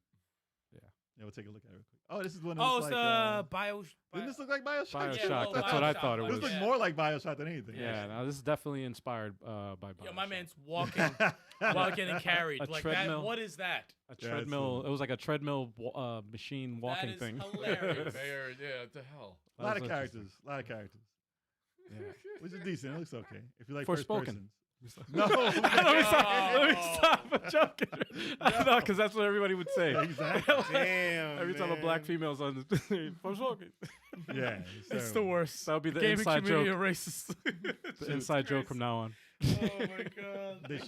Yeah, we'll take a look at it real quick. Oh, this is one. Oh, That it's looks like, Bio. Didn't this look like Bioshock? Bioshock. well, That's what I Bioshock thought it was. was. This looks Yeah. more like Bioshock than anything. Yeah, no, this is definitely inspired by Bioshock. Yo, my man's walking while getting carried. A Like treadmill. that. What is that? A Yeah, treadmill. it's It was like a treadmill machine walking that is thing. hilarious. Mayor, yeah, what the hell? A lot That of was characters. A lot of characters. Yeah. Which is decent. It looks okay. If you like Forspoken. first persons. No. Let me stop. Let me stop. I'm joking. No, because that's what everybody would say. Exactly. Damn. Every time a black man. female's on the Forspoken. Yeah. It's the terrible. worst. That would be the Gaming inside community joke. are racist. The inside joke from now on. Oh my god. They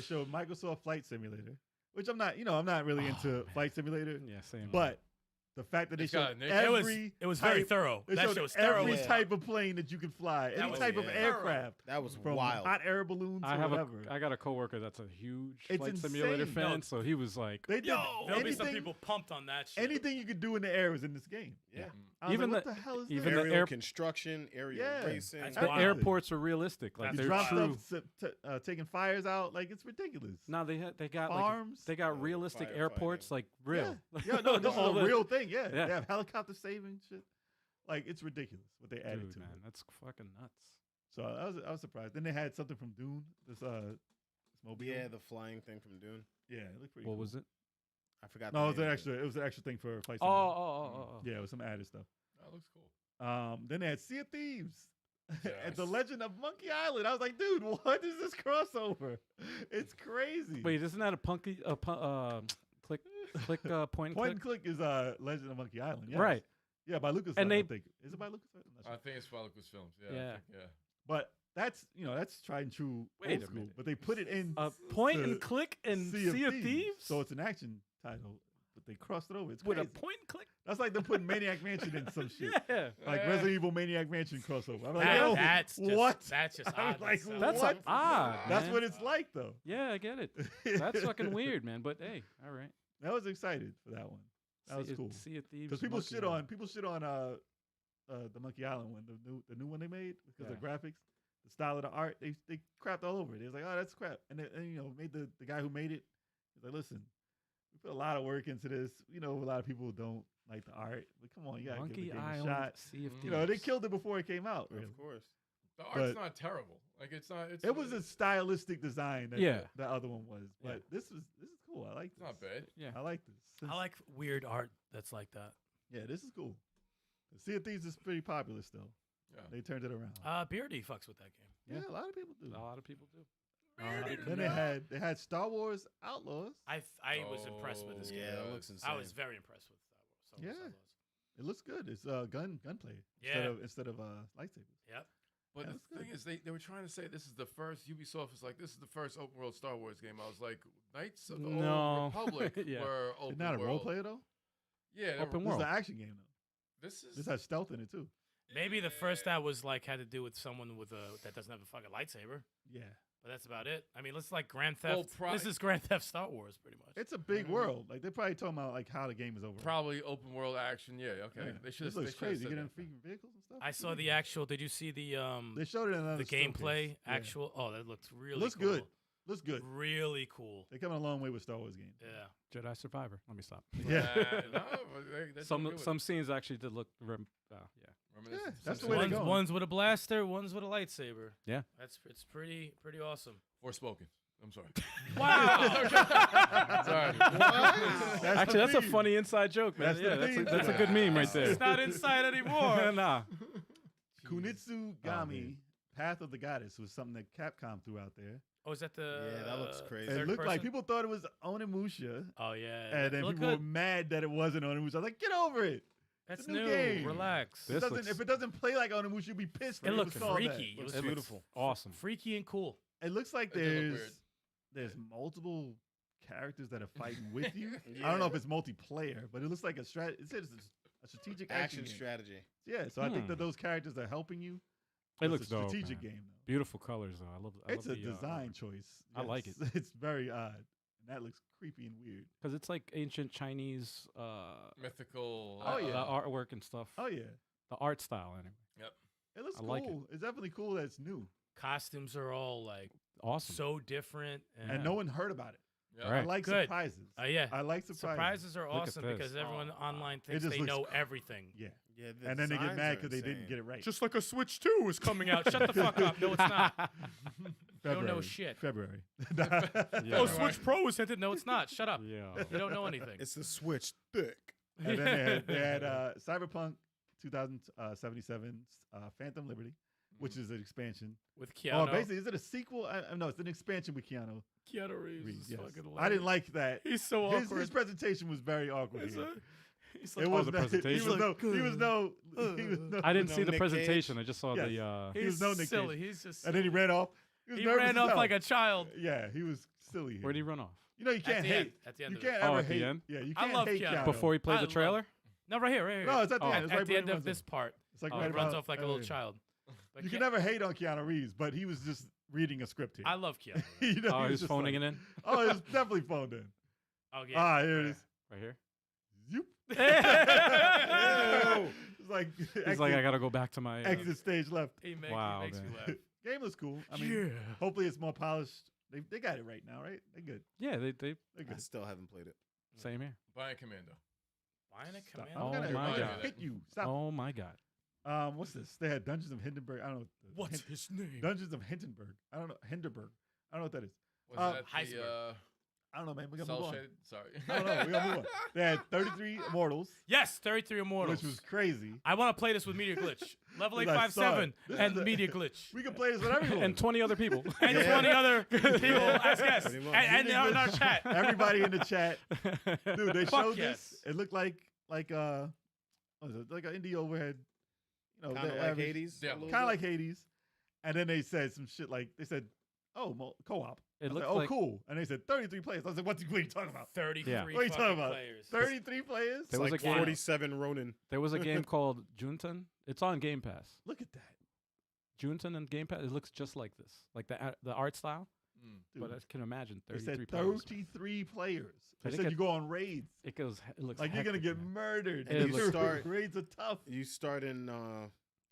showed Microsoft Flight Simulator, which I'm not really into Flight Simulator, Yeah, same. but the fact that they It's got showed Nick. every It was very type- thorough. They That showed shit was thorough. every Yeah. type of plane that you can fly, any was type of thorough. aircraft, That was from wild. hot air balloons I to have whatever. I got a coworker that's a huge It's flight simulator insane. fan, No. so he was like, They did There'll be some anything, people pumped on that shit. anything you could do in the air is in this game. Yeah. I was Even like, the- what the hell is even this? the Aerial air- construction, aerial Yeah. racing. That's the wild. airports are realistic. Like That's You they're drop true. stuff, taking fires out, like it's ridiculous. No, they got Farms. like they got Oh, realistic firefighting. airports, like real. Yeah, no, this is All a the- real thing. Yeah. Yeah. They have helicopter saving shit. Like it's ridiculous what they added Dude, to man, it. that's fucking nuts. So I was surprised. Then they had something from Dune. This mobile. Yeah, the flying thing from Dune. Yeah, it looked pretty. What cool. was it? I forgot. No, it the was name an of extra. It was an extra thing for Flight Oh, Simulator. oh. Yeah, it was some added stuff. That looks cool. Then they had Sea of Thieves and The Yes. Legend of Monkey Island. I was like, dude, what is this crossover? It's crazy. Wait, isn't that a click point Point and and click? click is Legend of Monkey Island. Yes. Right. Yeah, by Lucas. And I they- think is it by Lucas? I'm not sure. I think it's by Lucasfilms. Yeah. Yeah. I think, yeah. But that's tried and true Wait old a school. minute. But they put it in Point to and click and Sea of Thieves? So it's an action title, but they crossed it over. It's With a crazy. point and click? That's like them putting Maniac Mansion in some shit. Yeah. Like Resident Evil Maniac Mansion crossover. I'm like, That- yo, that's just, what? That's just I was odd. like, itself. That's What? odd. That's man. what it's like, though. Yeah, I get it. That's fucking weird, man. But hey, all right. I was excited for that one. That was cool. Sea of Thieves. Because people Monkey shit Island. on the Monkey Island one, the new one they made because the graphics, the style of the art, they crapped all over it. They was like, oh, that's crap, and made the guy who made it. He's like, listen, we put a lot of work into this. A lot of people don't like the art, but come on, you gotta give Monkey the game Island. a shot. Sea of They Thieves. killed it before it came out. Really. Of course. The art's But- not terrible. Like it's not. It's It was a stylistic design that Yeah. the other one was, but Yeah. this is cool. I like It's this. not bad. Yeah. I like this. I like weird art that's like that. Yeah, this is cool. Sea of Thieves is pretty popular still. Yeah. They turned it around. Beardy fucks with that game. Yeah, a lot of people do. A lot of people do. Then they had Star Wars Outlaws. I was impressed with this game. Yeah, it looks insane. I was very impressed with Star Wars. Yeah. It looks good. It's gunplay Yeah. instead of lightsabers. Yep. But That's the thing is, they were trying to say this is the first. Ubisoft was like, this is the first open world Star Wars game. I was like, Knights of the No. Old Republic Yeah. were open It's not a role world. player though. Yeah, they were- Open This is world. an action game though. This is This has stealth in it too. Maybe the first that was like had to do with someone with that doesn't have a fucking lightsaber. Yeah, But that's about it. I mean, let's like Grand Theft. Well, this is Grand Theft Star Wars, pretty much. it's a big world. Like they're probably talking about like how the game is over. probably open world action. Yeah, okay. Yeah. They should. This looks crazy. You get in freaking vehicles and stuff. I saw the actual. Did you see the They showed it in another the gameplay showcase. Yeah. actual? Oh, that looked really Looks cool. good. Looks good. Really cool. They're coming a long way with Star Wars games. Yeah. Jedi Survivor. Let me stop. Yeah. Some scenes actually did look. Yeah. Yeah, that's the way they One's, go. one's with a blaster, one's with a lightsaber. Yeah. It's pretty awesome. Forspoken. I'm sorry. Wow. Sorry. Actually, that's a funny inside joke, man. That's the Yeah, theme. that's a good meme right there. It's not inside anymore. Nah. Kunitsu Oh, Gami, man. Path of the Goddess, was something that Capcom threw out there. Oh, is that the? Yeah, that looks crazy. It third looked like person? people thought it was Onimusha, Oh yeah. and then Look people good. were mad that it wasn't Onimusha. I was like, get over it. That's a new new. game. Relax. This looks- If it doesn't play like Onimusha, you'll be pissed. when It people looked saw that. freaky. It Looks was beautiful. Awesome. freaky and cool. It looks like It did look weird. there's multiple characters that are fighting with you. I Yeah. don't know if it's multiplayer, but it looks like a strat. It says it's a strategic Action game. strategy. Yeah, so I think that those characters are helping you. It It's looks a dope. strategic man. game though. Beautiful colors though. I love. It's a love the, design choice. I like it. It's very odd. that looks creepy and weird. Because it's like ancient Chinese Mythical. Oh, yeah. the artwork and stuff. Oh yeah, The art style anyway. Yep. it looks I cool. like it. It's definitely cool that it's new, Costumes are all like Awesome. so different. Yeah. and no one heard about it. Yep. All right. I like Good. surprises. Yeah. I like surprises. Surprises are Look at awesome this. because everyone online thinks just they looks know cr- everything. Yeah, Yeah, and then they get mad because they didn't get it right. Just like a Switch 2 is coming out. Shut the fuck up. No, it's not. You don't know shit. February. Yeah. Oh, Switch Pro was hinted. No, it's not. Shut up. Yeah. You don't know anything. It's the Switch thick. And then they had Cyberpunk 2077 Phantom Liberty, which is an expansion. With Oh, Keanu. basically, is it a sequel? No, it's an expansion with Keanu Keanu Reeves Reeves. is Yes. fucking I didn't like that. He's so His awkward. presentation was very awkward. He's here. He's It like, was the no, presentation? He was no. He was no. I didn't No see the Nick presentation. I just saw Yes. the. he was he's no Nick silly. Cage. He's just And then he ran off. Was he nervous ran as off hell. like a child. Yeah, he was silly. Here. Where'd he run off? You know you can't At the hate. end. At the end You of it. can't Oh, ever at the hate. end? Yeah, you I can't love hate Keanu. Keanu. Before he played I the love- trailer? No, right here. Right here. No, it's at the Oh. end. It's At right the when end he of runs this off. part. It's like He right runs about- off like a right little here. child. But You Ke- can never hate on Keanu Reeves, but he was just reading a script here. I love Keanu. You know, Oh, he was he's just phoning like, it in? Oh, it's definitely phoned in. Oh, yeah. Here it is. Right here? Zoop. Ew. It's like He's like, I got to go back to my. exit stage left. He Wow, makes me man. laugh. Game looks cool. I mean, Yeah. hopefully it's more polished. They got it right now, right? They're good. Yeah, they They're I good. still haven't played it. same here. Bionic Commando. Bionic Stop. Commando? Oh I'm my gonna God. hit you. Stop. Oh my God. What's this? They had Dungeons of Hindenburg. I don't know. What's his name? Dungeons of Hindenburg. I don't know. Hindenburg. I don't know what that is. Was that Heisberg. I don't know, man. We gotta cell move on. shaded? Sorry. No, we gotta move on. They had 33 Immortals, Yes, 33 Immortals. which was crazy. I want to play this with Media Glitch. Level Because I saw 857 it. This and is a- Media Glitch. We can play this with everyone. And 20 other people. And Yeah. 20 other people as guests. Pretty much. And in our chat. Everybody in the chat, dude. They Fuck showed yes. this. It looked like what was it? Like an indie overhead. You know, Kind of like Hades. Yeah. a little Kind of bit. like Hades. And then they said some shit like they said, "Oh, co-op." I It was looked like, "Oh, like cool." And they said 33 players. I was like, "What are you talking about? 33 Yeah. What are you fucking talking about? players. 33 players?" There It's was like a game. 47 Ronin. There was a game called Juntan. It's on Game Pass. Look at that, Juntan and Game Pass. It looks just like this, like the art style. Mm. dude. But I can imagine They 33 said players. 33 players. I They think said it- you go on raids. It goes. It looks Like you're gonna hectic, get man. murdered. It These looks- Start- raids are tough. You start in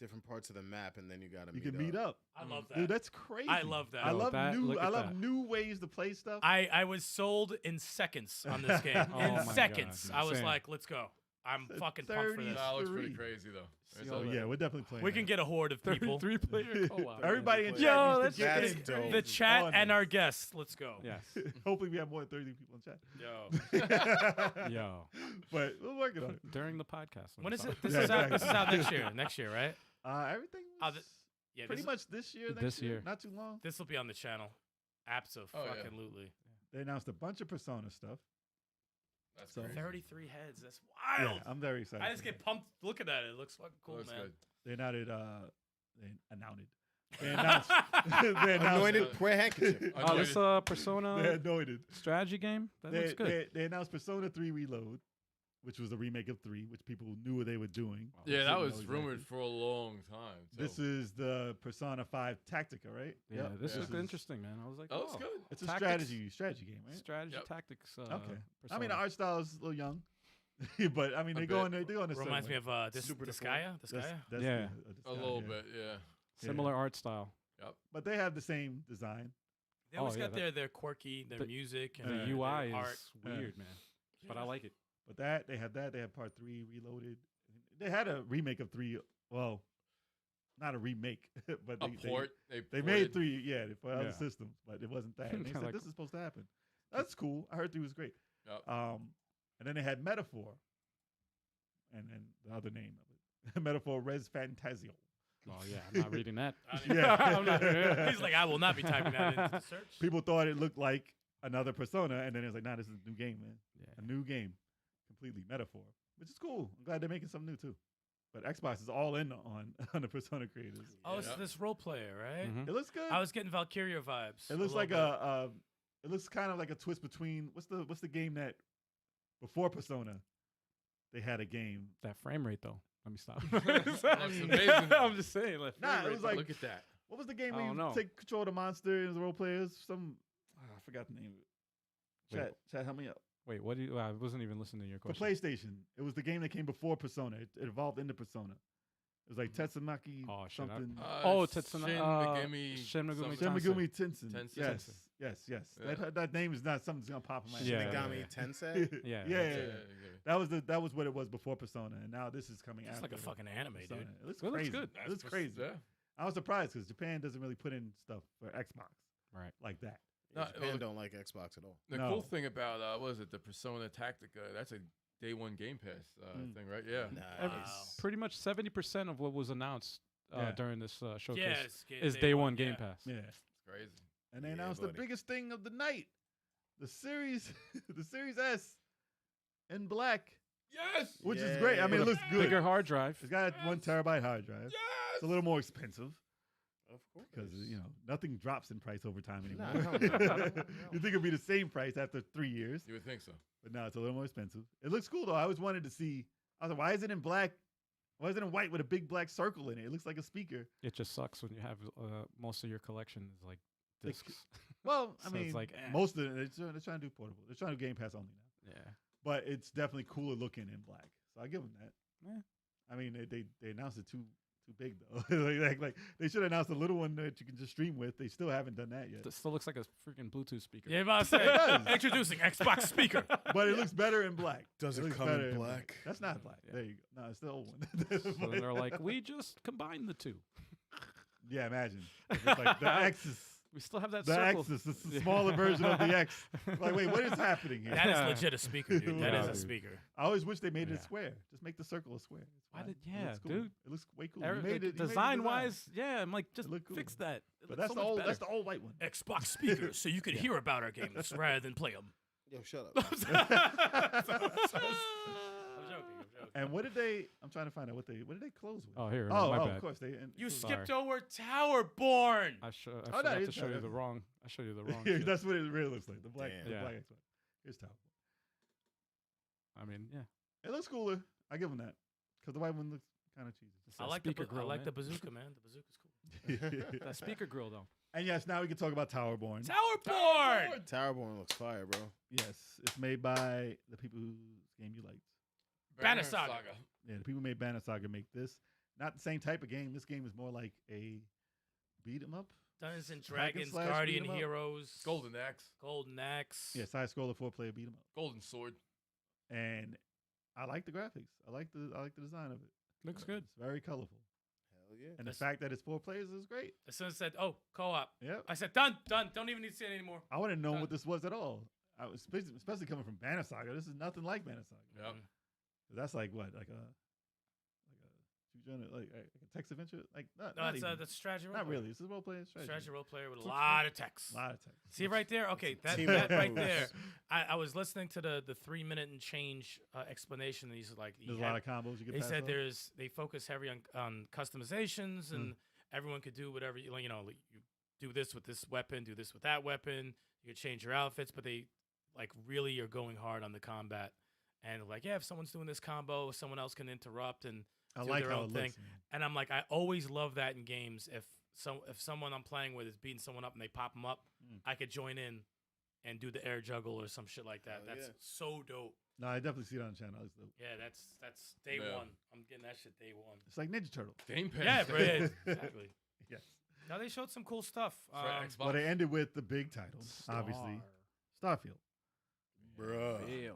different parts of the map, and then you gotta You can meet up. I love that. Dude, that's crazy. I love that. I Yo, love that- look I at love that. new ways to play stuff. I was sold in seconds on this game. Oh in my God, seconds. I was same. like, let's go. I'm Said fucking pumped for this. Nah, it looks pretty 33. crazy though. There's Oh a- yeah, we're definitely playing. We can get a horde of people. 33 player co-op. Everybody in chat. Yo, needs to that's get dope. in. The chat on and this. our guests. Let's go. Yes. Hopefully, we have more than 30 people in chat. Yo. Yo. But we're working on it. During the podcast. When is it's it? This Yeah, is out. This is exactly. out next year. Next year, right? Everything Oh, was Yeah. pretty much this year. Next This year. Not too long. This will be on the channel. Absolutely. They announced a bunch of Persona stuff. That's So- crazy. 33 heads. That's Yeah, wild. I'm very excited. I just for get that. pumped looking at it. It looks fucking cool, Looks man. good. They announced. They announced. They announced. they announced. Anointed prayer handkerchief. Oh, this They Persona anointed. strategy game. That looks good. They announced Persona 3 Reload, which was a remake of 3, which people knew what they were doing. Yeah, that Didn't was know exactly. rumored for a long time. So. This is the Persona 5 Tactica, right? Yeah, Yep. this Yeah. is interesting, man. I was like, That looks oh, good. It's a Tactics. strategy game, right? strategy Yep. tactics. Okay. I mean, Persona. the art style is a little young, but I mean, A they go bit. in. They go in. Reminds me of Super Disgaea. That's, Disgaea. that's Yeah. A little bit, yeah. Similar art style. But they have the same design. They always Oh, yeah, got that- their quirky, their the- music, and The their UI art. is weird, man. But I like it. But they have that. They have part 3 Reloaded. They had a remake of 3. Well, not a remake, but A they port. They made 3, yeah, for other Yeah. systems, but it wasn't that. And they Kinda said like- this is supposed to happen. That's cool. I heard 3 was great. Yep. And then they had Metaphor, and then the other name of it, Metaphor Res Fantasio. Oh yeah, I'm not reading that. Yeah. I'm not, He's like, I will not be typing that into the search. People thought it looked like another Persona, and then it was like, nah, this is a new game, man. Yeah. A new game, completely Metaphor, which is cool. I'm glad they're making something new too. But Xbox is all in on the Persona creators. Oh, it's Yeah. this role player, right? Mhm. It looks good. I was getting Valkyria vibes. It looks a like little bit. it looks kind of like a twist between what's the game that before Persona they had a game. That frame rate though. Let me stop. Looks amazing. I'm just saying. Like, Nah, frame it rate, was like Look at that. what was the game I where you don't know. take control of the monster as role players? I forgot the name of it. Chat, help me out. Wait, what do you? I wasn't even listening to your For question. PlayStation, it was the game that came before Persona. It evolved into Persona. It was like Tetsunaki something. Shin Megumi Shin Megumi Tensei. Tensei. Yes. Yeah. That name is not something that's gonna pop in my Yeah. head. Megami Tensei. Yeah. That was what it was before Persona, and now this is coming It's after. like a fucking anime, Persona. dude. It looks It looks crazy. good. It looks crazy. Yeah. I was surprised because Japan doesn't really put in stuff for Xbox Right. like that. No, Japan don't like Xbox at all. The No. cool thing about what was it, the Persona Tactica? That's a day one Game Pass thing, right? Yeah. Nice. Pretty much 70% of what was announced Yeah. during this showcase Yes, is day one Game Pass. Yeah. It's crazy. And they Yeah, announced the buddy. biggest thing of the night, the Series, the Series S in black, Yes. which is great. I mean, it With a looks good. Bigger hard drive. It's got 1 terabyte hard drive. Yes. It's a little more expensive Of course. because nothing drops in price over time anymore. No. You think it'd be the same price after 3 years, You would think so. but now it's a little more expensive. It looks cool though. I always wanted to see. I was like, why is it in black? Why is it in white with a big black circle in it? It looks like a speaker. It just sucks when you have most of your collection is like They discs. Well, I So mean, it's like, most of it, they're trying to do portable. They're trying to do Game Pass only now. Yeah. But it's definitely cooler looking in black. So I give them that. Yeah. I mean, they announced it too big though. like they should announce a little one that you can just stream with. They still haven't done that yet. It still looks like a freaking Bluetooth speaker. Yeah, about to say. does. Introducing Xbox speaker. But it looks better in black. Does it looks come better in black? That's not black. Yeah. There you go. No, it's the old one. So then they're like, we just combined the two. Yeah, imagine. It's like the X's. We still have that The circle. X is the smaller version of the X. Like, wait, what is happening here? That is legit a speaker, dude. That Yeah, is a dude. speaker. I always wish they made it Yeah. a square. Just make the circle a square. It's Why fine. did- It yeah, looks cool. dude. It looks way cool. Eric, You made it, you made the design wise, yeah, I'm like, just It looked cool. fix that. It But looks that's so the much old. better. That's the old white one. Xbox speakers, so you could hear about our games rather than play them. Yo, shut up. I'm joking. And what did they? I'm trying to find out what did they close with? Oh, here. Oh, my oh, bad. of course they. You Sorry. skipped over Towerborn. I no, forgot to it's show you not. the wrong. I showed you the wrong. Yeah, shit. that's what it really looks like. The black, Damn. the Yeah. black Xbox. Here's top. I mean, yeah. It looks cooler. I give them that because the white one looks kind of cheesy. It's I that like speaker the grill, I like man. the bazooka, man. The bazooka's cool. That speaker grill though. And yes, now we can talk about Towerborn. Towerborn. Towerborn looks fire, bro. Yes, it's made by the people whose game you liked. Banner Saga. Yeah, the people who made Banner Saga make this. Not the same type of game. This game is more like a beat 'em up. Dungeons and Hack and Dragons, slash, Guardian beat 'em up. Heroes, Golden Axe, Golden Axe. Yeah, side scroller 4-player beat 'em up. Golden Sword. And I like the graphics. I like the design of it. Looks good. It's very colorful. Hell yeah. And the That's- fact that it's 4 players is great. As soon as I said, "Oh, co-op," Yep. I said, "Done. Don't even need to see it anymore." I wouldn't know what this was at all. I was especially coming from Banner Saga. This is nothing like Banner Saga. Yep. That's like what, like a text adventure, like not, No, not it's even. that's strategy. Not role-player. really. It's a role playing strategy. Strategy role player with a Looks lot of text. A lot of text. See right there? Okay, that Teamwork right moves. there. I was listening to the 3-minute and change explanation. And he's like, There's a lot of combos you can. they pass said off. they focus heavy on customizations and everyone could do whatever you like, you do this with this weapon, do this with that weapon. You could change your outfits, but they like really are going hard on the combat. And like, yeah, if someone's doing this combo, someone else can interrupt and I do like their how own it thing. looks. Man. And I'm like, I always love that in games. If someone I'm playing with is beating someone up and they pop them up, I could join in and do the air juggle or some shit like that. Hell That's yeah. so dope. No, I definitely see it on the channel. It's dope. Yeah, that's day Yeah. one. I'm getting that shit day one. It's like Ninja Turtle. Game Pass. Yeah, bro. Yeah, exactly. Yes. Now they showed some cool stuff. For Xbox. But it ended with the big titles, obviously. Starfield. Bruh.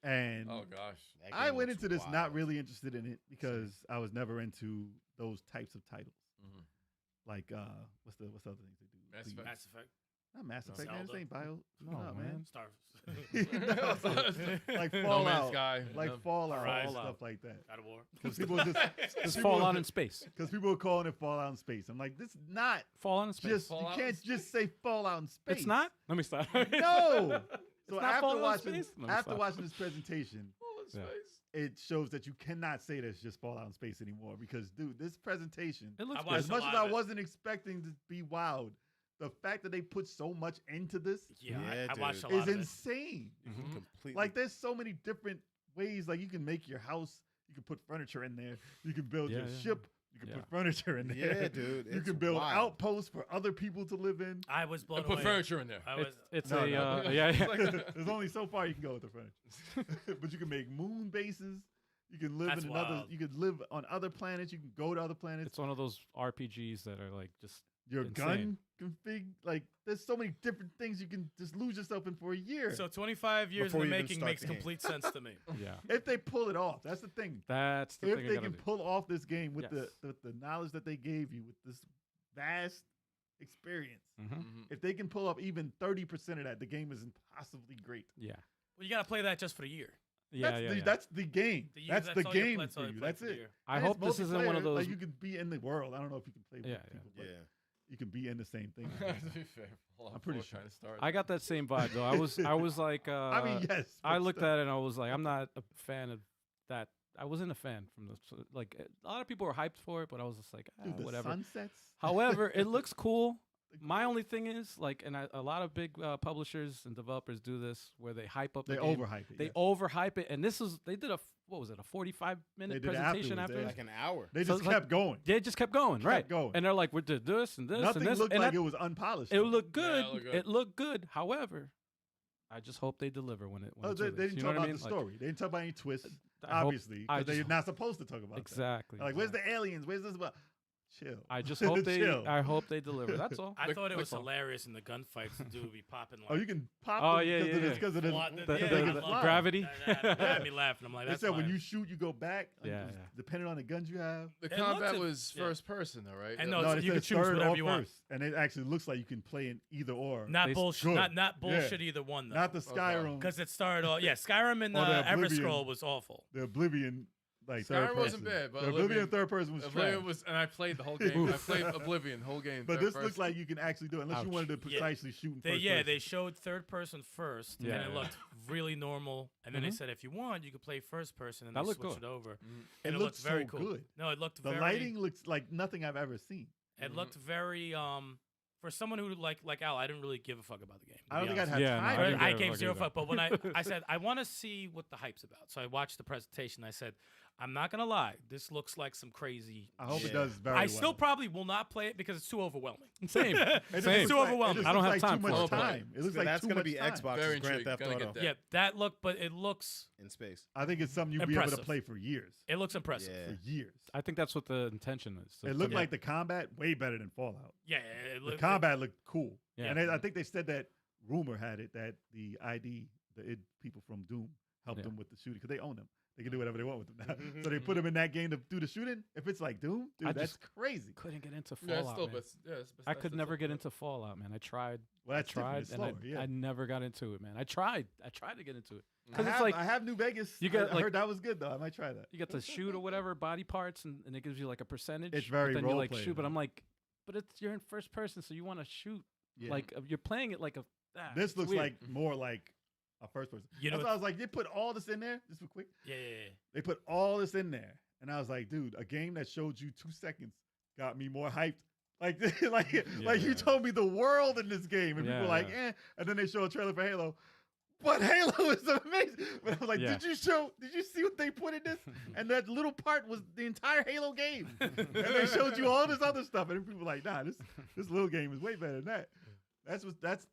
And Oh gosh. That I game went looks into this wild. not really interested in it because I was never into those types of titles. Mhm. Like what's the other things they do? Mass The- Effect. Mass Effect. Not Mass No. Effect, man. This Zelda. ain't Bio. No, Shut up, man. Star. Like No Man's Fallout. Sky. Like yeah. Fallout and Fallout. stuff like that. God of War. Because people just It's Fallout in space. because people are calling it Fallout in space. I'm like, this is not Fallout in space. just Fallout you in can't just say Fallout in space. It's not. Let me stop. No. So not after Fallout in watching space? Let me after stop. watching this presentation, Yeah. it shows that you cannot say that's just Fallout in space anymore. Because dude, this presentation, It looks I good. watched as much a as lot I of it. wasn't expecting to be wowed, the fact that they put so much into this Yeah, Yeah, I watched a dude. lot is of it. insane. Mhm. Completely. Like there's so many different ways. Like you can make your house, you can put furniture in there, you can build Yeah, your yeah. ship, You can Yeah. put furniture in there. Yeah, dude. You it's can build wild. outposts for other people to live in. I was blown And put away. furniture in there. I was. It's No, a no. yeah. It's like- There's only so far you can go with the furniture. But you can make moon bases. You can live That's in another. wild. You can live on other planets. You can go to other planets. It's one of those RPGs that are like just Your insane. gun config. Like there's so many different things you can just lose yourself in for a year. So 25 years Before in the you even making start makes the game. complete sense to me. yeah. if they pull it off, that's the thing. That's the If thing. I they gotta can do. pull off this game with Yes. the knowledge that they gave you, with this vast experience, Mhm. Mhm. if they can pull off even 30% of that, the game is impossibly great. Yeah. Well, you got to play that just for the year. Yeah. that's yeah. the, yeah. That's the game. The year- That's the all you- game that's all for you you. play That's for the it. year. I And hope it's this isn't one of multiplayer, those. Like you can be in the world. I don't know if you can play with Yeah, people, Yeah. but you can be in the same thing. to be fair, I'm pretty trying to start. I got that same vibe though. I was like. I mean, yes. I but looked still. at it and I was like, I'm not a fan of that. I wasn't a fan from the like. A lot of people were hyped for it, but I was just like, Dude, the whatever. sunsets. However, it looks cool. My only thing is like, and a lot of big publishers and developers do this, where they hype up. They the game. overhype it. They yes. overhype it, and this is they did a what was it, a 45-minute They did it presentation afterwards, after? yeah. Like an hour. They so just it's like- kept going. They just kept going, right? going. And they're like, we did this and this Nothing and this, looked and like that- it was unpolished. it looked good. it looked good. It looked good. However, I just hope they deliver when it. When Oh, it's they released. didn't You talk know what about I mean? the Like, story. They didn't talk about any twists, I hope- obviously, I because they're just- not supposed to talk about that. exactly. Like, where's the aliens? Where's this about? Chill. I just hope they. Chill. I hope they deliver. That's all. I thought it was all. hilarious in the gunfights. The dude would be popping like. Oh, you can pop Oh, them yeah, because yeah, of yeah. this, because of the, Fly- the, the- they the- can the fly. gravity. That had me laughing. I'm like, They that's said when fire. you shoot, you go back. Like, Yeah, just yeah. Depending on the guns you have. The It combat looked- was yeah. first person, though, right? And Yeah. no, it you can says choose third whatever or you want. first, and it actually looks like you can play in either or. Not They- bullshit. good. Not bullshit Yeah. either one though. Not the Skyrim. Because it started off. Yeah, Skyrim and Or the Ever Oblivion. Scroll was awful. The Oblivion, like Skyrim third person. wasn't bad, but the Oblivion Oblivion- third person was Oblivion trash. was, and I played the whole game. I played Oblivion whole game. But third this looks person. like you can actually do it, unless you Ouch. wanted to Yeah. precisely shoot in They, first yeah, person. they showed third person first, Yeah, and it yeah. looked really normal. And then they Mhm. said if you want, you could play first person, and That they looked switched good. it over. It And it looked looked very so cool. good. No, it looked The very. lighting looks like nothing I've ever seen. It looked very. For someone who like Al, I didn't really give a fuck about the game. to I don't be think I'd honest. have Yeah, no, time. I But didn't I give a gave fuck zero either. fuck. But when I said I want to see what the hype's about, so I watched the presentation. I said I'm not gonna lie, this looks like some crazy. I hope Yeah. it does very I well. still probably will not play it because it's too overwhelming. Same. It just Same. looks Too like- overwhelming. It just I don't looks have like time too for much it. time. It looks So like that's too gonna much be time. Xbox's Very Grand intrigued. Theft Gonna Auto get that. Yeah, that look, but it looks in space. I think it's something you'll be able to Impressive. play for years. it looks impressive. Yeah. For years. I think that's what the intention is. It looked like the combat way better than Fallout. Yeah, it The looked, combat looked cool. Yeah. And I think they said that rumor had it that the people from Doom helped Yeah. them with the shooting because they own them. They can do whatever they want with them now. So they put them in that game to do the shooting. If it's like Doom, dude, I that's just crazy. couldn't get into Yeah, it's Fallout. still, man. but yeah, I could never get into Fallout, man. I tried. Well, that's different. tried, It's and slower, yeah. I never got into it, man. I tried to get into it I because it's have, like I have New Vegas. you got, I like- heard that was good though. I might try that. you get to shoot or whatever body parts, and it gives you like a percentage. It's very but then you like role-play, shoot, but though. I'm like, but you're in first person, so you want to shoot Yeah. like you're playing it like a. This it's looks weird. like more like a first person. You know That's why I was like, they put all this in there. Just real quick. yeah. They put all this in there, and I was like, dude, a game that showed you 2 seconds got me more hyped. Like, like you told me the world in this game, and people were like, eh. And then they show a trailer for Halo. But Halo is amazing. But I was like, Yeah. did you see what they put in this? And that little part was the entire Halo game. And they showed you all this other stuff, and then people were like, nah, this little game is way better than that. That's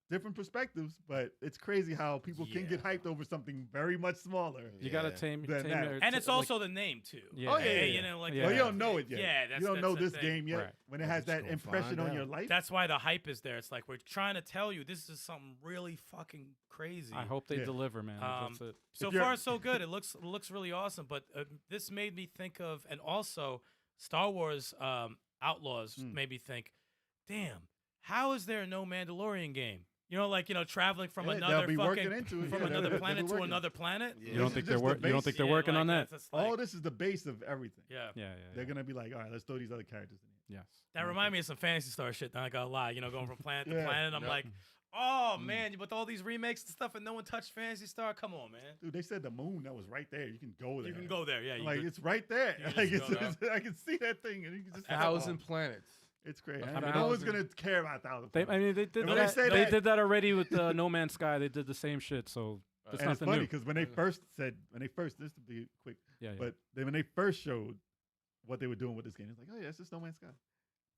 different perspectives, but it's crazy how people can get hyped over something very much smaller. You gotta Yeah. tame Than tame that. your- And it's like- also the name too. Yeah. Oh, yeah, yeah, You yeah. know, like Yeah. Well, you don't know it yet. Yeah, that's you don't know the this thing. game yet. Right. When it We're has just that gonna impression find on your out. life. That's why the hype is there. It's like we're trying to tell you this is something really fucking crazy. I hope they Yeah. deliver, man. That's it. So If you're- far, so good. It looks really awesome. But this made me think of, and also Star Wars Outlaws made me think, damn, how is there no Mandalorian game? You know, like traveling from Yeah, another they'll be working fucking into it. from Yeah, another they'll be planet to working. another planet. Yeah. You don't This think is they're just the working? You don't think they're Yeah, working like on that? that's just All like- this is the base of everything. yeah. Yeah, They're gonna be like, all right, let's throw these other characters in here. Yes. That reminded me of some Fantasy Star shit. Not gonna lie, going from planet to Yeah. planet. I'm Yep. like, oh man, with all these remakes and stuff, and no one touched Fantasy Star. Come on, man. Dude, they said the moon that was right there. You can go there. You can go there. Yeah. You Like could- it's right there. you can Like just go it's, I can see that thing, and you can just 1,000 planets. It's great. I And mean, no one's 1,000. gonna care about 1,000. They, I mean, they did And when that. they say They that- did that already with No Man's Sky. They did the same shit. So that's and it's nothing funny new. because when they first said, this to be quick, Yeah, yeah. but then when they first showed what they were doing with this game. It's like, oh yeah, it's just No Man's Sky.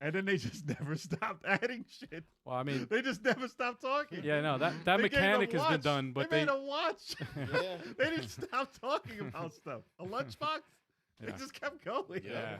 And then they just never stopped adding shit. Well, I mean, they just never stopped talking. yeah, no, that They mechanic gave a has been watch. done, but they made a watch. Yeah. They didn't stop talking about stuff. A lunchbox. Yeah. It just kept going. Yeah.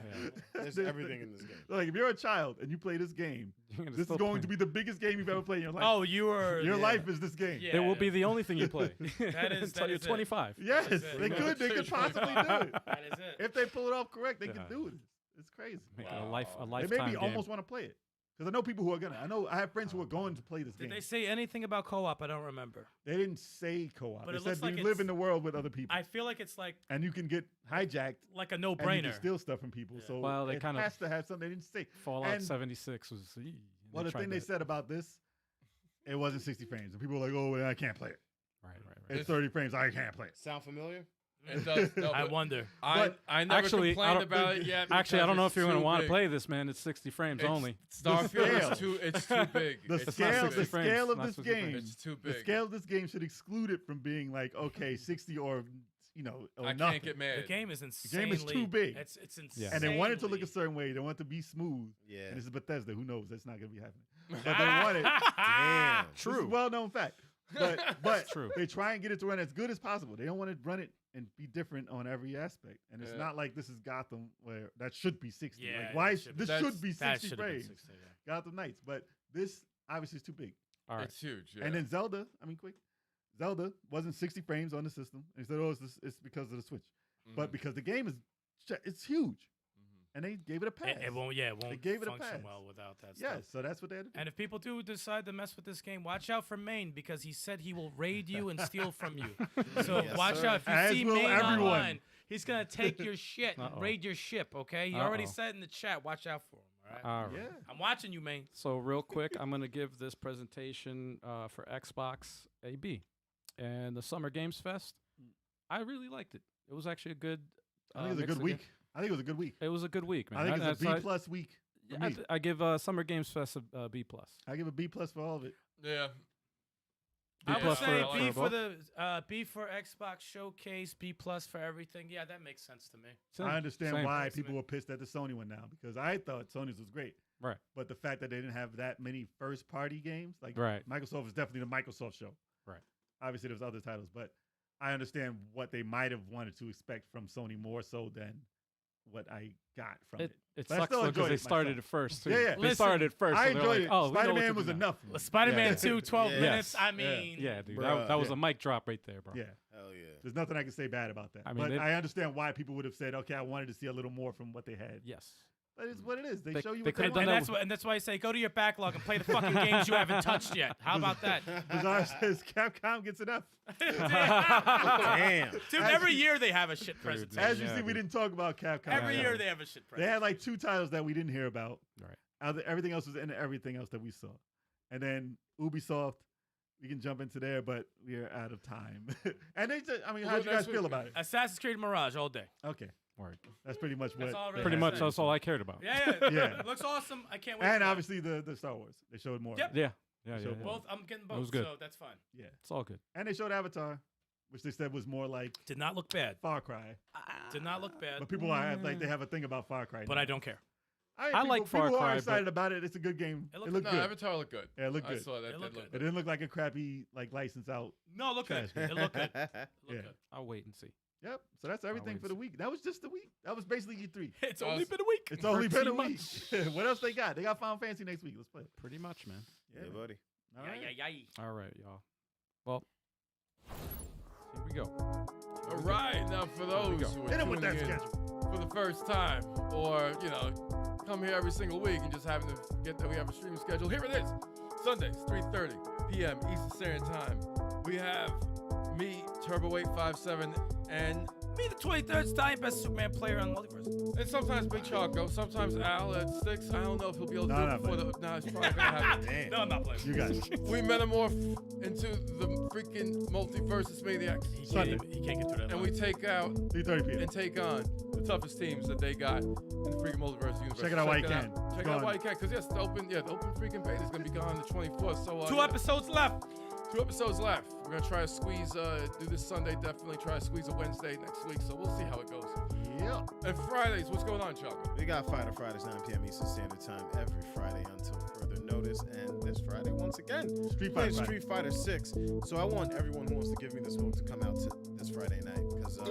There's everything in this game. Like if you're a child and you play this game, You're gonna this is still going play. to be the biggest game you've ever played in your life. Oh, you were. Your life is this game. Yeah. It will be the only thing you play That is- until that you're is it. 25. Yes, That's it. they could. They could possibly do it. That is it. If they pull it off correct, they Yeah. could do it. It's crazy. Make it Wow. a They lifetime made me game. almost want to play it. Because I know people who are gonna. I have friends who are going to play this Did game. they say anything about co-op? I don't remember. They didn't say co-op. But They it said looks like you live it's- in the world with other people, I feel like it's like and you can get hijacked a and you no-brainer. can steal stuff from people. Yeah. So Well, they it kind of- has to have something. They didn't say. Fallout and- 76 was. Well, the thing they said about this, it wasn't 60 frames, and people were like, "Oh, well, I can't play it. Right. It's 30 frames. I can't play it." Sound familiar? It does. No, I but wonder. I never Actually, I complained don't- about it yet. Actually, I don't know if you're going to want to play this, man. It's 60 frames only. Starfield scale. is too. It's too big. The It's scale, too the big. frames, scale of not this 60 frames. game, It's too the big. scale of this game should exclude it from being like, okay, 60 or or I nothing. can't get mad. The game is insanely. game is too big. It's insane. Yeah. And they want it to look a certain way. They want it to be smooth. Yeah. And this is Bethesda. Who knows? That's not going to be happening. But they want it. Damn. This is a well-known fact. But True. they try and get it to run as good as possible. They don't want to run it and be different on every aspect. And it's Yeah. not like this is Gotham where that should be 60. Yeah, like why it should be. this That's- should be That 60 should have been frames. 60, yeah. Gotham Knights. But this obviously is too big. All right. It's huge. Yeah. And then Zelda, Zelda wasn't 60 frames on the system. And they said, oh, it's because of the Switch. But because the game it's huge. And they gave it a pass. It won't. Yeah, it won't gave it a function pass. well without that Yes, stuff. so that's what they had to do. And if people do decide to mess with this game, watch out for Maine because he said he will raid you and steal from you. So Yes, watch sir. out if you As see will Maine everyone. online. He's gonna take your shit and Uh-oh. raid your ship. Okay, he already Uh-oh. said in the chat. Watch out for him. All right. All right. Yeah. I'm watching you, Maine. So real quick, I'm gonna give this presentation for Xbox a B, and the Summer Games Fest. I really liked it. It was actually a good. I think it was a mix good of week. ga- I think it was a good week. It was a good week, man. I think it's a that's- B plus week. For I, me. I give Summer Games Fest a B plus. I give a B plus for all of it. yeah. B I plus would say for B for both? the B for Xbox Showcase, B plus for everything. Yeah, that makes sense to me. Same, I understand same. why Thanks, people man. were pissed at the Sony one now because I thought Sony's was great. Right. But the fact that they didn't have that many first party games, like Right. Microsoft is definitely the Microsoft show. Right. Obviously, there's other titles, but I understand what they might have wanted to expect from Sony more so than what I got from it. It But I sucks still though because enjoyed they it started myself. it first too. Yeah, yeah. They Listen, started it first. I so they're enjoyed like, it. Oh, we know what Spider-Man to was do now. enough. Well, Spider-Man Yeah. 2, 12 Yeah. minutes. Yes. I mean, Yeah, dude, Bruh. that was Yeah. a mic drop right there, bro. Yeah. Hell yeah. There's nothing I can say bad about that. I mean, but they- I understand why people would have said, okay, I wanted to see a little more from what they had. Yes. But it's what it is. They They- show you they what they could've want. done and that that's why I say go to your backlog and play the fucking games you haven't touched yet. How about that? Bizarre says Capcom gets enough. Damn. Dude, every year they have a shit presentation. As you Yeah, see, we dude. didn't talk about Capcom. Every Yeah. year they have a shit They presentation. had like 2 titles that we didn't hear about. Right. Everything else was in everything else that we saw. And then Ubisoft, we can jump into there, but we are out of time. And they just, I mean, how Well, do you guys next feel week. about it? Assassin's Creed Mirage all day. Okay. Word. That's pretty much what. That's all they really Pretty had much to saying. that's all I cared about. Yeah. Yeah. Looks awesome. I can't wait. And for that. obviously the Star Wars. They showed more. Yep. Of it. Yeah. Yeah. So Yeah. both- yeah. Both. I'm getting That was both, good. so that's fine. Yeah. It's all good. And they showed Avatar, which they said was more like Did not look bad. Far Cry. Did not look bad. But people are like they have a thing about Far Cry. But now. I don't care. I like Far People Cry, are but- excited about it. It's a good game. It It looked- looked No, good. Avatar looked good. Yeah, it looked I good. saw that. It That looked looked It good. didn't look like a crappy like license out. No, it looked good. Trash. It looked good. It looked Yeah. good. I'll wait and see. Yep. So that's everything wait for the and week. That was just the week. That was basically E3. It's That only was- been a week. It's only been a Pretty week. What else they got? They got Final Fantasy next week. Let's play it. Pretty much, man. Yeah, man. buddy. All Yeah, right. yeah, yeah. All right, y'all. Well, here we go. All right, now for those go. who are Hit him with that tuning in schedule. for the first time, or come here every single week and just having to forget that we have a streaming schedule. Here it is, Sundays, 3:30 p.m. Eastern Standard Time. We have me, Turbo857, and Me, the 23rd Stallion, best Superman player on Multiverse. sometimes Big Chalko, sometimes Al at Stikz. I don't know if he'll be able to No, do no, it before man. the. No, it's probably gonna happen. Damn. No, I'm not playing. You got it. We metamorph into the freaking multiversus maniacs, He Sunday. can't, he can't get through that. and line. we take out 3:30 p.m. and take on the toughest teams that they got in the freaking multiverse universe. Check it out while you can. Check out why you can, because yes, the open freaking beta is gonna be gone the 24th. So 2 episodes left. 2 episodes left. We're gonna try to squeeze, do this Sunday. Definitely try to squeeze a Wednesday next week. So we'll see how it goes. Yep. And Fridays, what's going on, Chocolate? We got Fighter Fridays, 9 p.m. Eastern Standard Time every Friday until further notice. And this Friday, once again, Street Fighter 6. So I want everyone who wants to give me the smoke to come out to this Friday night because I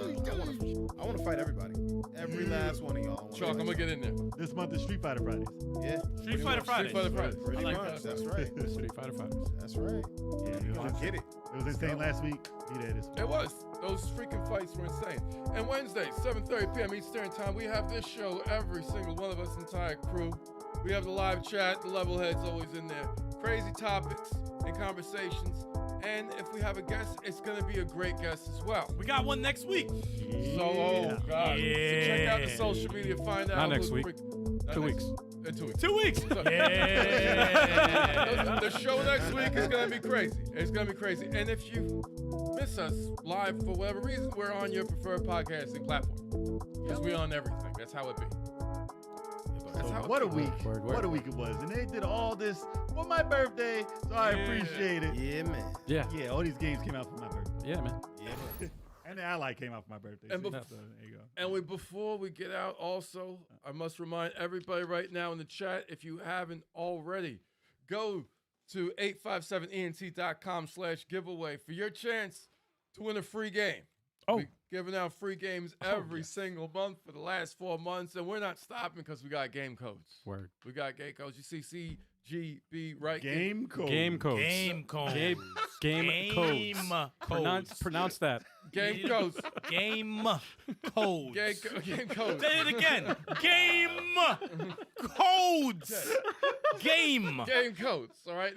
want to fight everybody. Every last one of y'all. Chalk, I'm gonna get in there. This month is Street Fighter Fridays. Yeah. Street Fighter Fridays. Street Fighter Fridays. Pretty like much. that. That's right. Street Fighter Fighters. That's right. Yeah, You're gonna get it. It was insane last week. Be there this week. It was. Those freaking fights were insane. And Wednesday, 7:30 p.m. Eastern Time, we have this show. Every single one of us, entire crew. We have the live chat. The level head's always in there. Crazy topics and conversations. And if we have a guest, it's going to be a great guest as well. We got one next week. So, oh, God. So check out the social media. Find out. Not next week. 2 weeks. 2 weeks. 2 weeks. So, Yeah. the show next week is going to be crazy. It's going to be crazy. And if you miss us live for whatever reason, we're on your preferred podcasting platform. Because we're on everything. That's how it be. That's how What a week. Word. What a week it was. And they did all this for my birthday, so I appreciate it. Yeah, man. Yeah. Yeah, all these games came out for my birthday. Yeah, man. Yeah. And the Ally came out for my birthday. And too, bef- so there you go. And before we get out, also, I must remind everybody right now in the chat, if you haven't already, go to 857ent.com/giveaway for your chance to win a free game. Oh. We're giving out free games every single month for the last 4 months, and we're not stopping because we got game codes. Word. We got game codes. You see CGB right Game code. Game codes. Game codes. Game codes. Pronounce that. Game codes. Game codes. Game codes. Say it again. Game codes. Game. Game codes. All right.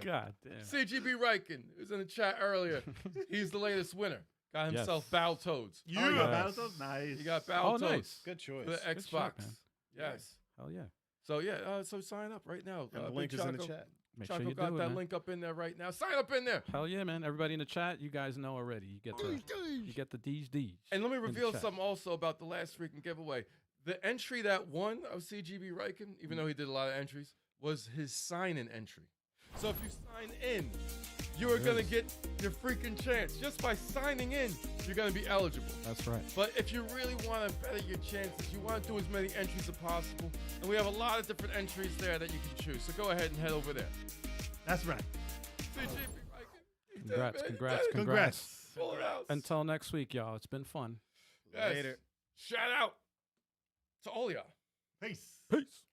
God damn. CGB Riken is in the chat earlier. He's the latest winner. Got himself Battletoads. Oh, you got Yes. Battletoads? Nice. He got Oh, Battletoads nice. Good choice. for the Good Xbox. shit, man. Yes. Hell yeah. So yeah. So sign up right now. And the Big link is in the Choco- chat. Make sure Choco you got do it, that man. link up in there right now. Sign up in there. Hell yeah, man. Everybody in the chat, you guys know already. You get the D's. And let me in the reveal chat. something also about the last freaking giveaway. The entry that won of CGB Riken, even though he did a lot of entries, was his sign-in entry. So if you sign in, you are going to get your freaking chance. Just by signing in, you're going to be eligible. That's right. But if you really want to better your chances, you want to do as many entries as possible. And we have a lot of different entries there that you can choose. So go ahead and head over there. That's right. CGB Riken. you did it, Congrats, man. You congrats, did it. congrats. Pull it out. Until next week, y'all. It's been fun. Yes. Later. Shout out to all y'all. Peace. Peace.